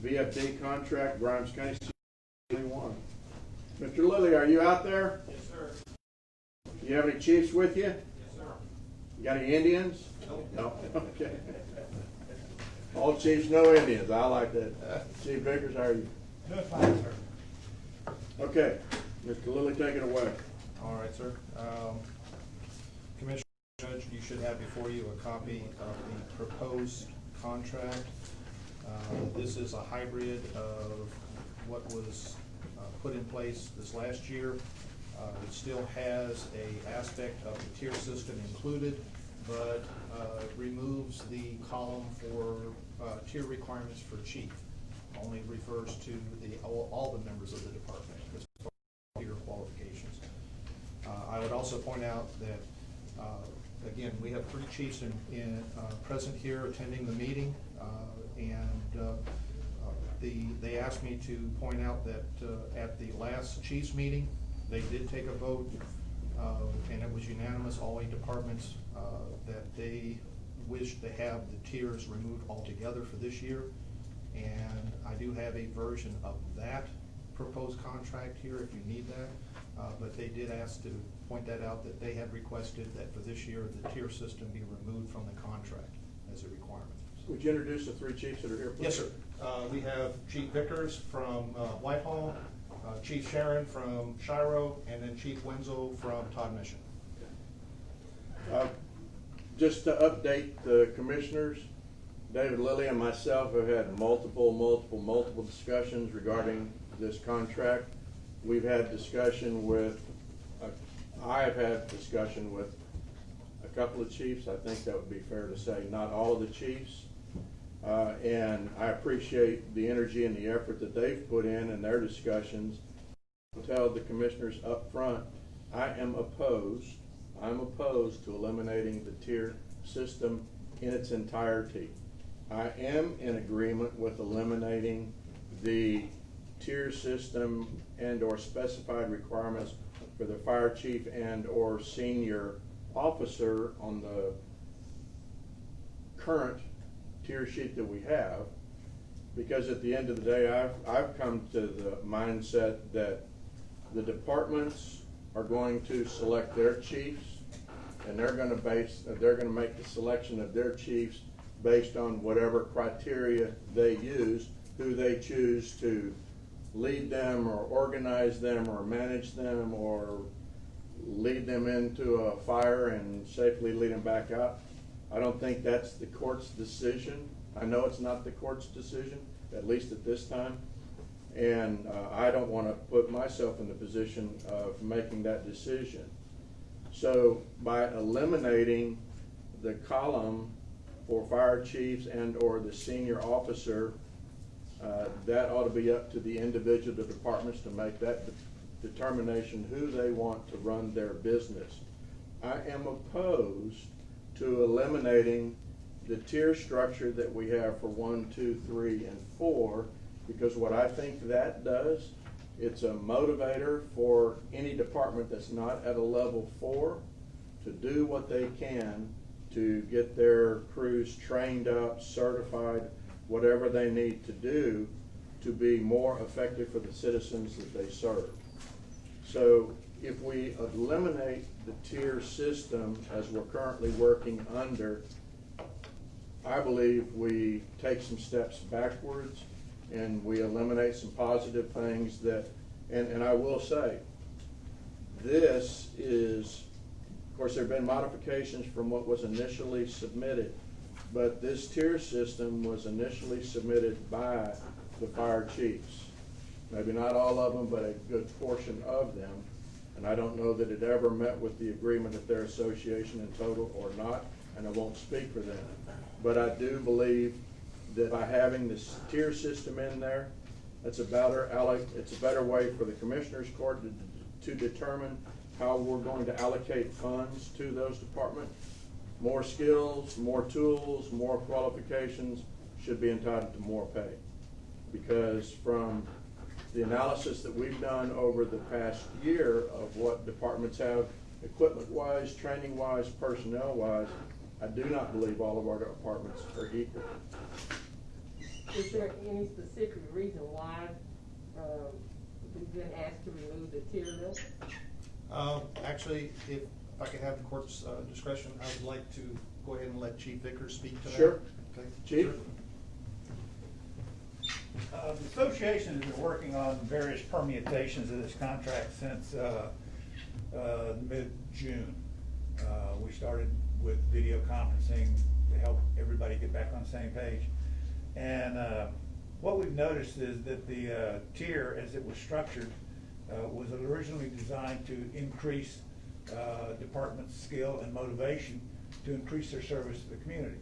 VFD contract, Grimes County 21. Mr. Lilly, are you out there? Yes, sir. You have any chiefs with you? Yes, sir. You got any Indians? No. Okay. All chiefs, no Indians. I like that. Chief Vickers, how are you? Good, fine, sir. Okay, Mr. Lilly, take it away. All right, sir. Commissioner, Judge, you should have before you a copy of the proposed contract. This is a hybrid of what was put in place this last year. It still has a aspect of the tier system included, but removes the column for tier requirements for chief. Only refers to all the members of the department as far as tier qualifications. I would also point out that, again, we have 3 chiefs present here attending the meeting, and they asked me to point out that at the last chiefs meeting, they did take a vote, and it was unanimous, all 8 departments, that they wished to have the tiers removed altogether for this year. And I do have a version of that proposed contract here if you need that. But they did ask to point that out, that they had requested that for this year, the tier system be removed from the contract as a requirement. So Would you introduce the three chiefs that are here, please? Yes, sir. We have Chief Vickers from Whitehall, Chief Sharon from Shiro, and then Chief Wenzel from Todd Mission. Just to update the commissioners, David Lilly and myself have had multiple discussions regarding this contract. We've had discussion with, I've had discussion with a couple of chiefs. I think that would be fair to say, not all of the chiefs. And I appreciate the energy and the effort that they've put in their discussions. I'll tell the commissioners up front, I'm opposed to eliminating the tier system in its entirety. I am in agreement with eliminating the tier system and or specified requirements for the fire chief and or senior officer on the current tier sheet that we have, because at the end of the day, I've come to the mindset that the departments are going to select their chiefs, and they're going to make the selection of their chiefs based on whatever criteria they use, who they choose to lead them or organize them or manage them or lead them into a fire and safely lead them back out. I don't think that's the court's decision. I know it's not the court's decision, at least at this time. And I don't want to put myself in the position of making that decision. So by eliminating the column for fire chiefs and or the senior officer, that ought to be up to the individual departments to make that determination who they want to run their business. I am opposed to eliminating the tier structure that we have for 1, 2, 3, and 4, because what I think that does, it's a motivator for any department that's not at a level 4 to do what they can to get their crews trained up, certified, whatever they need to do to be more effective for the citizens that they serve. So if we eliminate the tier system as we're currently working under, I believe we take some steps backwards and we eliminate some positive things that, and I will say, this is, of course, there have been modifications from what was initially submitted, but this tier system was initially submitted by the fire chiefs. Maybe not all of them, but a good portion of them. And I don't know that it ever met with the agreement of their association in total or not, and I won't speak for them. But I do believe that by having this tier system in there, it's a better way for the Commissioners Court to determine how we're going to allocate funds to those departments. More skills, more tools, more qualifications should be entitled to more pay. Because from the analysis that we've done over the past year of what departments have equipment-wise, training-wise, personnel-wise, I do not believe all of our departments are equal. Is there any specific reason why we've been asked to remove the tier list? Actually, if I could have the court's discretion, I would like to go ahead and let Chief Vickers speak to that. Sure. Okay. Chief? The association has been working on various permutations of this contract since mid-June. We started with video conferencing to help everybody get back on the same page. And what we've noticed is that the tier, as it was structured, was originally designed to increase department skill and motivation to increase their service to the community.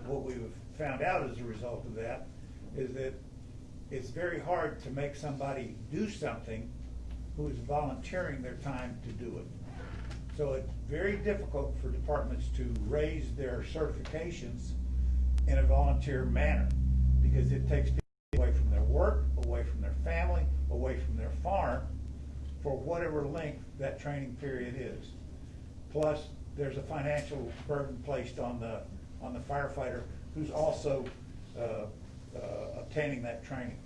What we've found out as a result of that is that it's very hard to make somebody do something who is volunteering their time to do it. So it's very difficult for departments to raise their certifications in a volunteer manner because it takes people away from their work, away from their family, away from their farm for whatever length that training period is. Plus, there's a financial burden placed on the firefighter who's also obtaining that training.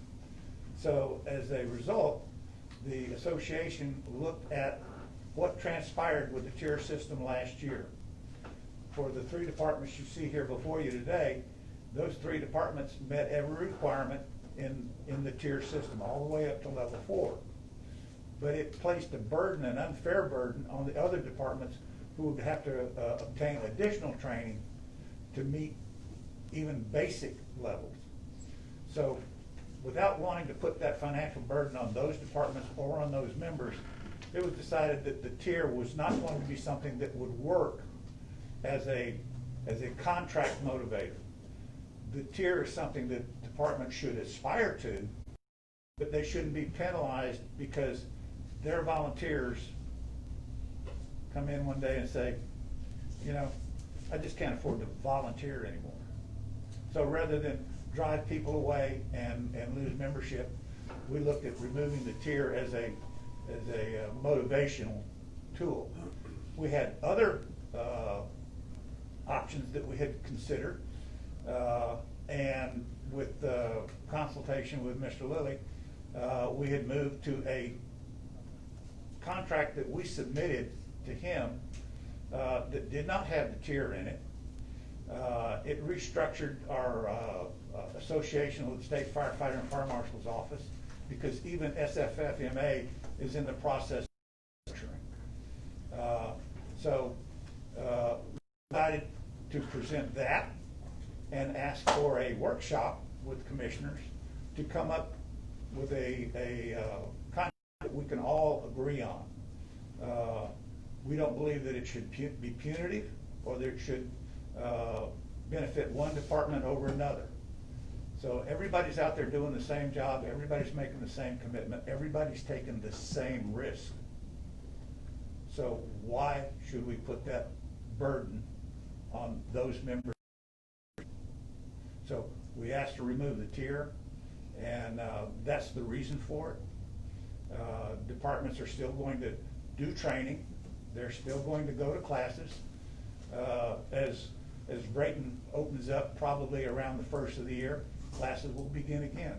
So as a result, the association looked at what transpired with the tier system last year. for the 3 departments you see here before you today, those 3 departments met every requirement in the tier system, all the way up to level 4. But it placed a burden, an unfair burden, on the other departments who would have to obtain additional training to meet even basic levels. So without wanting to put that financial burden on those departments or on those members, it was decided that the tier was not going to be something that would work as a contract motivator. The tier is something that departments should aspire to, but they shouldn't be penalized because their volunteers come in one day and say, you know, I just can't afford to volunteer anymore. So rather than drive people away and lose membership, we looked at removing the tier as a motivational tool. We had other options that we had considered, and with consultation with Mr. Lilly, we had moved to a contract that we submitted to him that did not have the tier in it. It restructured our association with the State Firefighter and Fire Marshal's Office, because even SFFMA is in the process of structuring. So we decided to present that and ask for a workshop with commissioners to come up with a contract that we can all agree on. We don't believe that it should be punitive or that it should benefit one department over another. So everybody's out there doing the same job, everybody's making the same commitment, everybody's taking the same risk. So why should we put that burden on those members? So we asked to remove the tier, and that's the reason for it. Departments are still going to do training, they're still going to go to classes. As Brayton opens up probably around the first of the year, classes will begin again.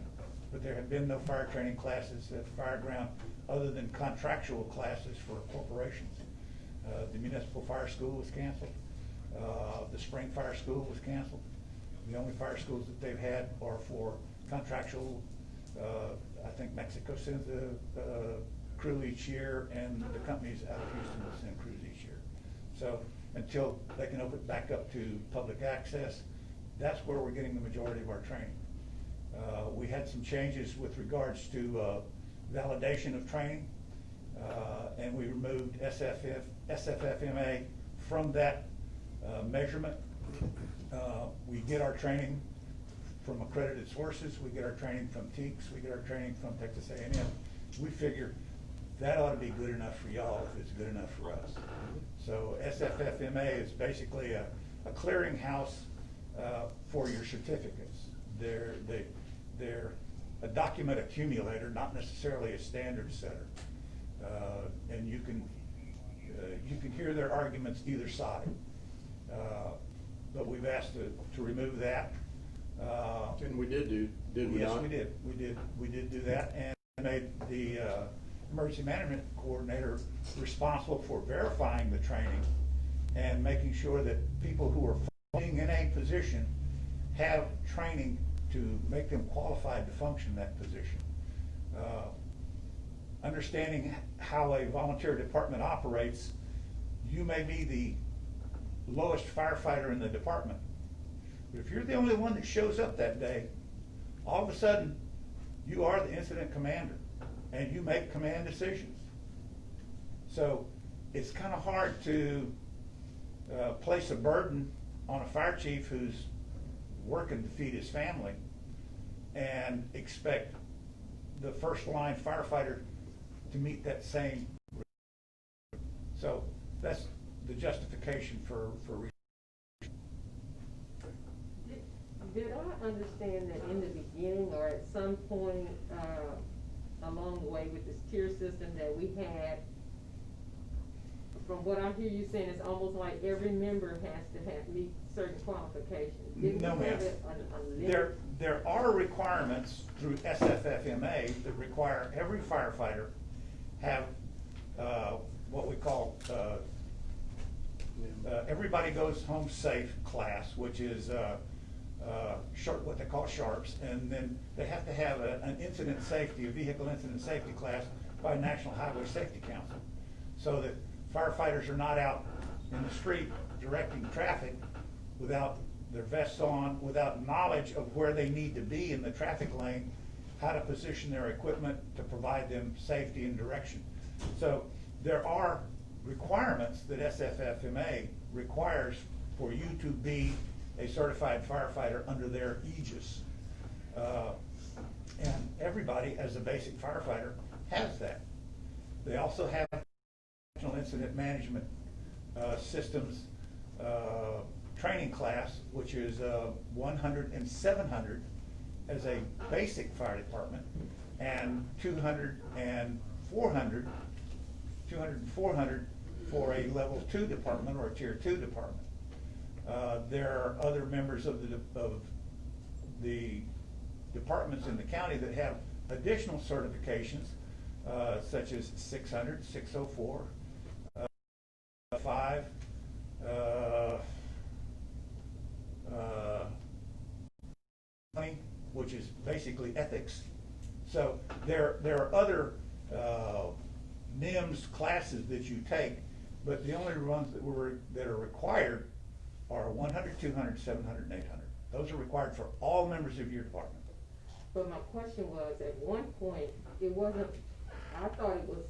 But there have been no fire training classes at the fire ground other than contractual classes for corporations. The municipal fire school was canceled. The spring fire school was canceled. The only fire schools that they've had are for contractual. I think Mexico sends a crew each year, and the companies out of Houston will send crews each year. So until they can open it back up to public access, that's where we're getting the majority of our training. We had some changes with regards to validation of training, and we removed SFFMA from that measurement. We get our training from accredited sources, we get our training from TEACS, we get our training from Texas A&M. We figure that ought to be good enough for y'all if it's good enough for us. So SFFMA is basically a clearinghouse for your certificates. They're a document accumulator, not necessarily a standard setter. And you can hear their arguments either side. But we've asked to remove that. And we did did we not? Yes, we did. We did do that, and made the emergency management coordinator responsible for verifying the training and making sure that people who are being in a position have training to make them qualified to function that position. Understanding how a volunteer department operates, you may be the lowest firefighter in the department, but if you're the only one that shows up that day, all of a sudden you are the incident commander and you make command decisions. So it's kind of hard to place a burden on a fire chief who's working to feed his family and expect the first line firefighter to meet that same. So that's the justification for Did I understand that in the beginning or at some point along the way with this tier system that we had, from what I hear you saying, it's almost like every member has to meet certain qualifications? No, ma'am. There are requirements through SFFMA that require every firefighter have what we call everybody goes home safe class, which is what they call sharps, and then they have to have an incident safety, a vehicle incident safety class by National Highway Safety Council, so that firefighters are not out in the street directing traffic without their vests on, without knowledge of where they need to be in the traffic lane, how to position their equipment to provide them safety and direction. So there are requirements that SFFMA requires for you to be a certified firefighter under their aegis. And everybody, as a basic firefighter, has that. They also have National Incident Management Systems training class, which is 100 and 700 as a basic fire department, and 200 and 400 for a level 2 department or a tier 2 department. There are other members of the departments in the county that have additional certifications, such as 600, 604, 5, which is basically ethics. So there are other NIMS classes that you take, but the only ones that are required are 100, 200, 700, and 800. Those are required for all members of your department. But my question was, at one point, it wasn't, I thought it was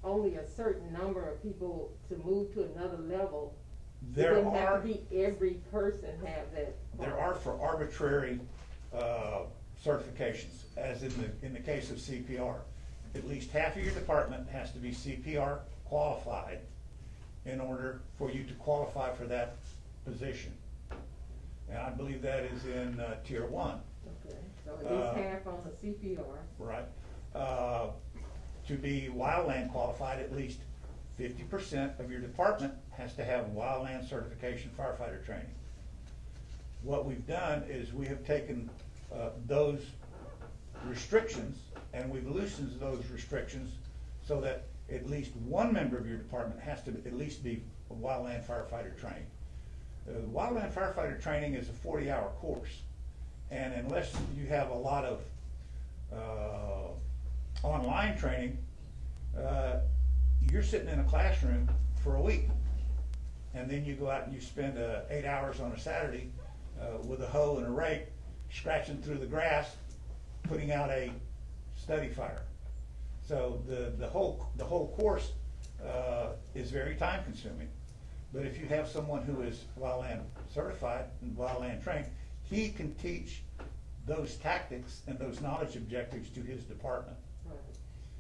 only a certain number of people to move to another level. There It didn't have are, to be every person have that. there are for arbitrary certifications, as in the case of CPR. At least half of your department has to be CPR qualified in order for you to qualify for that position. And I believe that is in tier 1. Okay, so it is half on the CPR. Right. To be wildland qualified, at least 50% of your department has to have wildland certification firefighter training. What we've done is we have taken those restrictions and we've loosened those restrictions so that at least one member of your department has to at least be wildland firefighter trained. Wildland firefighter training is a 40-hour course, and unless you have a lot of online training, you're sitting in a classroom for a week, and then you go out and you spend 8 hours on a Saturday with a hoe and a rake scratching through the grass, putting out a study fire. So the whole course is very time consuming. But if you have someone who is wildland certified and wildland trained, he can teach those tactics and those knowledge objectives to his department. Right.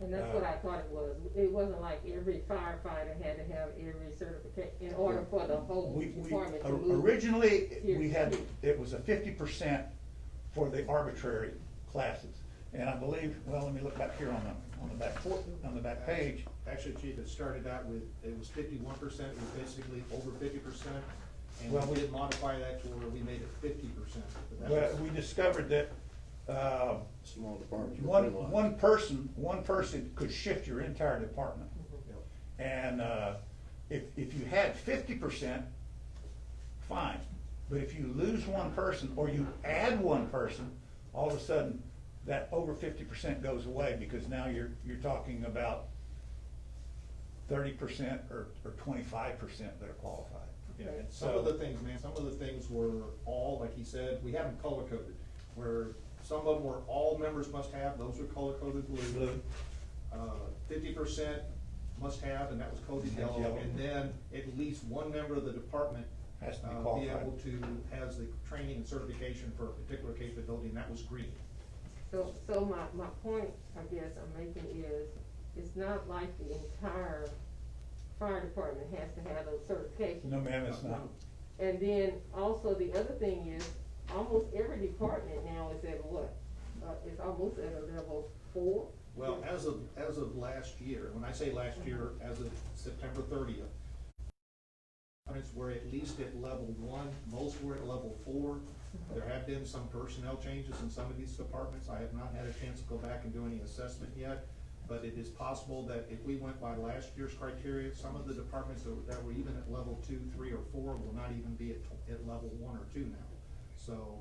And that's what I thought it was. It wasn't like every firefighter had to have every certificate in order for the whole department to move. Originally, we had, it was a 50% for the arbitrary classes. And I believe, well, let me look back here on the back page. Actually, Chief, it started out with, it was 51%, it was basically over 50%. And Well, we did modify that to where we made it 50%. But that Well, was- we discovered that Small departments. one person could shift your entire department. And if you had 50%, fine. But if you lose one person or you add one person, all of a sudden that over 50% goes away, because now you're talking about 30% or 25% that are qualified. Yeah, and some of the things, man, some of the things were all, like he said, we have them color coded, where some of them were all members must have, those were color coded blue. 50% must have, and that was coded yellow, and then at least one member of the department Has to be be qualified. able to, has the training and certification for a particular capability, and that was green. So my point, I guess I'm making is, it's not like the entire fire department has to have those certifications. No, ma'am, it's not. And then also the other thing is, almost every department now is at what? It's almost at a level 4. Well, as of last year, when I say last year, as of September 30th, departments were at least at level 1, most were at level 4. There have been some personnel changes in some of these departments. I have not had a chance to go back and do any assessment yet, but it is possible that if we went by last year's criteria, some of the departments that were even at level 2, 3, or 4 will not even be at level 1 or 2 now. So,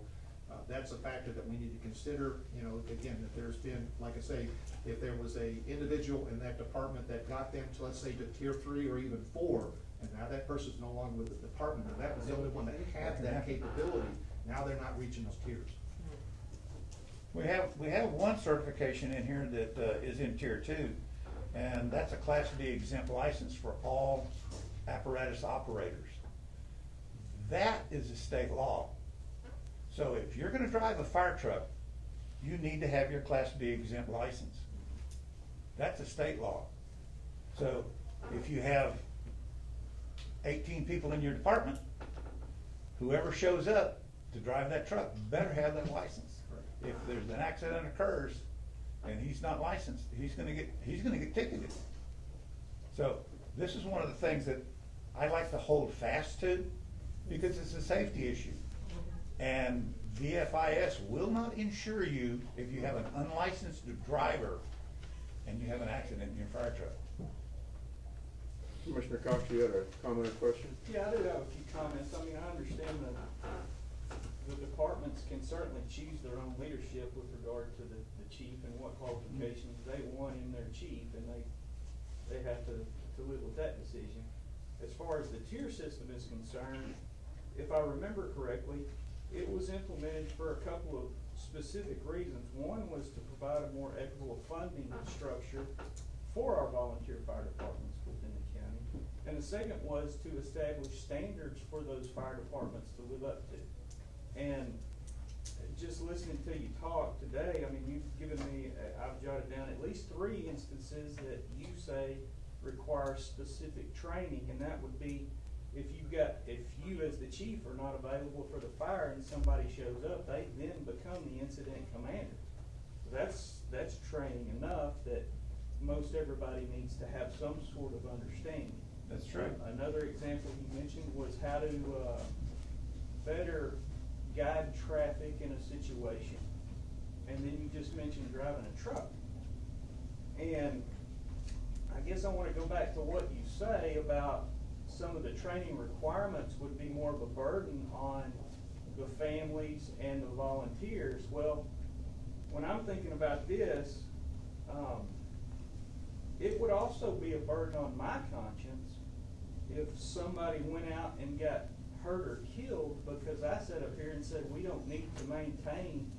that's a factor that we need to consider. You know, again, if there's been, like I say, if there was a individual in that department that got them to, let's say, to tier 3 or even 4, and now that person's no longer with the department, and that was the only one that had that capability, now they're not reaching those tiers. We have one certification in here that is in tier 2, and that's a Class D exempt license for all apparatus operators. That is a state law. So if you're gonna drive a fire truck, you need to have your Class B exempt license. That's a state law. So if you have 18 people in your department, whoever shows up to drive that truck better have that license. If there's an accident occurs and he's not licensed, he's gonna get ticketed. So this is one of the things that I like to hold fast to because it's a safety issue. And VFIS will not insure you if you have an unlicensed driver and you have an accident in your fire truck. Commissioner Cox, you had a comment or question? Yeah, I do have a few comments. I mean, I understand that the departments can certainly choose their own leadership with regard to the chief and what qualifications they want in their chief, and they have to live with that decision. As far as the tier system is concerned, if I remember correctly, it was implemented for a couple of specific reasons. One was to provide a more equitable funding structure for our volunteer fire departments within the county. And the second was to establish standards for those fire departments to live up to. And just listening to you talk today, I mean, you've given me, I've jotted down at least 3 instances that you say require specific training, and that would be if you as the chief are not available for the fire and somebody shows up, they then become the incident commander. That's training enough that most everybody needs to have some sort of understanding. That's true. Another example you mentioned was how to better guide traffic in a situation. And then you just mentioned driving a truck. And I guess I want to go back to what you say about some of the training requirements would be more of a burden on the families and the volunteers. Well, when I'm thinking about this, it would also be a burden on my conscience if somebody went out and got hurt or killed because I sat up here and said we don't need to maintain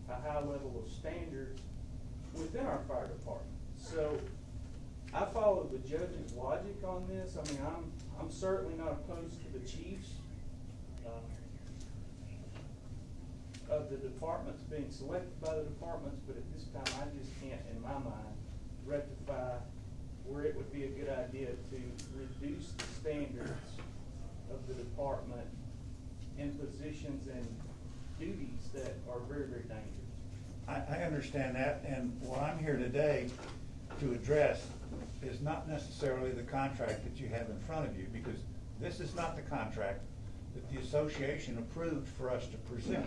a high level of standards within our fire department. So I follow the judge's logic on this. I mean, I'm certainly not opposed to the chiefs of the departments being selected by the departments, but at this time I just can't, in my mind, rectify where it would be a good idea to reduce the standards of the department in positions and duties that are very, very dangerous. I understand that, and what I'm here today to address is not necessarily the contract that you have in front of you, because this is not the contract that the association approved for us to present.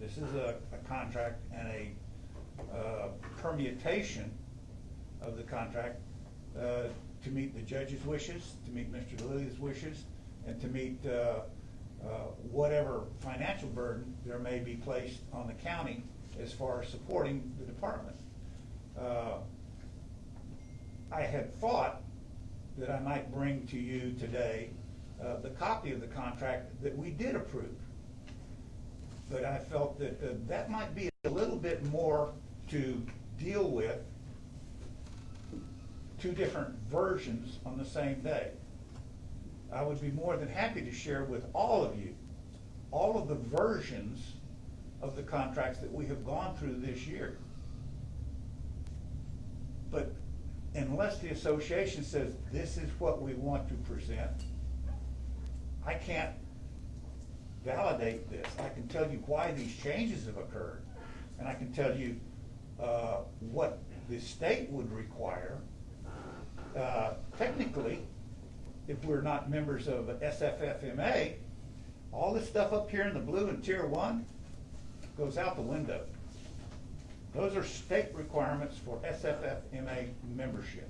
This is a contract and a permutation of the contract to meet the judge's wishes, to meet Mr. DeLille's wishes, and to meet whatever financial burden there may be placed on the county as far as supporting the department. I had thought that I might bring to you today the copy of the contract that we did approve. But I felt that that might be a little bit more to deal with 2 different versions on the same day. I would be more than happy to share with all of you all of the versions of the contracts that we have gone through this year. But unless the association says this is what we want to present, I can't validate this. I can tell you why these changes have occurred, and I can tell you what the state would require. Technically, if we're not members of SFFMA, all this stuff up here in the blue in Tier 1 goes out the window. Those are state requirements for SFFMA membership.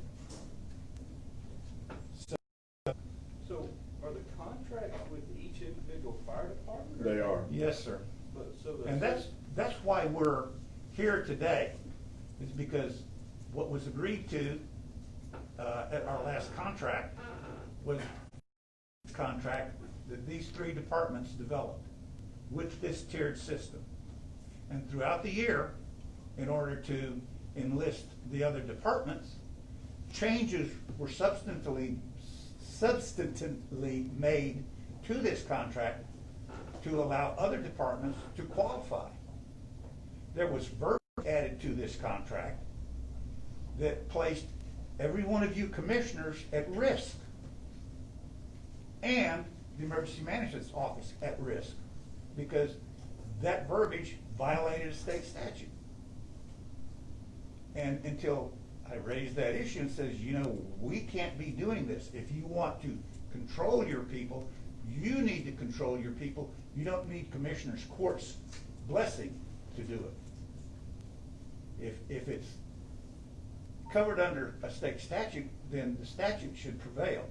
So are the contracts with each individual fire department? They are. Yes, sir. But, so And that's why we're here today, is because what was agreed to at our last contract was a contract that these three departments developed with this tiered system. And throughout the year, in order to enlist the other departments, changes were substantively made to this contract to allow other departments to qualify. There was verbiage added to this contract that placed every one of you commissioners at risk, and the Emergency Management's Office at risk, because that verbiage violated a state statute. And until I raised that issue and says, you know, we can't be doing this. If you want to control your people, you need to control your people. You don't need Commissioners Court's blessing to do it. If it's covered under a state statute, then the statute should prevail.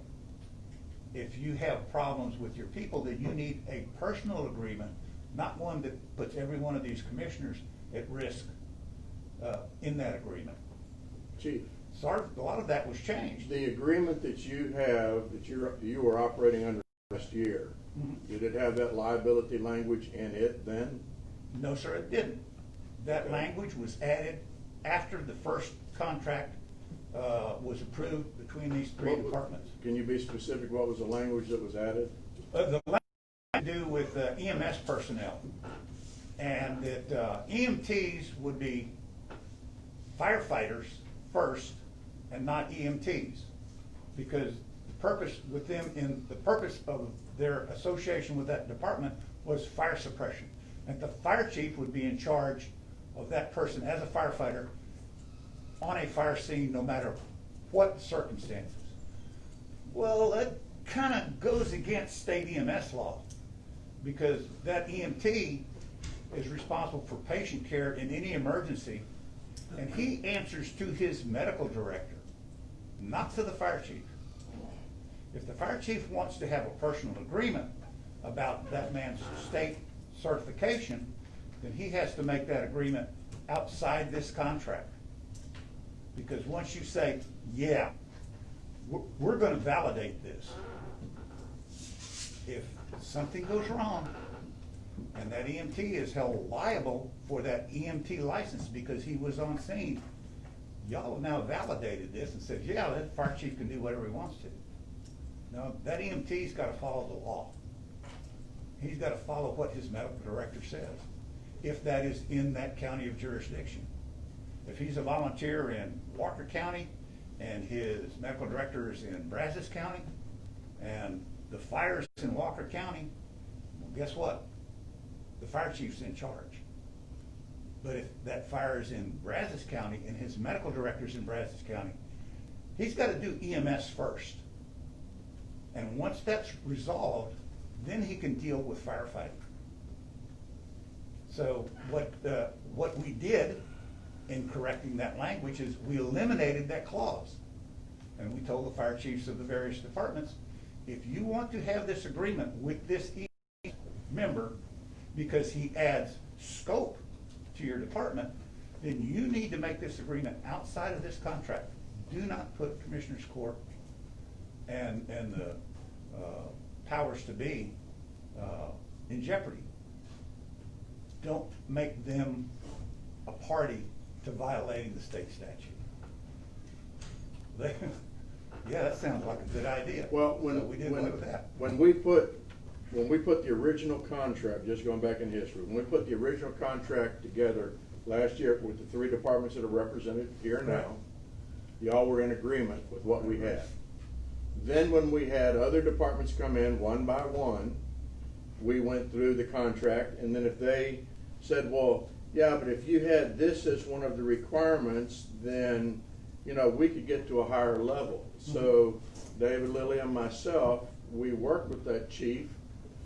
If you have problems with your people, then you need a personal agreement, not one that puts every one of these commissioners at risk in that agreement. Chief, So a lot of that was changed. the agreement that you have, that you were operating under last year, did it have that liability language in it then? No, sir, it didn't. That language was added after the first contract was approved between these three departments. Can you be specific, what was the language that was added? The language had to do with EMS personnel, and that EMTs would be firefighters first and not EMTs, because the purpose with them, in the purpose of their association with that department was fire suppression. And the fire chief would be in charge of that person as a firefighter on a fire scene, no matter what circumstances. Well, that kind of goes against state EMS law, because that EMT is responsible for patient care in any emergency, and he answers to his medical director, not to the fire chief. If the fire chief wants to have a personal agreement about that man's state certification, then he has to make that agreement outside this contract. Because once you say, yeah, we're going to validate this, if something goes wrong and that EMT is held liable for that EMT license because he was on scene, y'all have now validated this and said, yeah, that fire chief can do whatever he wants to. No, that EMT's got to follow the law. He's got to follow what his medical director says, if that is in that county of jurisdiction. If he's a volunteer in Walker County and his medical director is in Brazos County and the fire's in Walker County, well, guess what? The fire chief's in charge. But if that fire is in Brazos County and his medical director's in Brazos County, he's got to do EMS first. And once that's resolved, then he can deal with firefighting. So what we did in correcting that language is we eliminated that clause. And we told the fire chiefs of the various departments, if you want to have this agreement with this member because he adds scope to your department, then you need to make this agreement outside of this contract. Do not put Commissioners Court and the powers to be in jeopardy. Don't make them a party to violating the state statute. Yeah, that sounds like a good idea. Well, when we put the original contract, just going back in history, when we put the original contract together last year with the three departments that are represented here and now, y'all were in agreement with what we had. Then when we had other departments come in one by one, we went through the contract, and then if they said, well, yeah, but if you had this as one of the requirements, then, you know, we could get to a higher level. So David, Lily, and myself, we worked with that chief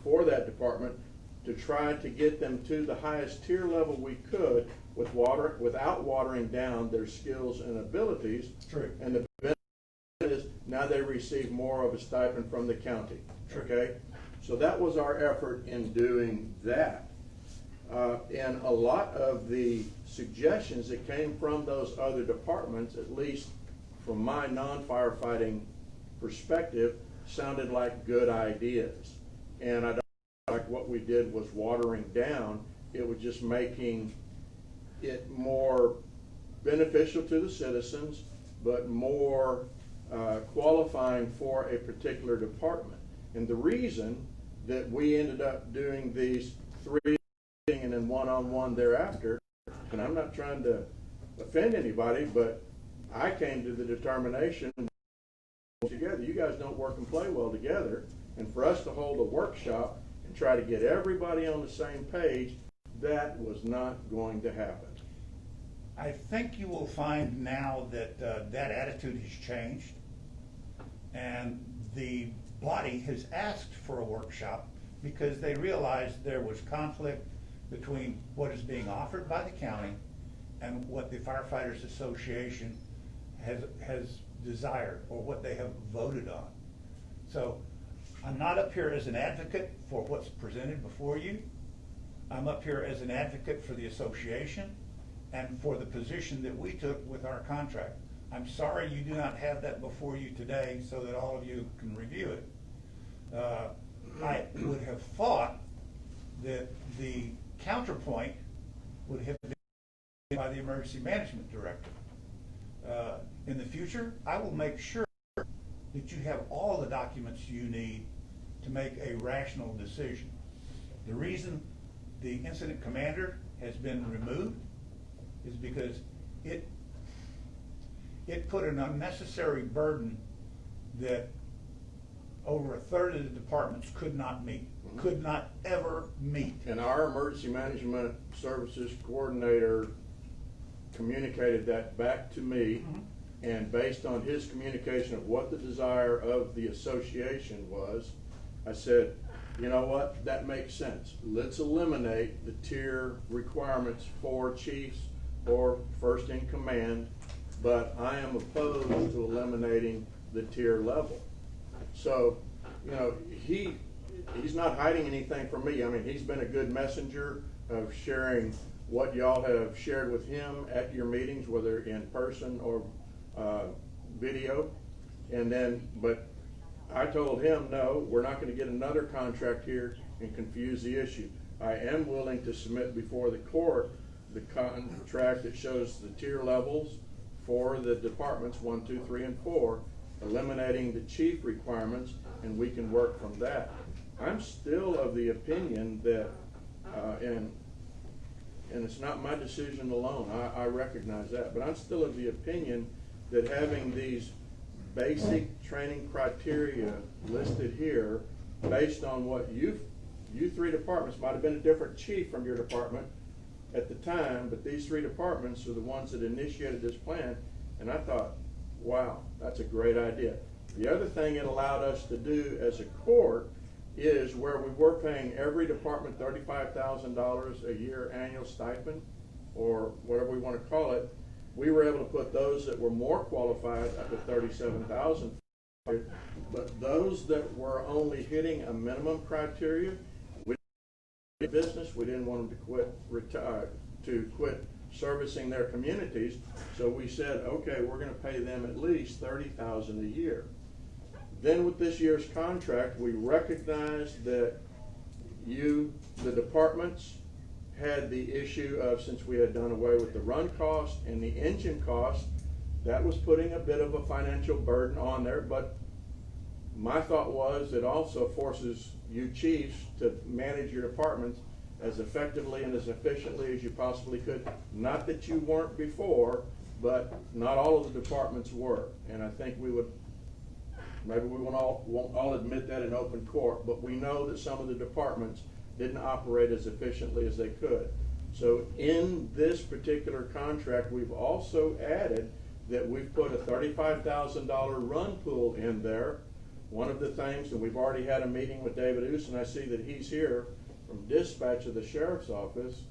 for that department to try to get them to the highest tier level we could without watering down their skills and abilities. True. And the benefit is now they receive more of a stipend from the county. True. Okay? So that was our effort in doing that. And a lot of the suggestions that came from those other departments, at least from my non-firefighting perspective, sounded like good ideas. And I don't like what we did was watering down. It was just making it more beneficial to the citizens, but more qualifying for a particular department. And the reason that we ended up doing these 3 and then one-on-one thereafter, and I'm not trying to offend anybody, but I came to the determination together, you guys don't work and play well together, and for us to hold a workshop and try to get everybody on the same page, that was not going to happen. I think you will find now that that attitude has changed, and the body has asked for a workshop because they realized there was conflict between what is being offered by the county and what the Firefighters Association has desired or what they have voted on. So I'm not up here as an advocate for what's presented before you. I'm up here as an advocate for the association and for the position that we took with our contract. I'm sorry you do not have that before you today so that all of you can review it. I would have thought that the counterpoint would have been by the Emergency Management Director. In the future, I will make sure that you have all the documents you need to make a rational decision. The reason the incident commander has been removed is because it put an unnecessary burden that over a third of the departments could not meet, could not ever meet. And our emergency management services coordinator communicated that back to me, and based on his communication of what the desire of the association was, I said, you know what, that makes sense. Let's eliminate the tier requirements for chiefs or first in command, but I am opposed to eliminating the tier level. So, you know, he's not hiding anything from me. I mean, he's been a good messenger of sharing what y'all have shared with him at your meetings, whether in person or video. And then, but I told him, no, we're not going to get another contract here and confuse the issue. I am willing to submit before the court the contract that shows the tier levels for the departments 1, 2, 3, and 4, eliminating the chief requirements, and we can work from that. I'm still of the opinion that, and it's not my decision alone, I recognize that, but I'm still of the opinion that having these basic training criteria listed here, based on what you 3 departments, might have been a different chief from your department at the time, but these 3 departments are the ones that initiated this plan, and I thought, wow, that's a great idea. The other thing it allowed us to do as a court is where we were paying every department $35,000 a year annual stipend, or whatever we want to call it, we were able to put those that were more qualified up to $37,000. But those that were only hitting a minimum criteria, we didn't business. We didn't want them to quit servicing their communities. So we said, okay, we're going to pay them at least $30,000 a year. Then with this year's contract, we recognized that the departments, had the issue of, since we had done away with the run cost and the engine cost, that was putting a bit of a financial burden on there. But my thought was it also forces you chiefs to manage your departments as effectively and as efficiently as you possibly could. Not that you weren't before, but not all of the departments were. And I think we would, maybe we won't all admit that in open court, but we know that some of the departments didn't operate as efficiently as they could. So in this particular contract, we've also added that we've put a $35,000 run pool in there. One of the things, and we've already had a meeting with David Oos, and I see that he's here from dispatch of the sheriff's office,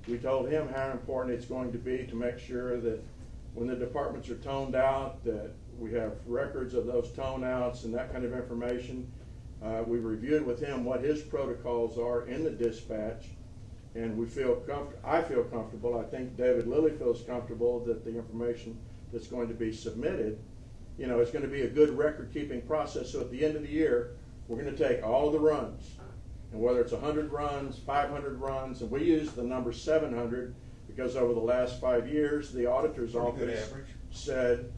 We told him how important it's going to be to make sure that when the departments are toned out, that we have records of those tone outs and that kind of information. We reviewed with him what his protocols are in the dispatch, and I feel comfortable, I think David Lilly feels comfortable that the information that's going to be submitted, you know, it's going to be a good record-keeping process. So at the end of the year, we're going to take all of the runs, and whether it's 100 runs, 500 runs, and we use the number 700 because over the last 5 years, the auditor's office said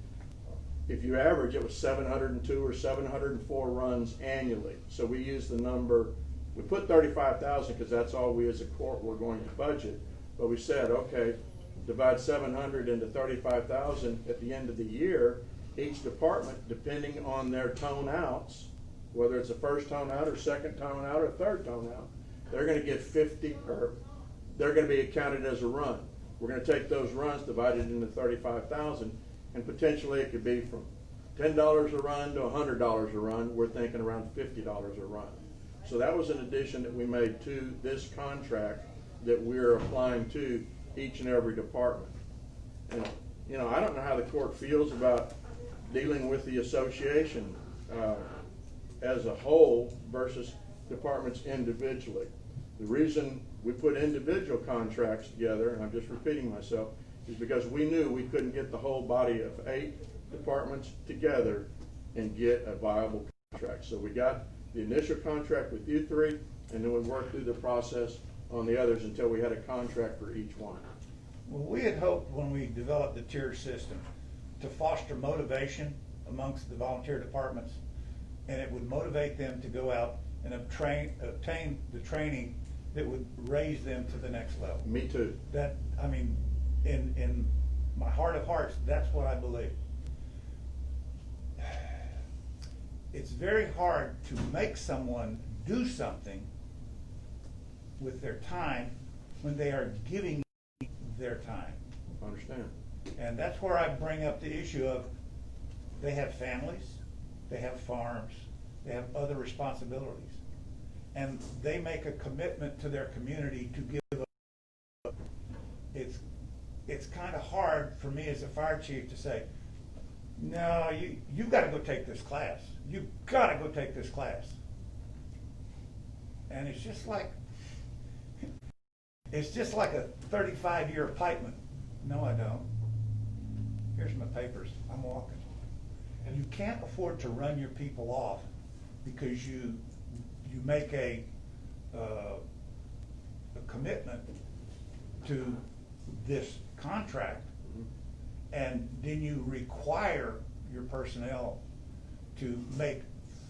if you average, it was 702 or 704 runs annually. So we use the number, we put 35,000 because that's all we as a court were going to budget. But we said, okay, divide 700 into 35,000 at the end of the year. Each department, depending on their tone outs, whether it's a first tone out or second tone out or third tone out, they're going to get 50, or they're going to be counted as a run. We're going to take those runs divided into 35,000, and potentially it could be from $10 a run to $100 a run. We're thinking around $50 a run. So that was an addition that we made to this contract that we're applying to each and every department. And, you know, I don't know how the court feels about dealing with the association as a whole versus departments individually. The reason we put individual contracts together, and I'm just repeating myself, is because we knew we couldn't get the whole body of 8 departments together and get a viable contract. So we got the initial contract with you 3, and then we worked through the process on the others until we had a contract for each one. Well, we had hoped when we developed the tier system to foster motivation amongst the volunteer departments, and it would motivate them to go out and obtain the training that would raise them to the next level. Me too. That, I mean, in my heart of hearts, that's what I believe. It's very hard to make someone do something with their time when they are giving their time. I understand. And that's where I bring up the issue of they have families, they have farms, they have other responsibilities. And they make a commitment to their community to give up. It's kind of hard for me as a fire chief to say, no, you've got to go take this class. You've got to go take this class. And it's just like a 35-year pikeman. No, I don't. Here's my papers. I'm walking. And you can't afford to run your people off because you make a commitment to this contract, and then you require your personnel to make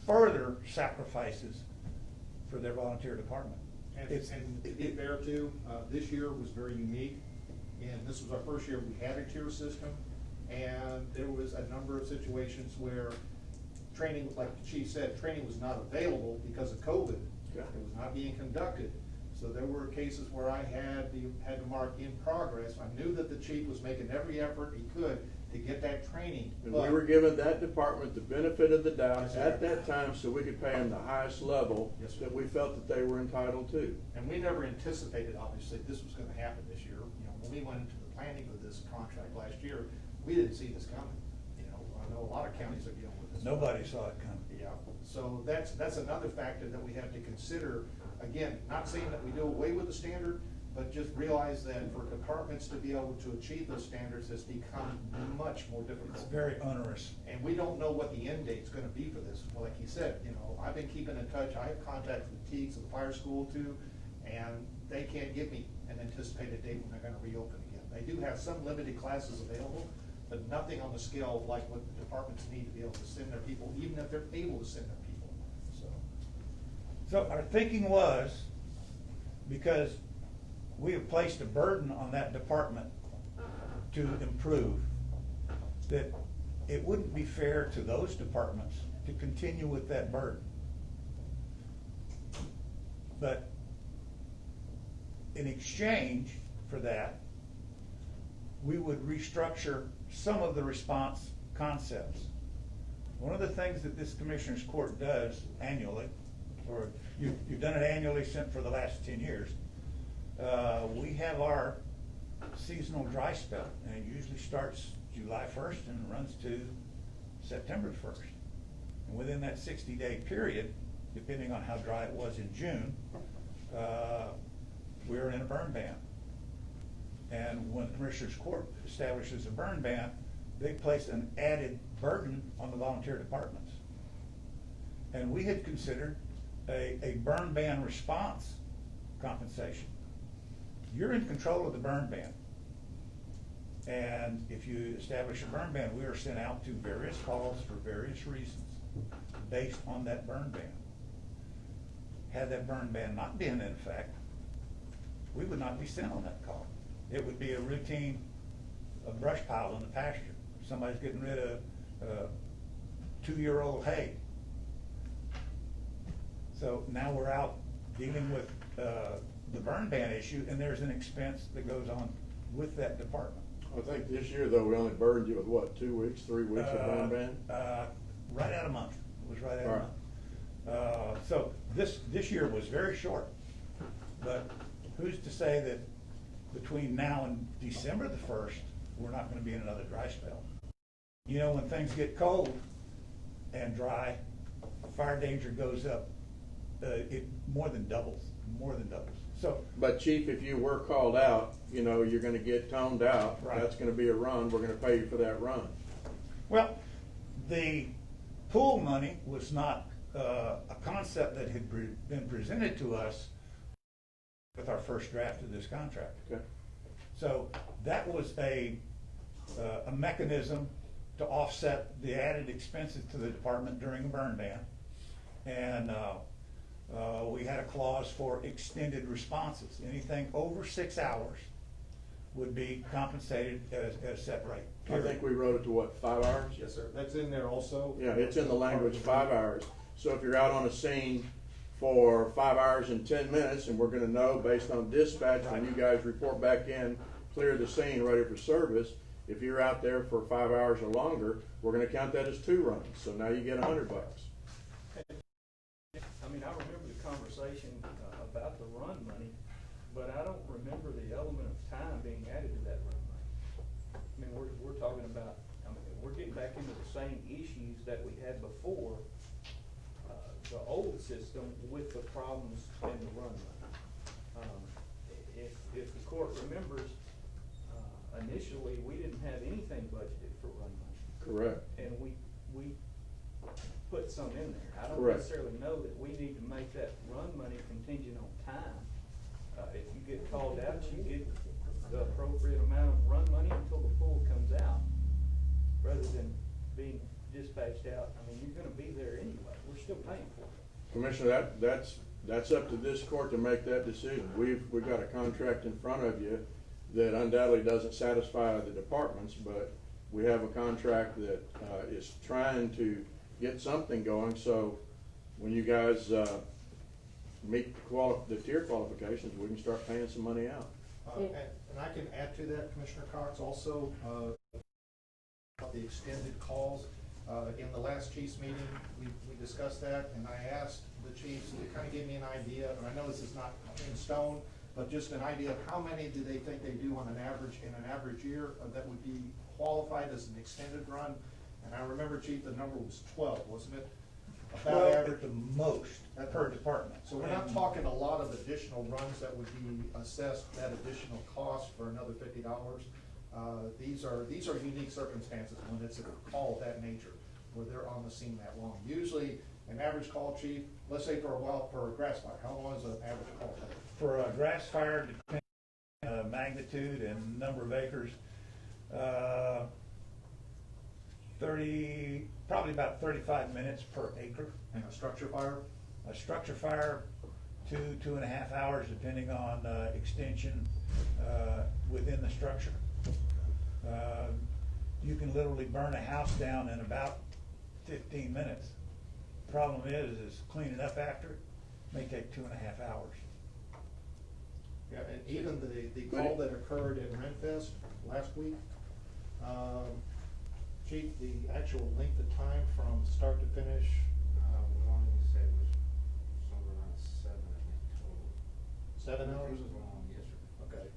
further sacrifices for their volunteer department. And to be fair too, this year was very unique, and this was our first year we had a tier system, and there was a number of situations where training, like the chief said, training was not available because of COVID. Yeah. It was not being conducted. So there were cases where I had to mark in progress. I knew that the chief was making every effort he could to get that training. And we were giving that department the benefit of the doubt at that time so we could pay them the highest level that we felt that they were entitled to. And we never anticipated, obviously, this was gonna happen this year. You know, when we went into the planning of this contract last year, we didn't see this coming. You know, I know a lot of counties are dealing with this. Nobody saw it coming. Yeah, so that's another factor that we have to consider. Again, not saying that we do away with the standard, but just realize that for departments to be able to achieve those standards has become much more difficult. It's very onerous. And we don't know what the end date's gonna be for this. Well, like he said, you know, I've been keeping in touch. I have contact with Teagues and the fire school too, and they can't give me an anticipated date when they're gonna reopen again. They do have some limited classes available, but nothing on the scale like what the departments need to be able to send their people, even if they're able to send their people, so. So our thinking was, because we have placed a burden on that department to improve, that it wouldn't be fair to those departments to continue with that burden. But in exchange for that, we would restructure some of the response concepts. One of the things that this Commissioners Court does annually, or you've done it annually for the last 10 years, We have our seasonal dry spell, and it usually starts July 1st and runs to September 1st. And within that 60-day period, depending on how dry it was in June, we're in a burn ban. And when the Commissioners Court establishes a burn ban, they place an added burden on the volunteer departments. And we had considered a burn ban response compensation. You're in control of the burn ban. And if you establish a burn ban, we are sent out to various calls for various reasons based on that burn ban. Had that burn ban not been in effect, we would not be sent on that call. It would be a routine brush pile in the pasture. Somebody's getting rid of 2-year-old hay. So now we're out dealing with the burn ban issue, and there's an expense that goes on with that department. I think this year, though, we only burned you with what, 2 weeks, 3 weeks of burn ban? Right at a month. It was right at All a right. month. So this year was very short, but who's to say that between now and December the 1st, we're not going to be in another dry spell? You know, when things get cold and dry, fire danger goes up. It more than doubles. So, But Chief, if you were called out, you know, you're gonna get toned out. Right. That's gonna be a run. We're gonna pay you for that run. well, the pool money was not a concept that had been presented to us with our first draft of this contract. Okay. So that was a mechanism to offset the added expenses to the department during a burn ban. And we had a clause for extended responses. Anything over 6 hours would be compensated as set rate. I think we wrote it to what, 5 hours? Yes, sir. That's in there also. Yeah, it's in the language, 5 hours. So if you're out on a scene for 5 hours and 10 minutes, and we're gonna know based on dispatch, when you guys report back in, clear the scene, ready for service, if you're out there for 5 hours or longer, we're gonna count that as 2 runs. So now you get $100. I mean, I remember the conversation about the run money, but I don't remember the element of time being added to that run money. I mean, we're talking about, I mean, we're getting back into the same issues that we had before the old system with the problems in the run money. If the court remembers, initially, we didn't have anything budgeted for run money. Correct. And we put some in there. I don't Correct. necessarily know that we need to make that run money contingent on time. If you get called out, you get the appropriate amount of run money until the pool comes out, rather than being dispatched out. I mean, you're gonna be there anyway. We're still paying for it. Commissioner, that's up to this court to make that decision. We've got a contract in front of you that undoubtedly doesn't satisfy the departments, but we have a contract that is trying to get something going, so when you guys meet the tier qualifications, we can start paying some money out. And I can add to that, Commissioner Cox, also, the extended calls. In the last chiefs meeting, we discussed that, and I asked the chiefs to kind of give me an idea, and I know this is not in stone, but just an idea of how many do they think they do on an average, in an average year, that would be qualified as an extended run. And I remember, Chief, the number was 12, wasn't it? About 12 average. at the most per department. So we're not talking a lot of additional runs that would be assessed, that additional cost for another $50. These are unique circumstances when it's a call of that nature, where they're on the scene that long. Usually, an average call, Chief, let's say for a grass fire, how long is an average call take? For a grass fire, depending on magnitude and number of acres, probably about 35 minutes per acre. And a structure fire? A structure fire, 2.5 hours, depending on extension within the structure. You can literally burn a house down in about 15 minutes. Problem is cleaning up after it may take 2.5 hours. Yeah, and even the call that occurred at Renfest last week, Chief, the actual length of time from start to finish, We wanted to say it was somewhere around 7, I think, total. 7 hours? It was long, yes, Okay.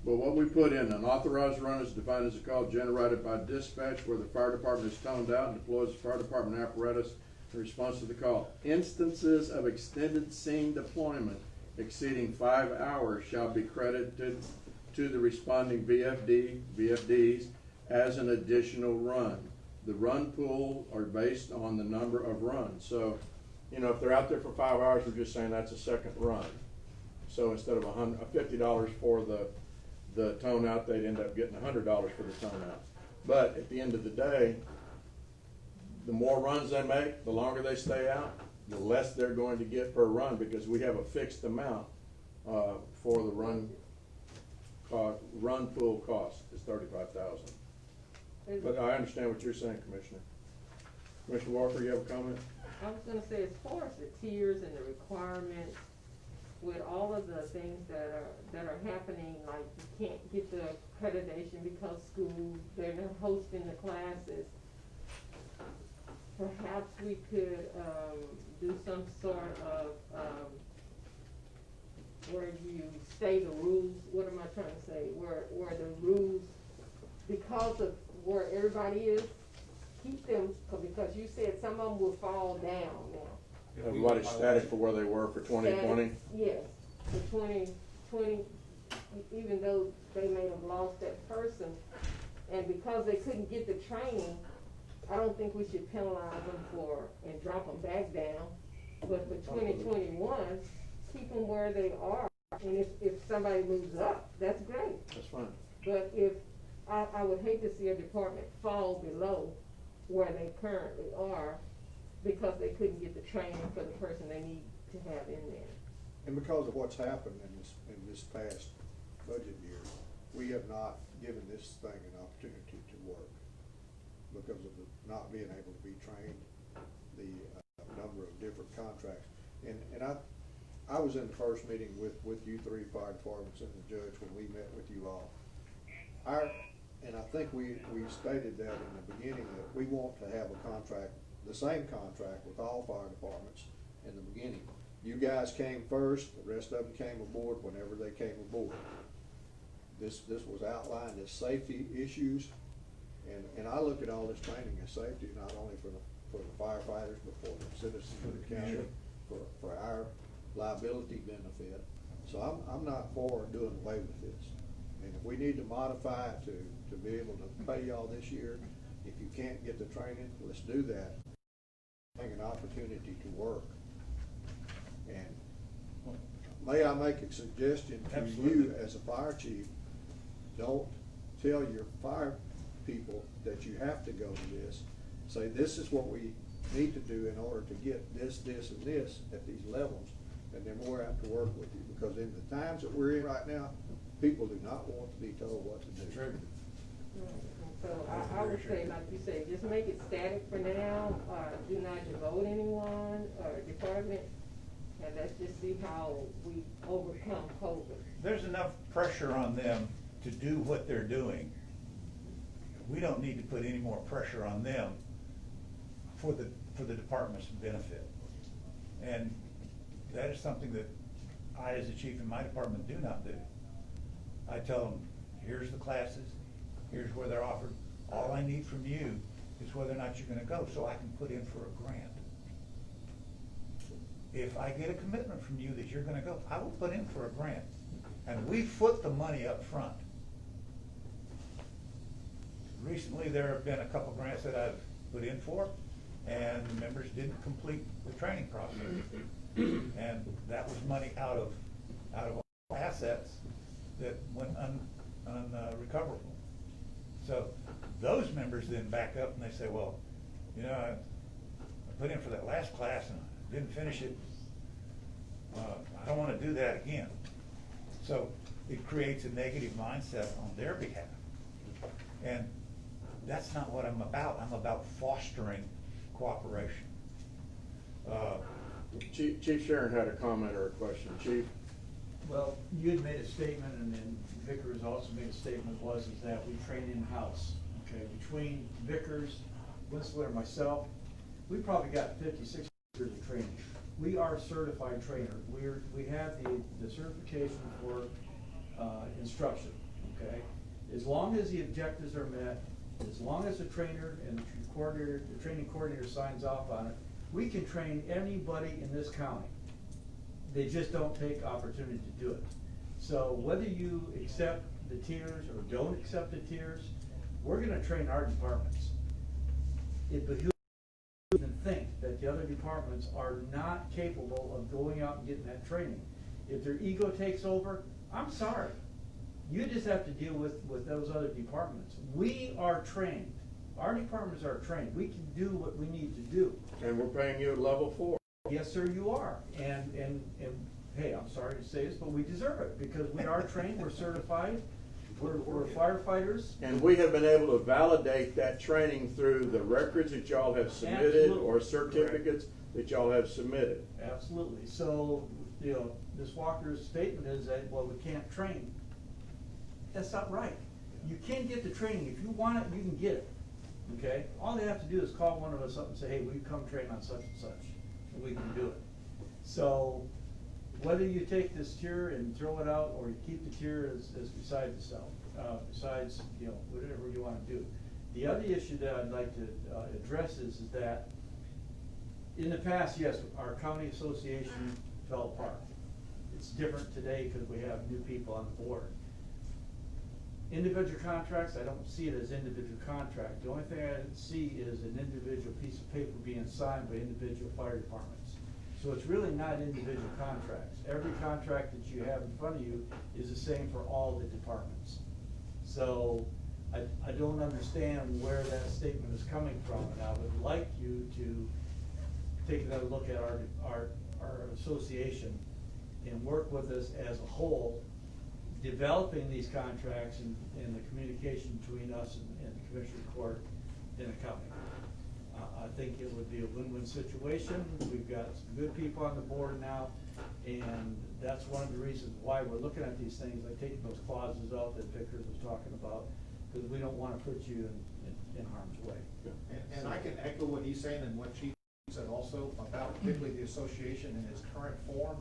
But what we put in, an authorized run is defined as a call generated by dispatch where the fire department is toned out and deploys the fire department apparatus in response to the call. Instances of extended scene deployment exceeding 5 hours shall be credited to the responding VFDs as an additional run. The run pool are based on the number of runs. So, you know, if they're out there for 5 hours, we're just saying that's a second run. So instead of $50 for the tone out, they'd end up getting $100 for the tone out. But at the end of the day, the more runs they make, the longer they stay out, the less they're going to get per run, because we have a fixed amount for the run pool cost is $35,000. But I understand what you're saying, Commissioner. Commissioner Walker, you have a comment? I was gonna say, as far as the tiers and the requirements, with all of the things that are happening, like you can't get the accreditation because they're not hosting the classes. Perhaps we could, do some sort of, where you say the rules, what am I trying to say, where the rules, because of where everybody is, keep them, because you said some of them will fall down now. Everybody's static for where they were for 2020? Yes, for 2020, even though they may have lost that person, and because they couldn't get the training, I don't think we should penalize them and drop them back down. But for 2021, keep them where they are, and if somebody moves up, that's great. That's fine. But I would hate to see a department fall below where they currently are, because they couldn't get the training for the person they need to have in there. And because of what's happened in this past budget year, we have not given this thing an opportunity to work because of the not being able to be trained, the number of different contracts. And I was in the first meeting with you three fire departments and the judge when we met with you all. And I think we stated that in the beginning that we want to have a contract, the same contract with all fire departments in the beginning. You guys came first, the rest of them came aboard whenever they came aboard. This was outlined as safety issues, and I look at all this training as safety, not only for the firefighters, but for the citizens of the county, for our liability benefit. So I'm not for doing away with this. And if we need to modify it to be able to pay y'all this year, if you can't get the training, let's do that. An opportunity to work. And may I make a suggestion to you as a fire chief? Don't tell your fire people that you have to go to this. Say, this is what we need to do in order to get this, this, and this at these levels, and then we're out to work with you. Because in the times that we're in right now, people do not want to be told what to do. Right. So I would say, like you say, just make it static for now, do not devote anyone or department, and let's just see how we overcome COVID. There's enough pressure on them to do what they're doing. We don't need to put any more pressure on them for the department's benefit. And that is something that I, as a chief in my department, do not do. I tell them, here's the classes, here's where they're offered. All I need from you is whether or not you're gonna go, so I can put in for a grant. If I get a commitment from you that you're gonna go, I will put in for a grant. And we foot the money up front. Recently, there have been a couple grants that I've put in for, and the members didn't complete the training process. And that was money out of assets that went unrecoverable. So those members then back up and they say, well, you know, I put in for that last class and didn't finish it. I don't want to do that again. So it creates a negative mindset on their behalf. And that's not what I'm about. I'm about fostering cooperation. Chief Sharon had a comment or a question. Chief? Well, you had made a statement, and then Vickers also made a statement, is that we train in-house, okay? Between Vickers, Winsler, and myself, we probably got 56 years of training. we are a certified trainer. We have the certification for, instruction, okay? As long as the objectives are met, as long as the trainer and the coordinator, the training coordinator signs off on it, we can train anybody in this county. They just don't take opportunity to do it. So whether you accept the tiers or don't accept the tiers, we're gonna train our departments. It behooves you to even think that the other departments are not capable of going out and getting that training. If their ego takes over, I'm sorry. You just have to deal with those other departments. We are trained. Our departments are trained. We can do what we need to do. And we're paying you at level 4. Yes, sir, you are. And hey, I'm sorry to say this, but we deserve it because we are trained, we're certified, we're firefighters. And we have been able to validate that training through the records that y'all have submitted or certificates that y'all have submitted. Absolutely. So, you know, Ms. Walker's statement is that, well, we can't train. That's not right. You can get the training. If you want it, you can get it. Okay? All they have to do is call one of us up and say, hey, will you come train on such and such? And we can do it. So whether you take this tier and throw it out or you keep the tier is beside itself, besides, you know, whatever you want to do. The other issue that I'd like to address is that in the past, yes, our county association fell apart. It's different today because we have new people on the board. Individual contracts, I don't see it as individual contract. The only thing I see is an individual piece of paper being signed by individual fire departments. So it's really not individual contracts. Every contract that you have in front of you is the same for all the departments. So I don't understand where that statement is coming from, and I would like you to take another look at our association and work with us as a whole, developing these contracts and the communication between us and the Commissioner Court in a county. I think it would be a win-win situation. We've got some good people on the board now, and that's one of the reasons why we're looking at these things, like taking those clauses out that Vickers was talking about, because we don't want to put you in harm's way. And I can echo what he's saying and what Chief said also about particularly the association in its current form.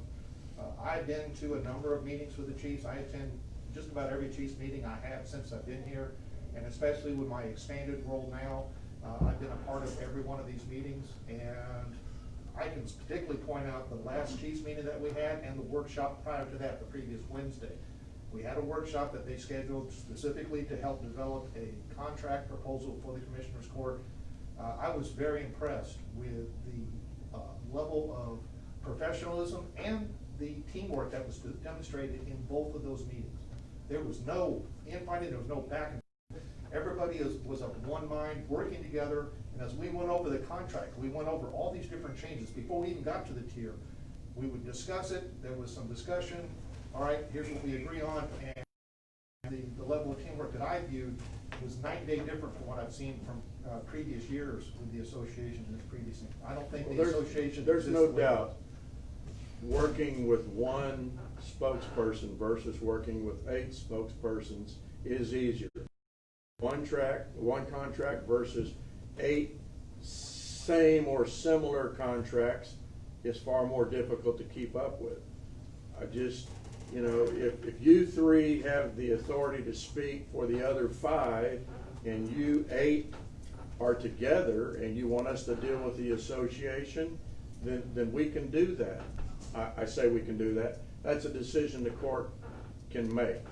I've been to a number of meetings with the chiefs. I attend just about every chiefs meeting I have since I've been here, and especially with my expanded role now, I've been a part of every one of these meetings, and I can particularly point out the last chiefs meeting that we had and the workshop prior to that, the previous Wednesday. We had a workshop that they scheduled specifically to help develop a contract proposal for the Commissioner's Court. I was very impressed with the level of professionalism and the teamwork that was demonstrated in both of those meetings. There was no infighting, there was no back and forth. Everybody was of one mind, working together, and as we went over the contract, we went over all these different changes. Before we even got to the tier, we would discuss it, there was some discussion, all right, here's what we agree on, and the level of teamwork that I viewed was night and day different from what I've seen from previous years with the association and its previous. I don't think the association. There's no doubt, working with one spokesperson versus working with 8 spokespersons is easier. One contract versus 8 same or similar contracts is far more difficult to keep up with. I just, you know, if you 3 have the authority to speak for the other 5 and you 8 are together and you want us to deal with the association, then we can do that. I say we can do that. That's a decision the court can make.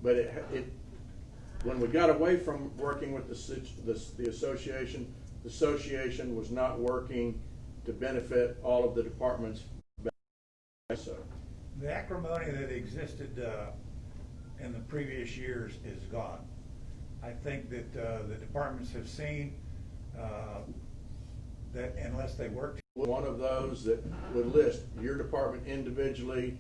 But when we got away from working with the association was not working to benefit all of the departments. So the acrimony that existed in the previous years is gone. I think that the departments have seen that unless they work. One of those that would list your department individually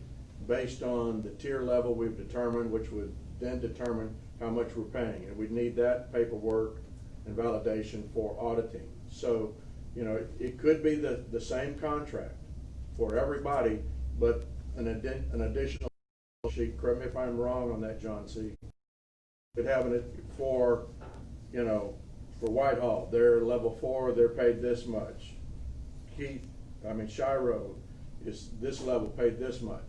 based on the tier level we've determined, which would then determine how much we're paying. And we'd need that paperwork and validation for auditing. So, you know, it could be the same contract for everybody, but an additional sheet. Correct me if I'm wrong on that, John C. But having it for, you know, for Whitehall, they're level 4, they're paid this much. Shire Road, is this level paid this much.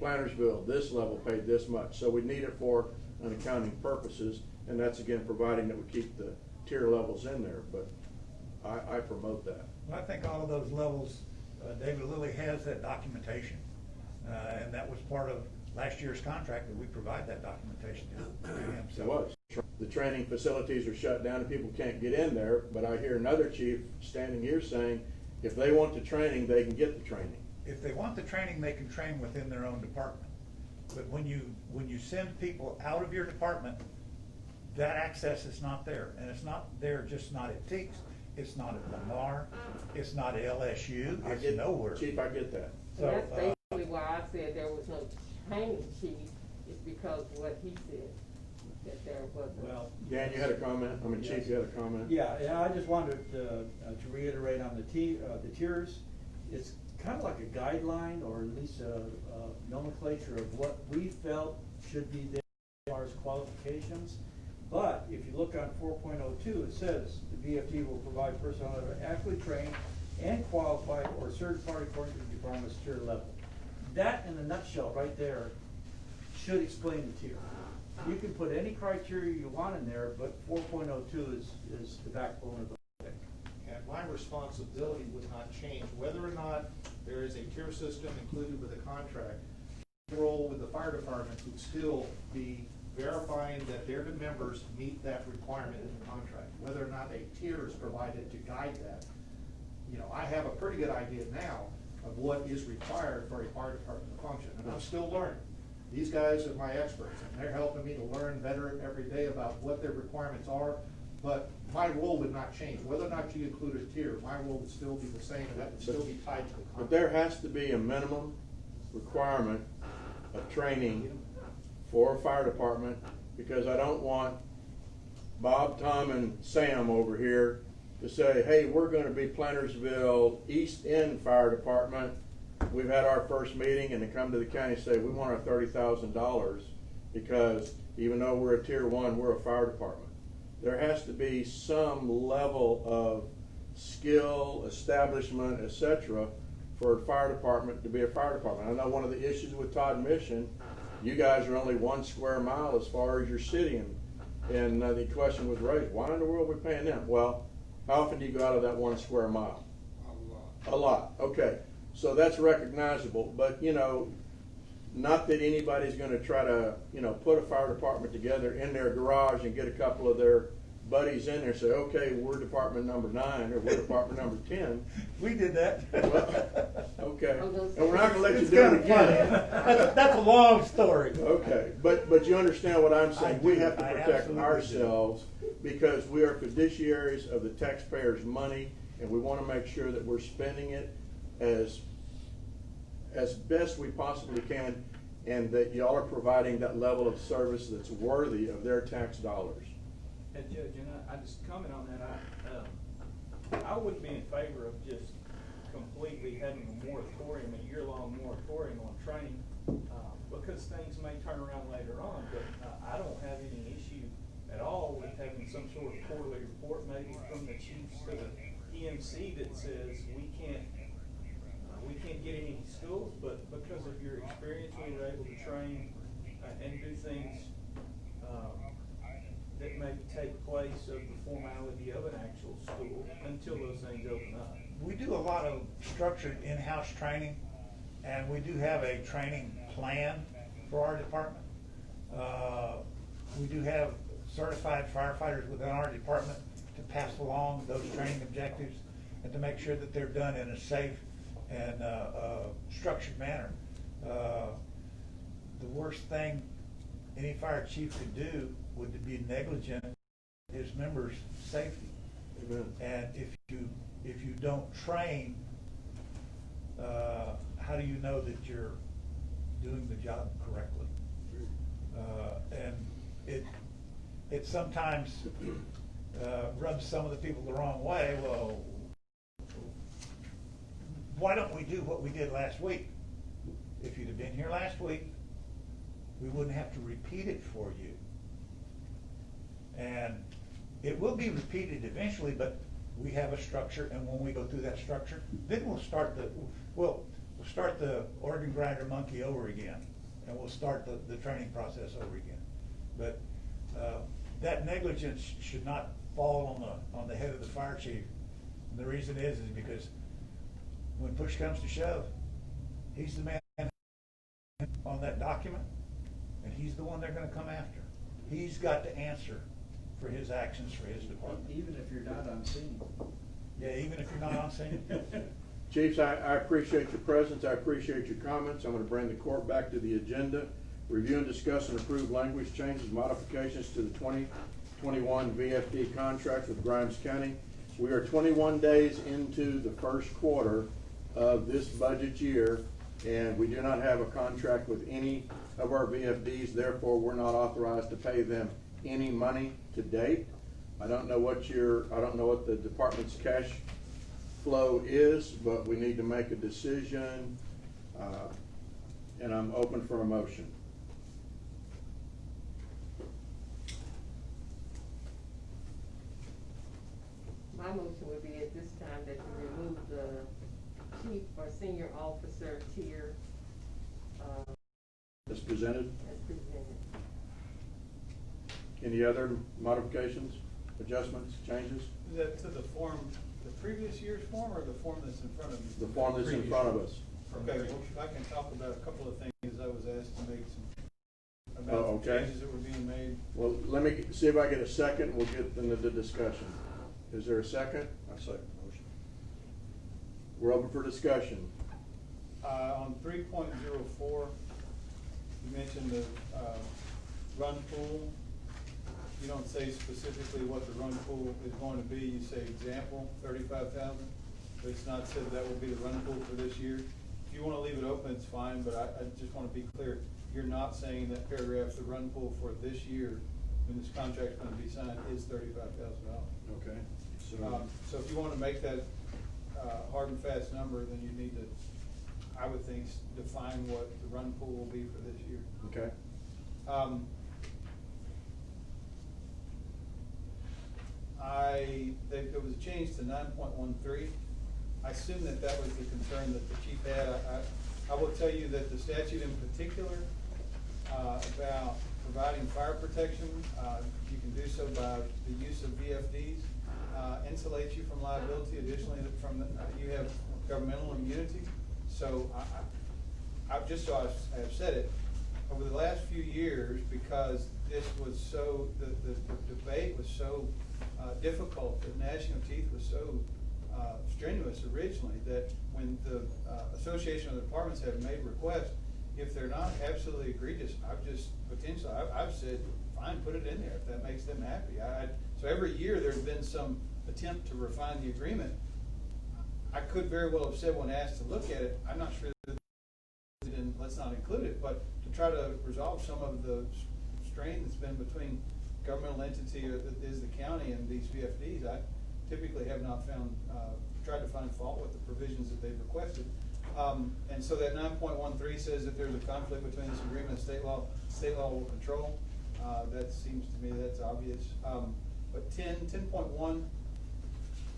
Plantersville, this level paid this much. So we need it for an accounting purposes, and that's again providing that we keep the tier levels in there, but I promote that. Well, I think all of those levels, David Lilly has that documentation. And that was part of last year's contract, that we provide that documentation to him. It was. The training facilities are shut down and people can't get in there, but I hear another chief standing here saying, if they want the training, they can get the training. If they want the training, they can train within their own department. But when you send people out of your department, that access is not there. And it's not there, just not at Teeks, it's not at Lamar, it's not at LSU, it's nowhere. Chief, I get that. So that's basically why I said there was no training, chief, is because what he said, that there wasn't. Well, Dan, you had a comment? I mean, Chief, you had a comment? Yeah, I just wanted to reiterate on the tiers. It's kind of like a guideline, or at least a nomenclature of what we felt should be there as far as qualifications. But if you look on 4.02, it says the VFD will provide personnel that are adequately trained and qualified or certified according to the department's tier level. That, in a nutshell, right there, should explain the tier. You can put any criteria you want in there, but 4.02 is the backbone of the thing. And my responsibility would not change, whether or not there is a tier system included with a contract. My role with the fire department would still be verifying that their members meet that requirement in the contract, whether or not a tier is provided to guide that. You know, I have a pretty good idea now of what is required for a fire department to function, and I'm still learning. These guys are my experts, and they're helping me to learn better every day about what their requirements are, but my role would not change. Whether or not you include a tier, my role would still be the same, and that would still be tied to the contract. But there has to be a minimum requirement of training for a fire department, because I don't want Bob, Tom, and Sam over here to say, hey, we're gonna be Plantersville East End Fire Department. We've had our first meeting, and they come to the county and say, we want our $30,000, because even though we're a tier 1, we're a fire department. There has to be some level of skill, establishment, etc., for a fire department to be a fire department. I know one of the issues with Todd Mission, you guys are only 1 square mile as far as your city, and the question was raised, why in the world are we paying them? Well, how often do you go out of that 1 square mile? A lot, okay. So that's recognizable, but you know, not that anybody's gonna try to, you know, put a fire department together in their garage and get a couple of their buddies in there and say, okay, we're department number 9 or we're department number 10. We did that. Well, okay, and we're not gonna let you do it again. That's a long story. Okay, but you understand what I'm saying? We have to I protect absolutely ourselves because we are fiduciaries of the taxpayers' money, and we wanna make sure that we're spending it as best we possibly can, and that y'all are providing that level of service that's worthy of their tax dollars. And Judge, and I just comment on that, I wouldn't be in favor of just completely having a moratorium, a year-long moratorium on training, because things may turn around later on, but I don't have any issue at all with having some sort of quarterly report, maybe from the chiefs to the EMC that says we can't get any schools, but because of your experience, we were able to train and do things that maybe take place of the formality of an actual school until those things open up. We do a lot of structured in-house training, and we do have a training plan for our department. We do have certified firefighters within our department to pass along those training objectives and to make sure that they're done in a safe and structured manner. The worst thing any fire chief could do would be negligent in his members' safety. Amen. And if you don't train, how do you know that you're doing the job correctly? And it sometimes rubs some of the people the wrong way. Well, why don't we do what we did last week? If you'd have been here last week, we wouldn't have to repeat it for you. And it will be repeated eventually, but we have a structure, and when we go through that structure, then we'll we'll start the organ grinder monkey over again, and we'll start the training process over again. But, that negligence should not fall on the head of the fire chief. And the reason is because when push comes to shove, he's the man on that document, and he's the one they're gonna come after. He's got to answer for his actions for his department. Even if you're not on scene. Yeah, even if you're not on scene. Chiefs, I appreciate your presence, I appreciate your comments. I'm gonna bring the court back to the agenda. Review and discuss and approve language changes, modifications to the 2021 VFD contract with Grimes County. We are 21 days into the first quarter of this budget year, and we do not have a contract with any of our VFDs, therefore we're not authorized to pay them any money to date. I don't know what the department's cash flow is, but we need to make a decision, and I'm open for a motion. My motion would be at this time that you remove the chief or senior officer tier, As presented. as presented. Any other modifications, adjustments, changes? Is that to the form, the previous year's form, or the form that's in front of you? The form that's in front of us. Okay, well, I can talk about a couple of things I was asked to make some, Oh, about okay. changes that were being made. Well, let me see if I get a second, we'll get into the discussion. Is there a second? I second the motion. We're open for discussion. On 3.04, you mentioned the, run pool. You don't say specifically what the run pool is going to be, you say example, 35,000, but it's not said that will be the run pool for this year. If you wanna leave it open, it's fine, but I just wanna be clear, you're not saying that paragraph, the run pool for this year, when this contract's gonna be signed, is $35,000. Okay. So if you wanna make that, hard and fast number, then you need to, I would think, define what the run pool will be for this year. Okay. There was a change to 9.13. I assume that that was the concern that the chief had. I will tell you that the statute in particular, about providing fire protection, you can do so by the use of VFDs, insulates you from liability. Additionally, you have governmental immunity. So just so I have said it, over the last few years, because this was so, the debate was so difficult, the gnashing of teeth was so strenuous originally, that when the Association of the Departments have made requests, if they're not absolutely egregious, I've said, fine, put it in there if that makes them happy. So every year there's been some attempt to refine the agreement. I could very well have said when asked to look at it, I'm not sure that let's not include it, but to try to resolve some of the strain that's been between governmental entity that is the county and these VFDs, I typically have not tried to find fault with the provisions that they've requested. And so that 9.13 says that there's a conflict between this agreement and state law will control. That seems to me that's obvious. But 10.1,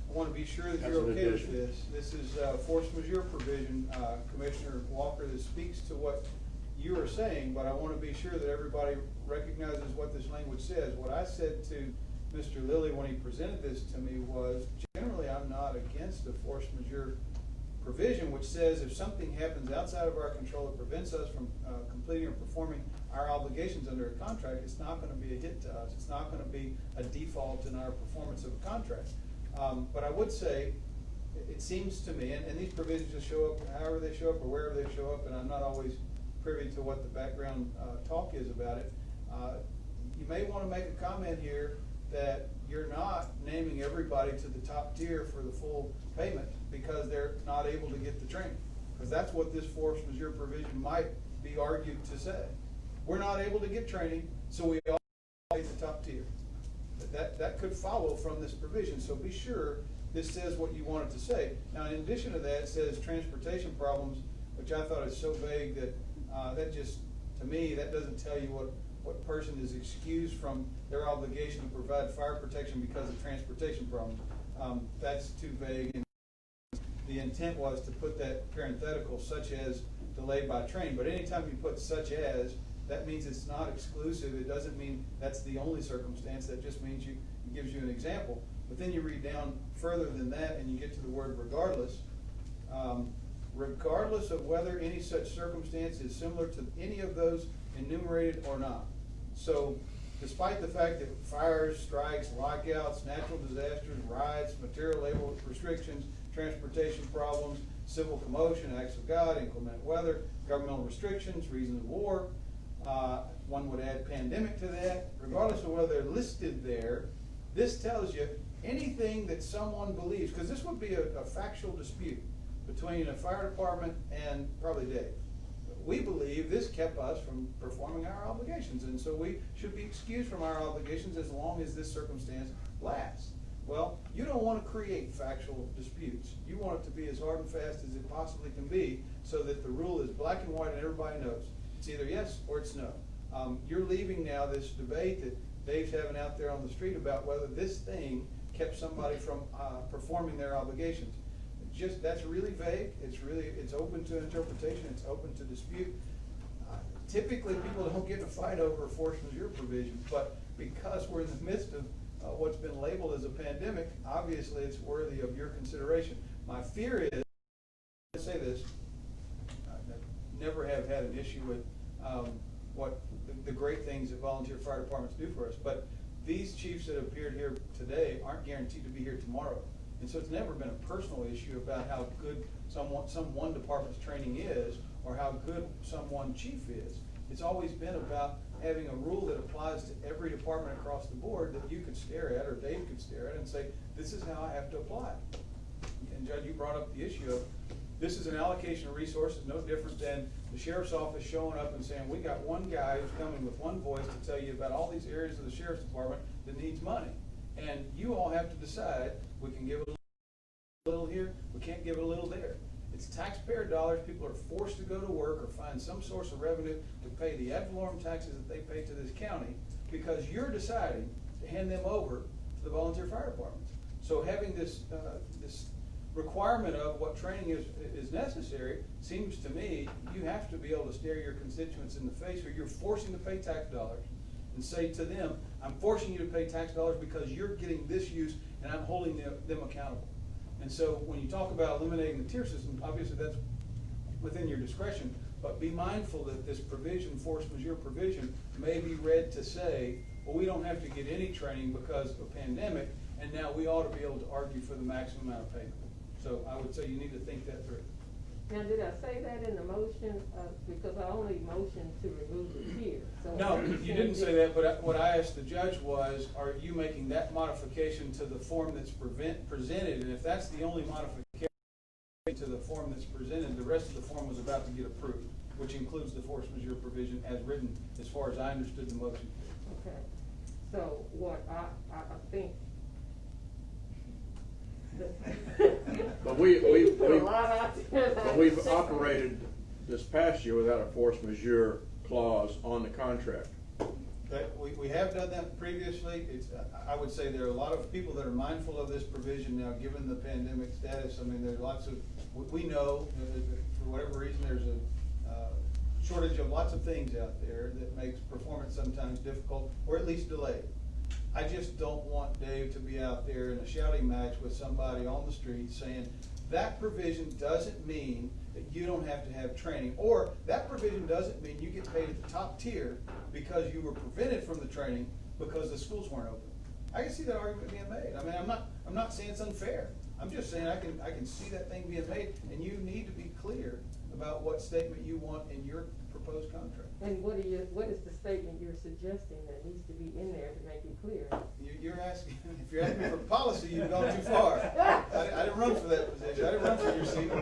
I want to be sure that That's you're an okay with addition. this. This is force majeure provision, Commissioner Walker, that speaks to what you are saying, but I want to be sure that everybody recognizes what this language says. What I said to Mr. Lilly when he presented this to me was, generally I'm not against the force majeure provision, which says if something happens outside of our control that prevents us from completing or performing our obligations under a contract, it's not going to be a hit to us. It's not going to be a default in our performance of a contract. But I would say, it seems to me, and these provisions just show up however they show up or wherever they show up, and I'm not always privy to what the background talk is about it. You may want to make a comment here that you're not naming everybody to the top tier for the full payment because they're not able to get the training. Because that's what this force majeure provision might be argued to say. We're not able to get training, so we all pay the top tier. That could follow from this provision, so be sure this says what you want it to say. Now, in addition to that, it says transportation problems, which I thought is so vague that that just, to me, that doesn't tell you what person is excused from their obligation to provide fire protection because of transportation problems. That's too vague. And the intent was to put that parenthetical such as delayed by train, but anytime you put such as, that means it's not exclusive. It doesn't mean that's the only circumstance. That just means it gives you an example. But then you read down further than that and you get to the word regardless. Regardless of whether any such circumstance is similar to any of those enumerated or not. So despite the fact that fires, strikes, lockouts, natural disasters, riots, material labor restrictions, transportation problems, civil commotion, acts of God, inclement weather, governmental restrictions, reasons of war, one would add pandemic to that, regardless of whether they're listed there, this tells you anything that someone believes, because this would be a factual dispute between a fire department and probably Dave. We believe this kept us from performing our obligations, and so we should be excused from our obligations as long as this circumstance lasts. Well, you don't want to create factual disputes. You want it to be as hard and fast as it possibly can be so that the rule is black and white and everybody knows. It's either yes or it's no. You're leaving now this debate that Dave's having out there on the street about whether this thing kept somebody from performing their obligations. That's really vague. It's open to interpretation. It's open to dispute. Typically, people don't get in a fight over a force majeure provision, but because we're in the midst of what's been labeled as a pandemic, obviously it's worthy of your consideration. My fear is, I say this, I never have had an issue with what the great things that volunteer fire departments do for us, but these chiefs that appeared here today aren't guaranteed to be here tomorrow. And so it's never been a personal issue about how good some one department's training is or how good some one chief is. It's always been about having a rule that applies to every department across the board that you could stare at or Dave could stare at and say, this is how I have to apply it. And Judge, you brought up the issue of this is an allocation of resources no different than the sheriff's office showing up and saying, we got one guy who's coming with one voice to tell you about all these areas of the sheriff's department that needs money. And you all have to decide, we can give it a little here, we can't give it a little there. It's taxpayer dollars. People are forced to go to work or find some source of revenue to pay the ad valorem taxes that they pay to this county because you're deciding to hand them over to the volunteer fire departments. So having this requirement of what training is necessary seems to me you have to be able to stare your constituents in the face or you're forcing to pay tax dollars and say to them, I'm forcing you to pay tax dollars because you're getting this use and I'm holding them accountable. And so when you talk about eliminating the tier system, obviously that's within your discretion, but be mindful that this provision, force majeure provision, may be read to say, well, we don't have to get any training because of a pandemic, and now we ought to be able to argue for the maximum amount of payment. So I would say you need to think that through. Now, did I say that in the motion? Because I only motioned to remove the tier. So No, you didn't say that, but what I asked the judge was, are you making that modification to the form that's presented? And if that's the only modification to the form that's presented, the rest of the form was about to get approved, which includes the force majeure provision as written, as far as I understood the motion. Okay. So what I think. But we've operated this past year without a force majeure clause on the contract. We have done that previously. I would say there are a lot of people that are mindful of this provision now, given the pandemic status. I mean, there's lots of, we know, for whatever reason, there's a shortage of lots of things out there that makes performance sometimes difficult, or at least delayed. I just don't want Dave to be out there in a shouting match with somebody on the street saying, that provision doesn't mean that you don't have to have training, or that provision doesn't mean you get paid at the top tier because you were prevented from the training because the schools weren't open. I can see that argument being made. I mean, I'm not saying it's unfair. I'm just saying I can see that thing being made, and you need to be clear about what statement you want in your proposed contract. And what is the statement you're suggesting that needs to be in there to make it clear? You're asking, if you're asking for policy, you've gone too far. I didn't run for that position. I didn't run for your seat.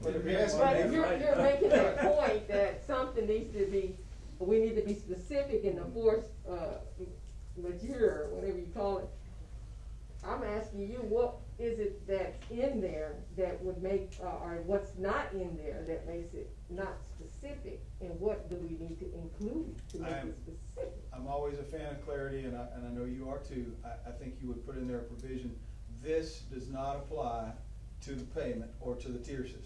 But if you're asking me, you're making that point that something needs to be, we need to be specific in the force majeure, whatever you call it. I'm asking you, what is it that's in there that would make, or what's not in there that makes it not specific, and what do we need to include to make it specific? I'm always a fan of clarity, and I know you are too. I think you would put in there a provision, this does not apply to the payment or to the tier system.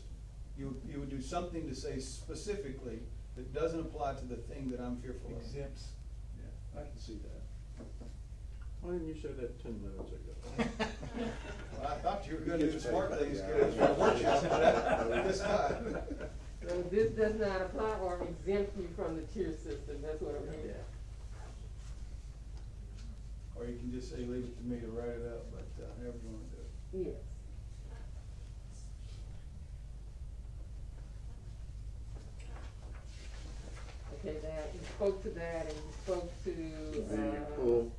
You would do something to say specifically that doesn't apply to the thing that I'm fearful of. Exempts. I can see that. Why didn't you say that 10 minutes ago? Well, I thought you were gonna do the smart things, because for a workshop, but this time. So this does not apply or exempt you from the tier system, that's what I'm hearing. Or you can just say, leave it to me to write it up, but however you wanna do it. Yes. Okay, that, you spoke to that and you spoke to, The pool,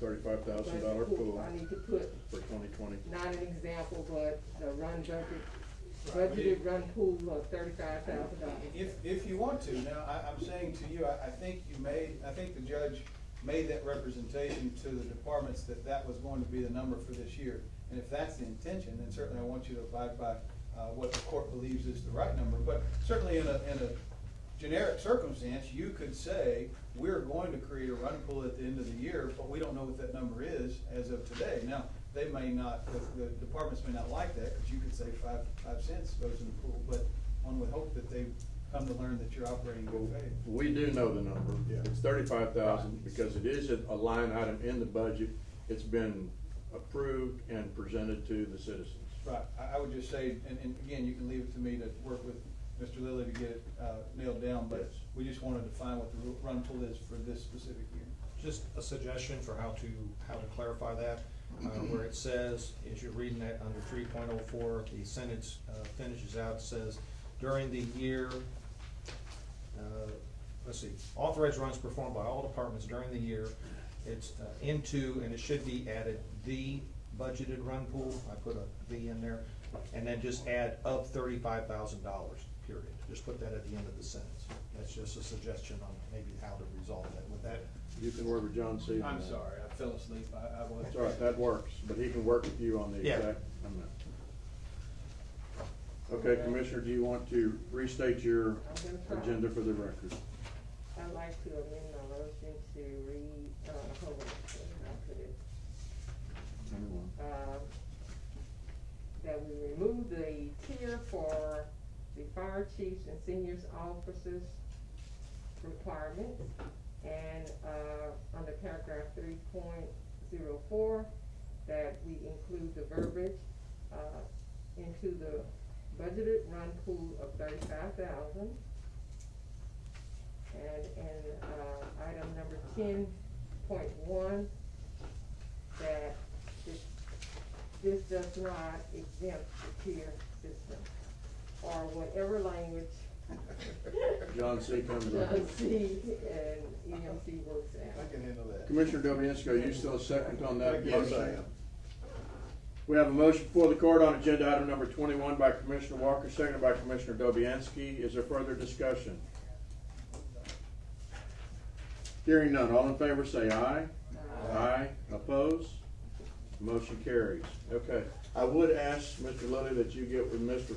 $35,000 pool I need to put, for 2020. not an example, but the budgeted run pool of $35,000. If you want to, now, I'm saying to you, I think the judge made that representation to the departments that that was going to be the number for this year. And if that's the intention, then certainly I want you to abide by, what the court believes is the right number. But certainly in a generic circumstance, you could say, we're going to create a run pool at the end of the year, but we don't know what that number is as of today. Now, they may not, the departments may not like that, because you could say 5 cents goes in the pool, but one would hope that they come to learn that you're operating in good faith. We do know the number. It's 35,000 because it is a line item in the budget. It's been approved and presented to the citizens. Right, I would just say, and again, you can leave it to me to work with Mr. Lilly to get it nailed down, but we just wanted to find what the run pool is for this specific year. Just a suggestion for how to clarify that, where it says, as you're reading that under 3.04, the sentence finishes out, says, during the year, let's see, authorized runs performed by all departments during the year, it's into, and it should be added, the budgeted run pool, I put a "the" in there, and then just add of $35,000, period. Just put that at the end of the sentence. That's just a suggestion on maybe how to resolve that. With that, You can work with John C. on I'm that. sorry, I fell asleep, I was. That's all right, that works, but he can work with you on the Yeah. exact amount. Okay, Commissioner, do you want to restate your agenda for the record? I'd like to amend my motion to read, hold on, I'll put it. Number one. That we remove the tier for the fire chiefs and seniors officers requirements, and, under paragraph 3.04, that we include the verbiage, into the budgeted run pool of 35,000. And item number 10.1, that this does not exempt the tier system, or whatever language John C. comes up John with. C. and EMC works out. I can handle that. Commissioner Dobianski, you still second on that? Yes, I am. We have a motion before the court on agenda item number 21 by Commissioner Walker, seconded by Commissioner Dobianski. Is there further discussion? Hearing none, all in favor say aye. Aye. Opposed? Motion carries. Okay, I would ask Mr. Lilly that you get with Mr.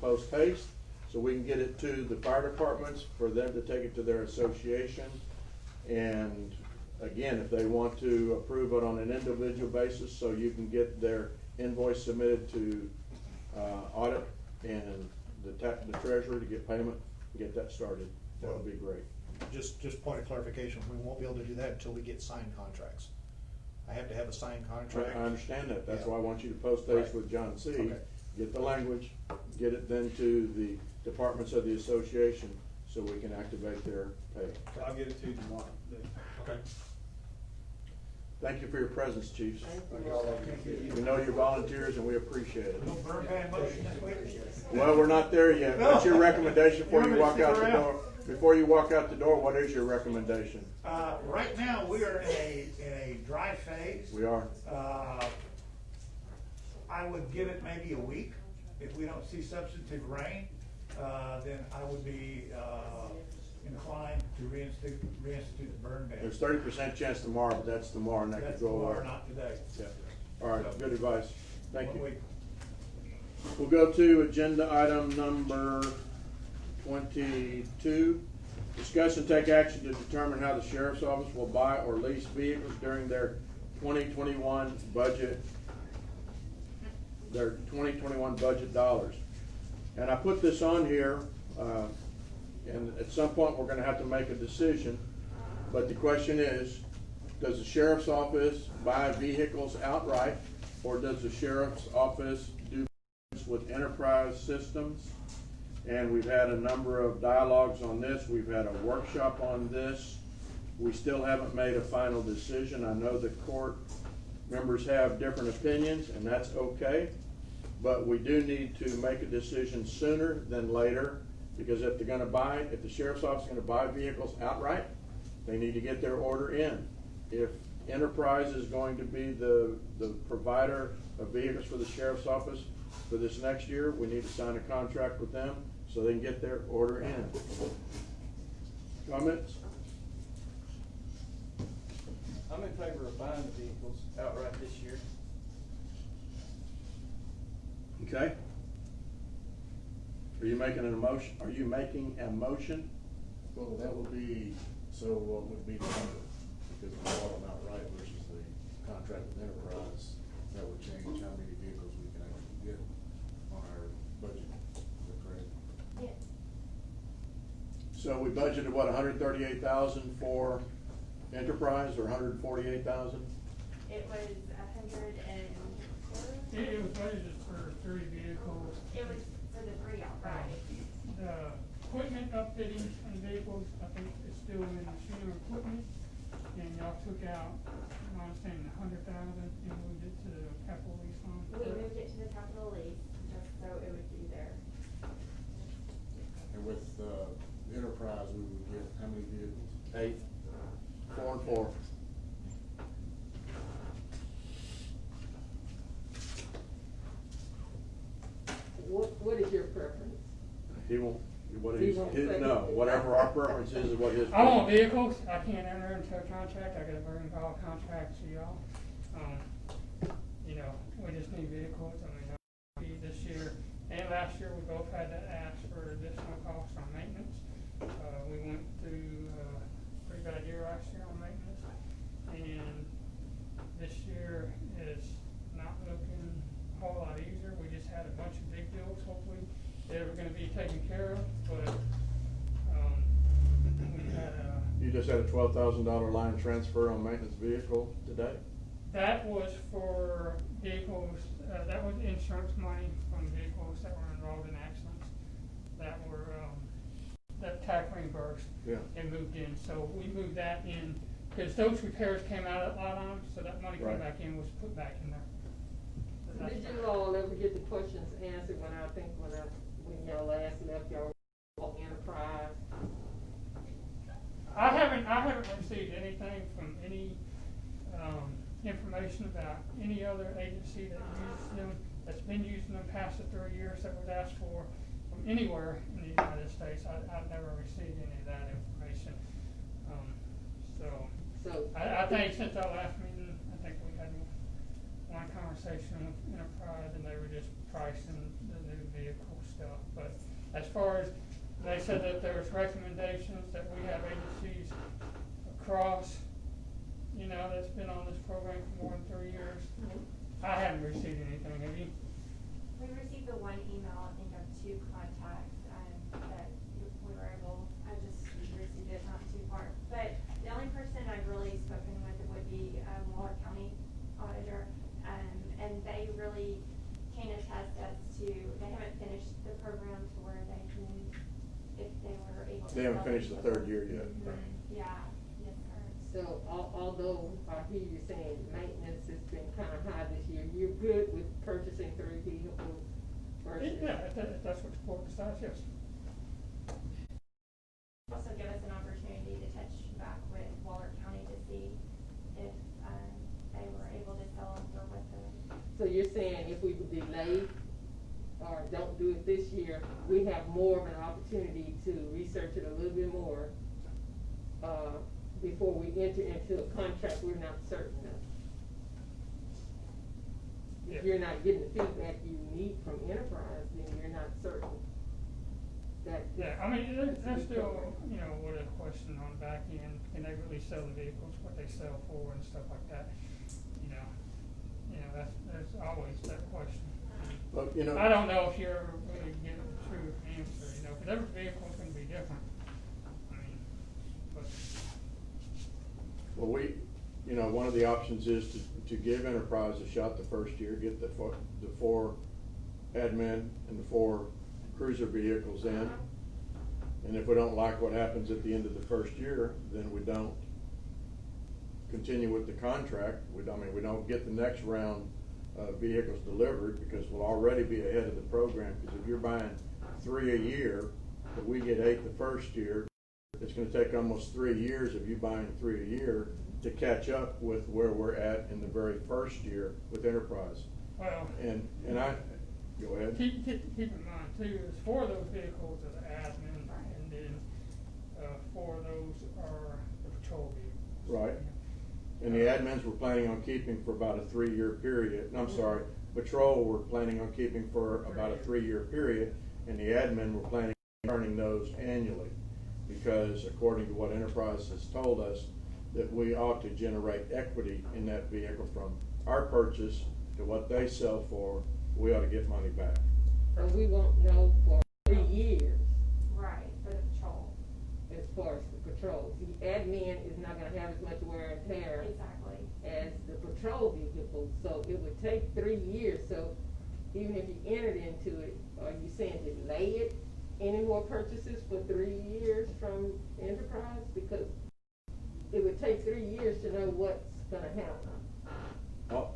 post haste, so we can get it to the fire departments for them to take it to their association. And again, if they want to approve it on an individual basis, so you can get their invoice submitted to audit and the treasurer to get payment, get that started, that would be great. just point of clarification, we won't be able to do that until we get signed contracts. I have to have a signed contract. I understand that, that's Yeah. why I want you to post those Right. with John C. Okay. Get the language, get it then to the departments of the association, so we can activate their pay. I'll get it to you tomorrow. Okay. Thank you for your presence, chiefs. Thank you. We know you're volunteers and we appreciate it. No burn ban motion this week? Well, we're not there yet. What's your recommendation before you You walk want me to out stick the around? door? Before you walk out the door, what is your recommendation? Right now, we are in a dry phase. We are. I would give it maybe a week. If we don't see substantive rain, then I would be, inclined to reinstitute the burn ban. There's 30% chance tomorrow, but that's tomorrow and that could That's go away. tomorrow, not today. Yeah. All right, good advice. Thank 1 you. week. We'll go to agenda item number 22. Discuss and take action to determine how the sheriff's office will buy or lease vehicles during their 2021 budget their 2021 budget dollars. And I put this on here, and at some point, we're gonna have to make a decision. But the question is, does the sheriff's office buy vehicles outright, or does the sheriff's office do business with Enterprise Systems? And we've had a number of dialogues on this. We've had a workshop on this. We still haven't made a final decision. I know the court members have different opinions, and that's okay. But we do need to make a decision sooner than later, because if the sheriff's office is gonna buy vehicles outright, they need to get their order in. If Enterprise is going to be the provider of vehicles for the sheriff's office for this next year, we need to sign a contract with them so they can get their order in. Comments? I'm in favor of buying the vehicles outright this year. Okay. Are you making a motion? Well, that would be, so what would be the number? Because we bought them outright versus the contract with Enterprise, that would change how many vehicles we can actually get on our budget. Is that correct? Yes. So we budgeted, what, 138,000 for Enterprise, or 148,000? It was 100 and. It was budgeted for 3 vehicles. It was for the 3 outright. The equipment upfitting and vehicles, I think is still in machinery equipment, and y'all took out, I'm understanding, 100,000 and moved it to the capital lease fund. We moved it to the capital lease, just so it would be there. And with, Enterprise, we would get how many vehicles? 8. 4 and 4. What is your preference? He won't, He won't say. whatever our preference is what his. I want vehicles, I can't enter into a contract, I gotta bring all contracts to y'all. You know, we just need vehicles, I mean, this year and last year, we both had to ask for additional costs on maintenance. We went through a pretty bad year last year on maintenance, and this year is not looking a whole lot easier. We just had a bunch of big bills, hopefully they were gonna be taken care of, but, we had You just had a $12,000 line transfer on maintenance vehicle today? that was for vehicles, that was insurance money from vehicles that were enrolled in accidents, that were, that TAC reimbursed. Yeah. And moved in, so we moved that in, because those repairs came out of that line item, so that money came Right. back in, was put back in there. So that's- Did you all ever get the questions answered when y'all last left y'all Enterprise? I haven't received anything from any, information about any other agency that uses them, that's been using them past the 3 years that was asked for from anywhere in the United States. I've never received any of that information. So. I think since our last meeting, I think we had one conversation with Enterprise, and they were just pricing the new vehicle stuff. But as far as, they said that there was recommendations that we have agencies across, you know, that's been on this program for more than 3 years. I haven't received anything, have you? We received the one email, I think, of 2 contacts, that we were able, I just received it not too far. But the only person I've really spoken with would be, Waller County Auditor, and they really can attest as to, they haven't finished the program to where they can, if they were able to. They haven't finished the 3rd year yet. Yeah, yes, sir. So although I hear you saying maintenance has been kinda high this year, you're good with purchasing 3 vehicles versus? Yeah, if that's what the court decides, yes. Also give us an opportunity to touch back with Waller County to see if, they were able to sell them for what the. So you're saying if we delay or don't do it this year, we have more of an opportunity to research it a little bit more, before we enter into a contract we're not certain of? If you're not getting the feedback you need from Enterprise, then you're not certain that. Yeah, I mean, there's still, you know, what a question on the back end, can they really sell the vehicles, what they sell for and stuff like that? You know, that's, there's always that question. you know. I don't know if you're ever really getting a true answer, you know, because every vehicle's gonna be different. I mean, but, Well, you know, one of the options is to give Enterprise a shot the first year, get the four admin and the 4 cruiser vehicles in. And if we don't like what happens at the end of the first year, then we don't continue with the contract. We don't get the next round of vehicles delivered because we'll already be ahead of the program. Because if you're buying 3 a year, but we get 8 the first year, it's gonna take almost 3 years of you buying 3 a year to catch up with where we're at in the very first year with Enterprise. well. And go ahead. Keep in mind too, is 4 of those vehicles are the admin, and then, 4 of those are the patrol vehicles. Right. And the admins we're planning on keeping for about a 3-year period. I'm sorry, patrol we're planning on keeping for about a 3-year period, and the admin we're planning on turning those annually. Because according to what Enterprise has told us, that we ought to generate equity in that vehicle from our purchase to what they sell for, we ought to get money back. And we won't know for 3 years Right, for the patrol. as far as the patrol. The admin is not gonna have as much wear and tear Exactly. as the patrol vehicle, so it would take 3 years. So even if you entered into it, are you saying delay it? Any more purchases for 3 years from Enterprise? Because it would take 3 years to know what's gonna happen. Well,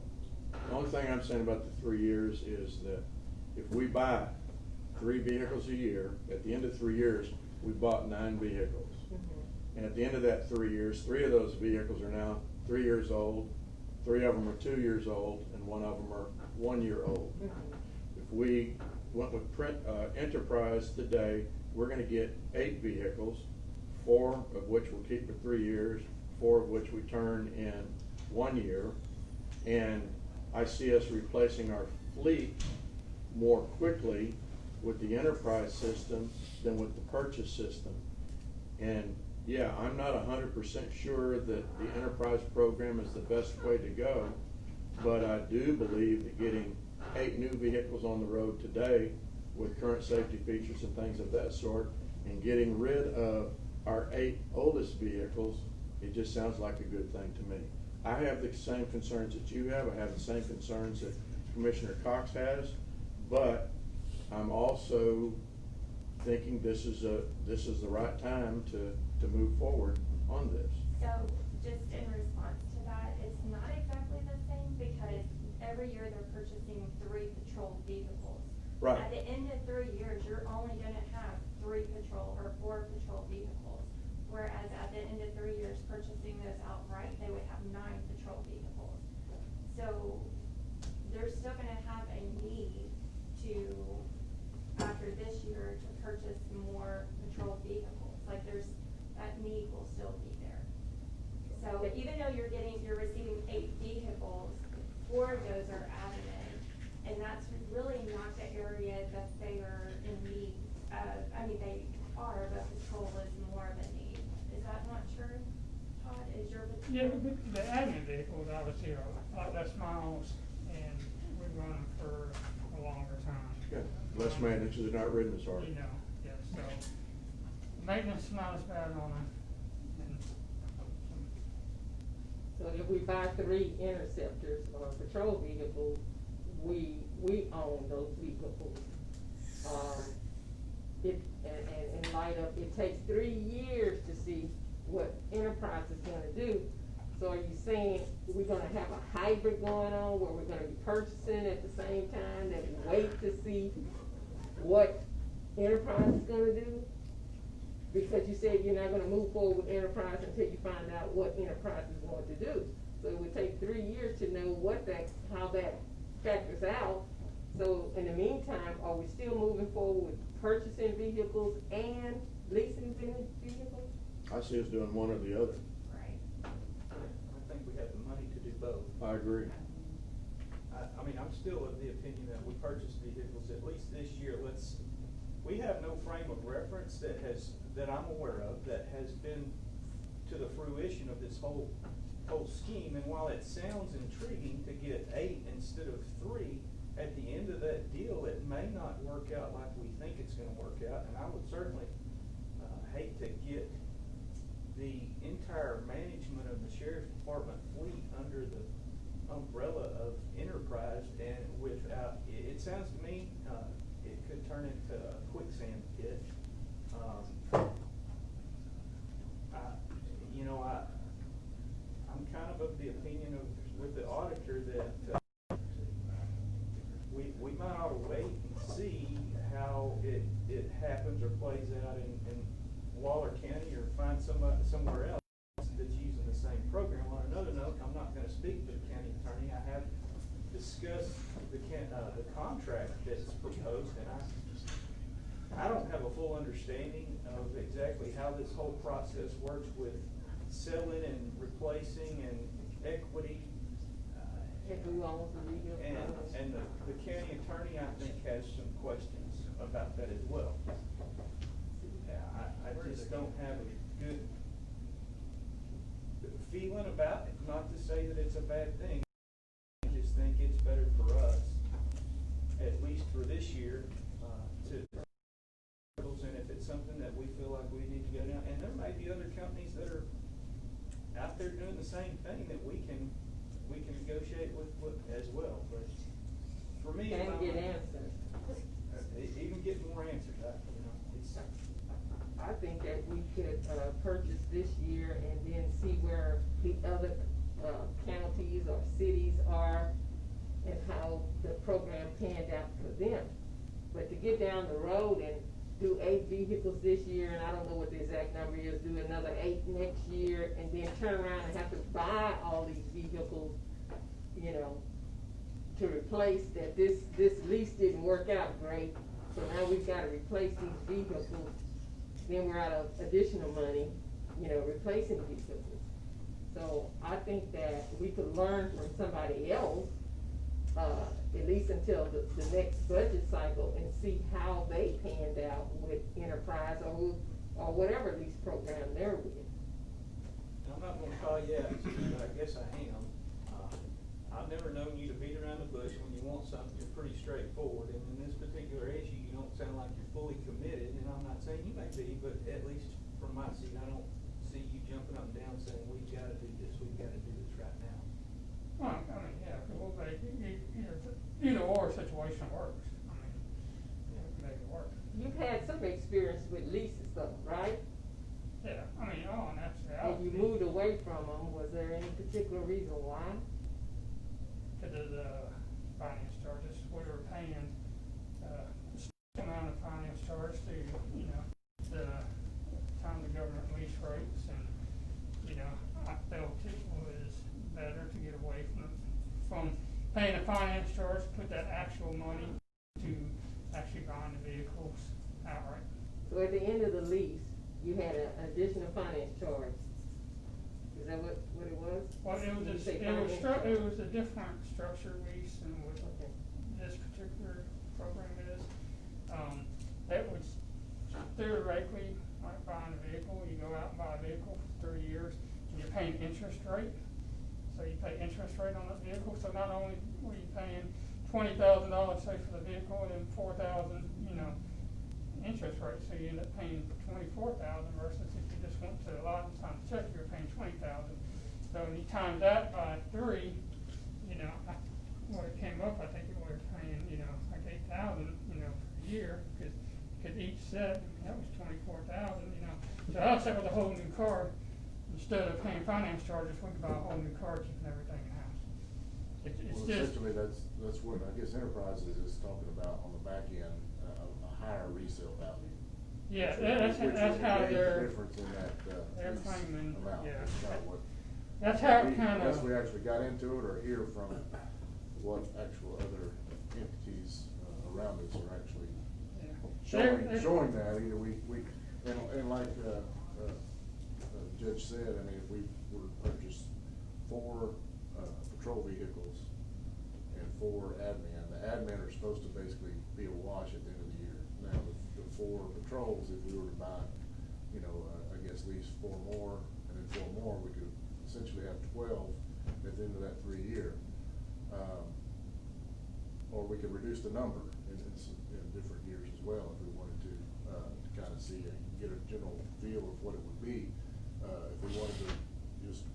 the only thing I'm saying about the 3 years is that if we buy 3 vehicles a year, at the end of 3 years, we bought 9 vehicles. And at the end of that 3 years, 3 of those vehicles are now 3 years old, 3 of them are 2 years old, and 1 of them are 1 year old. If we went with Enterprise today, we're gonna get 8 vehicles, 4 of which we'll keep for 3 years, 4 of which we turn in 1 year. And I see us replacing our fleet more quickly with the Enterprise system than with the purchase system. And yeah, I'm not 100% sure that the Enterprise program is the best way to go, but I do believe that getting 8 new vehicles on the road today with current safety features and things of that sort, and getting rid of our 8 oldest vehicles, it just sounds like a good thing to me. I have the same concerns that you have. I have the same concerns that Commissioner Cox has, but I'm also thinking this is the right time to move forward on this. So just in response to that, it's not exactly the same because every year they're purchasing 3 patrol vehicles. Right. At the end of 3 years, you're only gonna have 3 patrol or 4 patrol vehicles. Whereas at the end of 3 years, purchasing those outright, they would have 9 patrol vehicles. So they're still gonna have a need to, after this year, to purchase more patrol vehicles. Like that need will still be there. So even though you're receiving 8 vehicles, 4 of those are admin, and that's really not the area that they are in need of. I mean, they are, but patrol is more of a need. Is that not true, Todd? Is your patrol? Yeah, the admin vehicles obviously are a lot less miles, and we run them for a longer time. Yeah, less maintenance, they're not ridden as hard. You know, yeah, so maintenance is not as bad on them. So if we buy 3 interceptors or patrol vehicles, we own those vehicles. In light of, it takes 3 years to see what Enterprise is gonna do. So are you saying we're gonna have a hybrid going on where we're gonna be purchasing at the same time that we wait to see what Enterprise is gonna do? Because you said you're not gonna move forward with Enterprise until you find out what Enterprise is going to do. So it would take 3 years to know how that factors out. So in the meantime, are we still moving forward with purchasing vehicles and leasing vehicles? I see us doing one or the other. Right. I think we have the money to do both. I agree. I mean, I'm still of the opinion that we purchase vehicles at least this year. We have no frame of reference that I'm aware of that has been to the fruition of this whole scheme. And while it sounds intriguing to get 8 instead of 3, at the end of that deal, discuss the contract that's proposed, and I don't have a full understanding of exactly how this whole process works with selling and replacing and equity. And who owns the vehicles? And the county attorney, I think, has some questions about that as well. I just don't have a good feeling about it, not to say that it's a bad thing. I just think it's better for us, at least for this year, to, and if it's something that we feel like we need to go down, and there may be other companies that are out there doing the same thing that we can negotiate with as well, but for me. Can get answers. Even get more answers, I think that we could, purchase this year and then see where the other, counties or cities are and how the program panned out for them. But to get down the road and do 8 vehicles this year, and I don't know what the exact number is, do another 8 next year, and then turn around and have to buy all these vehicles, you know, to replace that, this lease didn't work out great, so now we've gotta replace these vehicles. Then we're out of additional money, you know, replacing vehicles. So I think that we could learn from somebody else, at least until the next budget cycle, and see how they panned out with Enterprise or whatever lease program they're with. I'm not gonna call you out, but I guess I am. I've never known you to beat around the bush. When you want something, you're pretty straightforward, and in this particular issue, you don't sound like you're fully committed, and I'm not saying you may be, but at least from my seat, I don't see you jumping up and down saying, we've gotta do this, we've gotta do this right now. Well, I mean, yeah, we'll make, either or situation works. I mean, we can make it work. You've had some experience with leases though, right? Yeah, I mean, and that's the And you moved away from them. Was there any particular reason why? To the finance charges, we were paying, a certain amount of finance charge to, you know, the time the government lease rates, and, you know, I felt it was better to get away from paying a finance charge, put that actual money to actually buying the vehicles outright. So at the end of the lease, you had an additional finance charge. Is that what it was? Well, it was it was a different structure lease than what this particular program is. It was theoretically like buying a vehicle. You go out and buy a vehicle for 3 years, and you're paying interest rate. So you pay interest rate on that vehicle. So not only were you paying $20,000, say, for the vehicle, and then $4,000, you know, interest rate, so you end up paying $24,000 versus if you just went to a lot of times check, you were paying $20,000. So when you times that by 3, you know, what it came up, I think we were paying, you know, like $8,000, you know, per year, because each set, that was $24,000, you know. So I was set with a whole new car, instead of paying finance charges, we could buy a whole new car, keeping everything in house. It's Well, just essentially, that's what I guess Enterprises is talking about on the back end, a higher resale value. Yeah, Which that's would how negate the they're. difference in that, They're lease claiming, amount. yeah. That's not what. That's how it we- kind of. Unless we actually got into it or hear from what actual other entities around us are actually showing that, either we, and like, Judge said, I mean, if we were to purchase 4 patrol vehicles and 4 admin, the admin are supposed to basically be a wash at the end of the year. Now, the 4 patrols, if we were to buy, you know, I guess at least 4 more, and then 4 more, we could essentially have 12 at the end of that 3 year. Or we could reduce the number in different years as well, if we wanted to kind of see and get a general feel of what it would be. If we wanted to just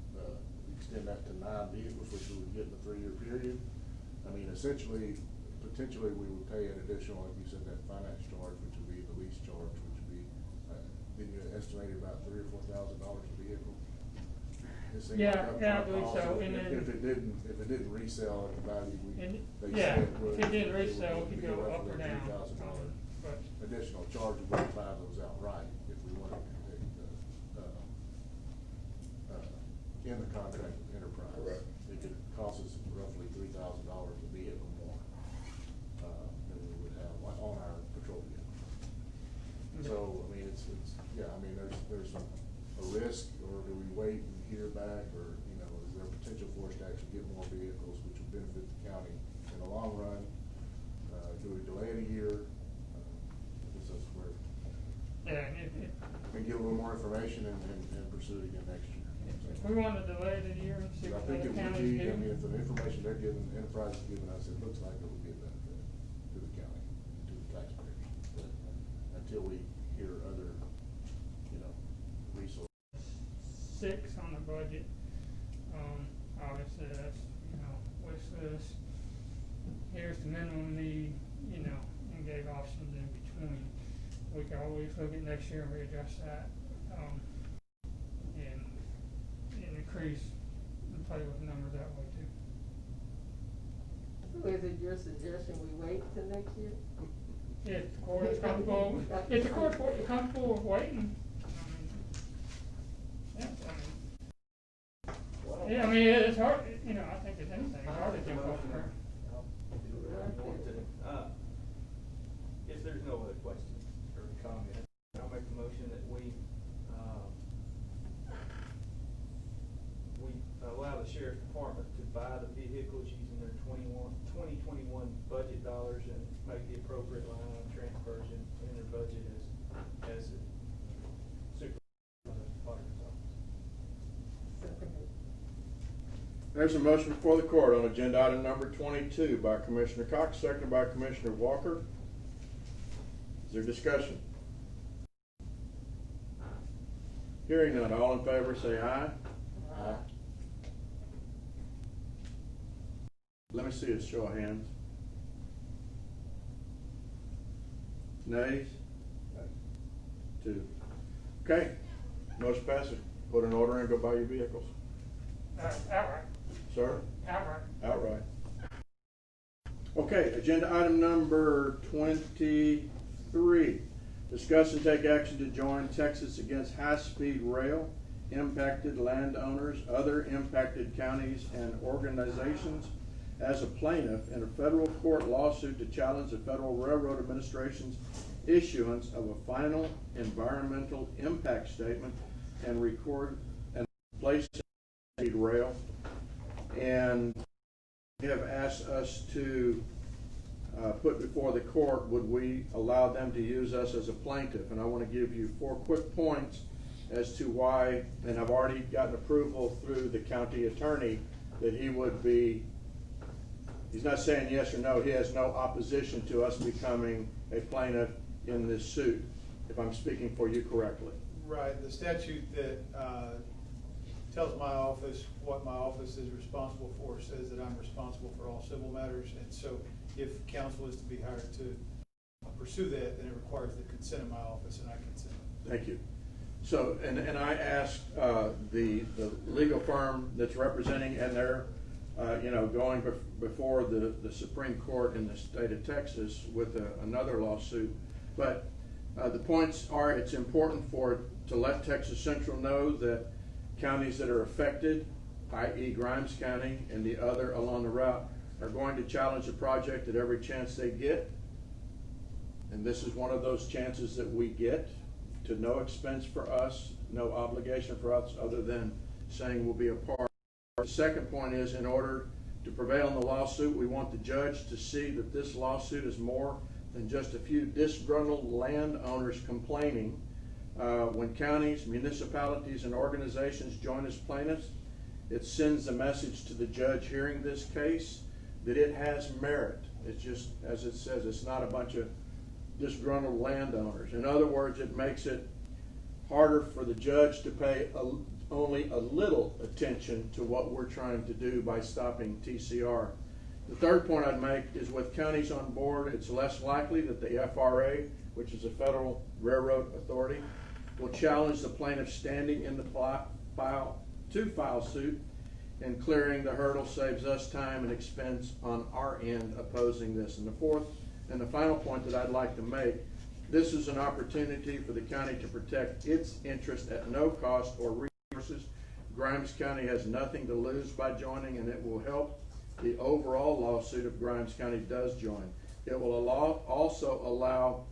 extend that to 9 vehicles, which we would get in a 3-year period, I mean, essentially, potentially, we would pay an additional, like you said, that finance charge, which would be the lease charge, which would be, didn't you estimate about $3,000 or $4,000 a vehicle? Yeah, I believe so. And then If it didn't resell at the value they yeah, said it would. if it didn't resell, it would could be go up roughly or down. $3,000 But additional charge, we would buy those outright if we wanted to take, in the contract with Enterprise. Correct. It could cost us roughly $3,000 a vehicle county in the long run? Do we delay it a year? This is where Yeah, we get a little more information and pursue it again next year. if we want to delay it a year and see I what think the it would county's be, I mean, doing. if the information they're giving, Enterprise is giving us, it looks like it would be a benefit to the county, to the taxpayers. But until we hear other, resources. 6 on the budget, obviously that's, wish list. Here's the minimum need, and gave options in between. We can always look at next year and readjust that, and increase and play with numbers that way too. So is it your suggestion we wait till next year? If the court is comfortable, if the court's comfortable with waiting, it's hard, I think it's anything, it's hard to jump off the curb. If there's no other questions or comments, I'll make the motion that we allow the sheriff's department to buy the vehicles using their 2021 budget dollars and make the appropriate line item transfers in their budget as supervisor auditor's office. There's a motion before the court on agenda item number 22 by Commissioner Cox, seconded by Commissioner Walker. Is there discussion? Hearing none, all in favor say aye. Aye. Let me see a show of hands. Nays? 2. Okay, motion passes. Put an order in, go buy your vehicles. Outright. Sir? Outright. Outright. Okay, agenda item number 23. Discuss and take action to join Texas Against High-Speed Rail, impacted landowners, other impacted counties and organizations as a plaintiff in a federal court lawsuit to challenge the Federal Railroad Administration's issuance of a final environmental impact statement and record and place speed rail. And they have asked us to put before the court, would we allow them to use us as a plaintiff? And I want to give you 4 quick points as to why, and I've already gotten approval through the county attorney that he would be, he's not saying yes or no, he has no opposition to us becoming a plaintiff in this suit, if I'm speaking for you correctly. Right, the statute that tells my office what my office is responsible for says that I'm responsible for all civil matters, and so if counsel is to be hired to pursue that, then it requires the consent of my office, and I consent. Thank you. So, and I asked the legal firm that's representing, and they're going before the Supreme Court in the state of Texas with another lawsuit. But the points are, it's important to let Texas Central know that counties that are affected, i.e. Grimes County and the other along the route, are going to challenge the project at every chance they get. And this is one of those chances that we get, to no expense for us, no obligation for us other than saying we'll be a part. The second point is, in order to prevail in the lawsuit, we want the judge to see that this lawsuit is more than just a few disgruntled landowners complaining. When counties, municipalities, and organizations join as plaintiffs, it sends a message to the judge hearing this case that it has merit. It's just, as it says, it's not a bunch of disgruntled landowners. In other words, it makes it harder for the judge to pay only a little attention to what we're trying to do by stopping TCR. The third point I'd make is, with counties on board, it's less likely that the FRA, which is a Federal Railroad Authority, will challenge the plaintiff standing in the file suit, and clearing the hurdle saves us time and expense on our end opposing this. And the fourth and the final point that I'd like to make, this is an opportunity for the county to protect its interest at no cost or resources. Grimes County has nothing to lose by joining, and it will help the overall lawsuit if Grimes County does join. It will also allow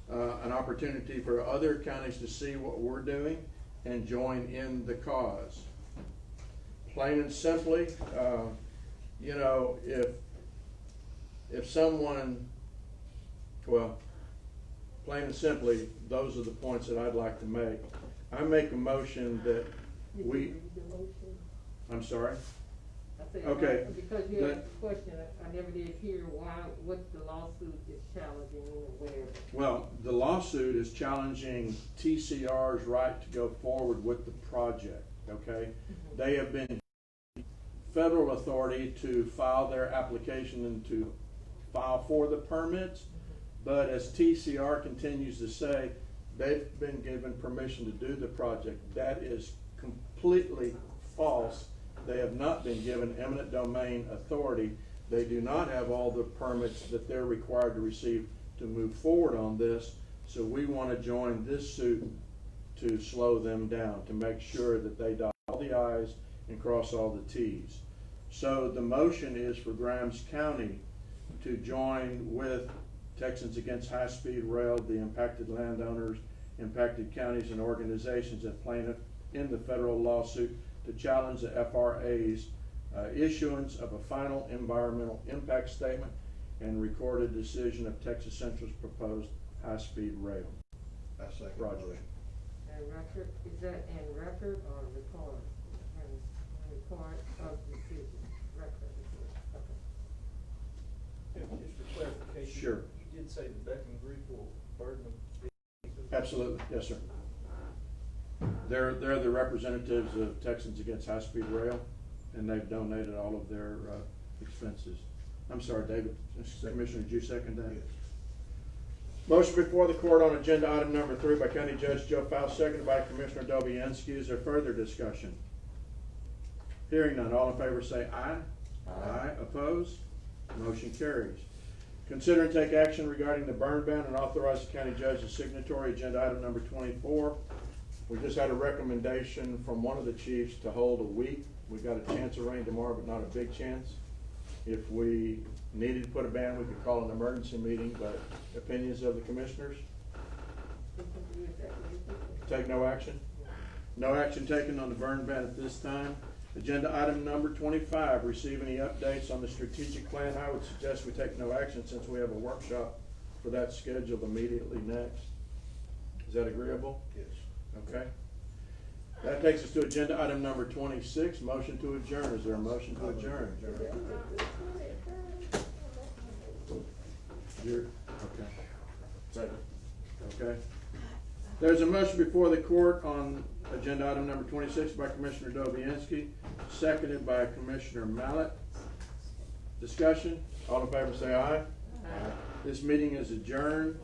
an opportunity for other counties to see what we're doing and join in the cause. Plain and simply, if if someone, well, plain and simply, those are the points that I'd like to make. I make a motion that we, I'm sorry? I said, Okay. because you The- asked the question, I never did hear why, what the lawsuit is challenging or whatever. Well, the lawsuit is challenging TCR's right to go forward with the project, okay? They have been federal authority to file their application and to file for the permits, but as TCR continues to say, they've been given permission to do the project. That is completely false. They have not been given eminent domain authority. They do not have all the permits that they're required to receive to move forward on this. So we want to join this suit to slow them down, to make sure that they dot all the i's and cross all the t's. So the motion is for Grimes County to join with Texans Against High-Speed Rail, the impacted landowners, impacted counties and organizations and plaintiff in the federal lawsuit to challenge the FRA's issuance of a final environmental impact statement and recorded decision of Texas Central's proposed high-speed rail I second the project. motion. And record, is that in record or record? And record of decision, record, okay. Just for clarification. Sure. You did say the Beckman Group will burden them. Absolutely, yes, sir. They're the representatives of Texans Against High-Speed Rail, and they've donated all of their expenses. I'm sorry, David, Commissioner, did you second that? Yes. Motion before the court on agenda item number 3 by County Judge Joe Faust, seconded by Commissioner Dobianski. Is there further discussion? Hearing none, all in favor say aye. Aye. Opposed? Motion carries. Consider and take action regarding the burn ban and authorize the county judge as signatory, agenda item number 24. We just had a recommendation from one of the chiefs to hold a week. We've got a chance of rain tomorrow, but not a big chance. If we needed to put a ban, we could call an emergency meeting, but opinions of the commissioners? Take no action? No action taken on the burn ban at this time. Agenda item number 25, receive any updates on the strategic plan. I would suggest we take no action since we have a workshop for that scheduled immediately next. Is that agreeable? Yes. Okay. That takes us to agenda item number 26, motion to adjourn. Is there a motion to adjourn? Okay. Second. Okay. There's a motion before the court on agenda item number 26 by Commissioner Dobianski, seconded by Commissioner Mallett. Discussion? All in favor say aye. Aye. This meeting is adjourned.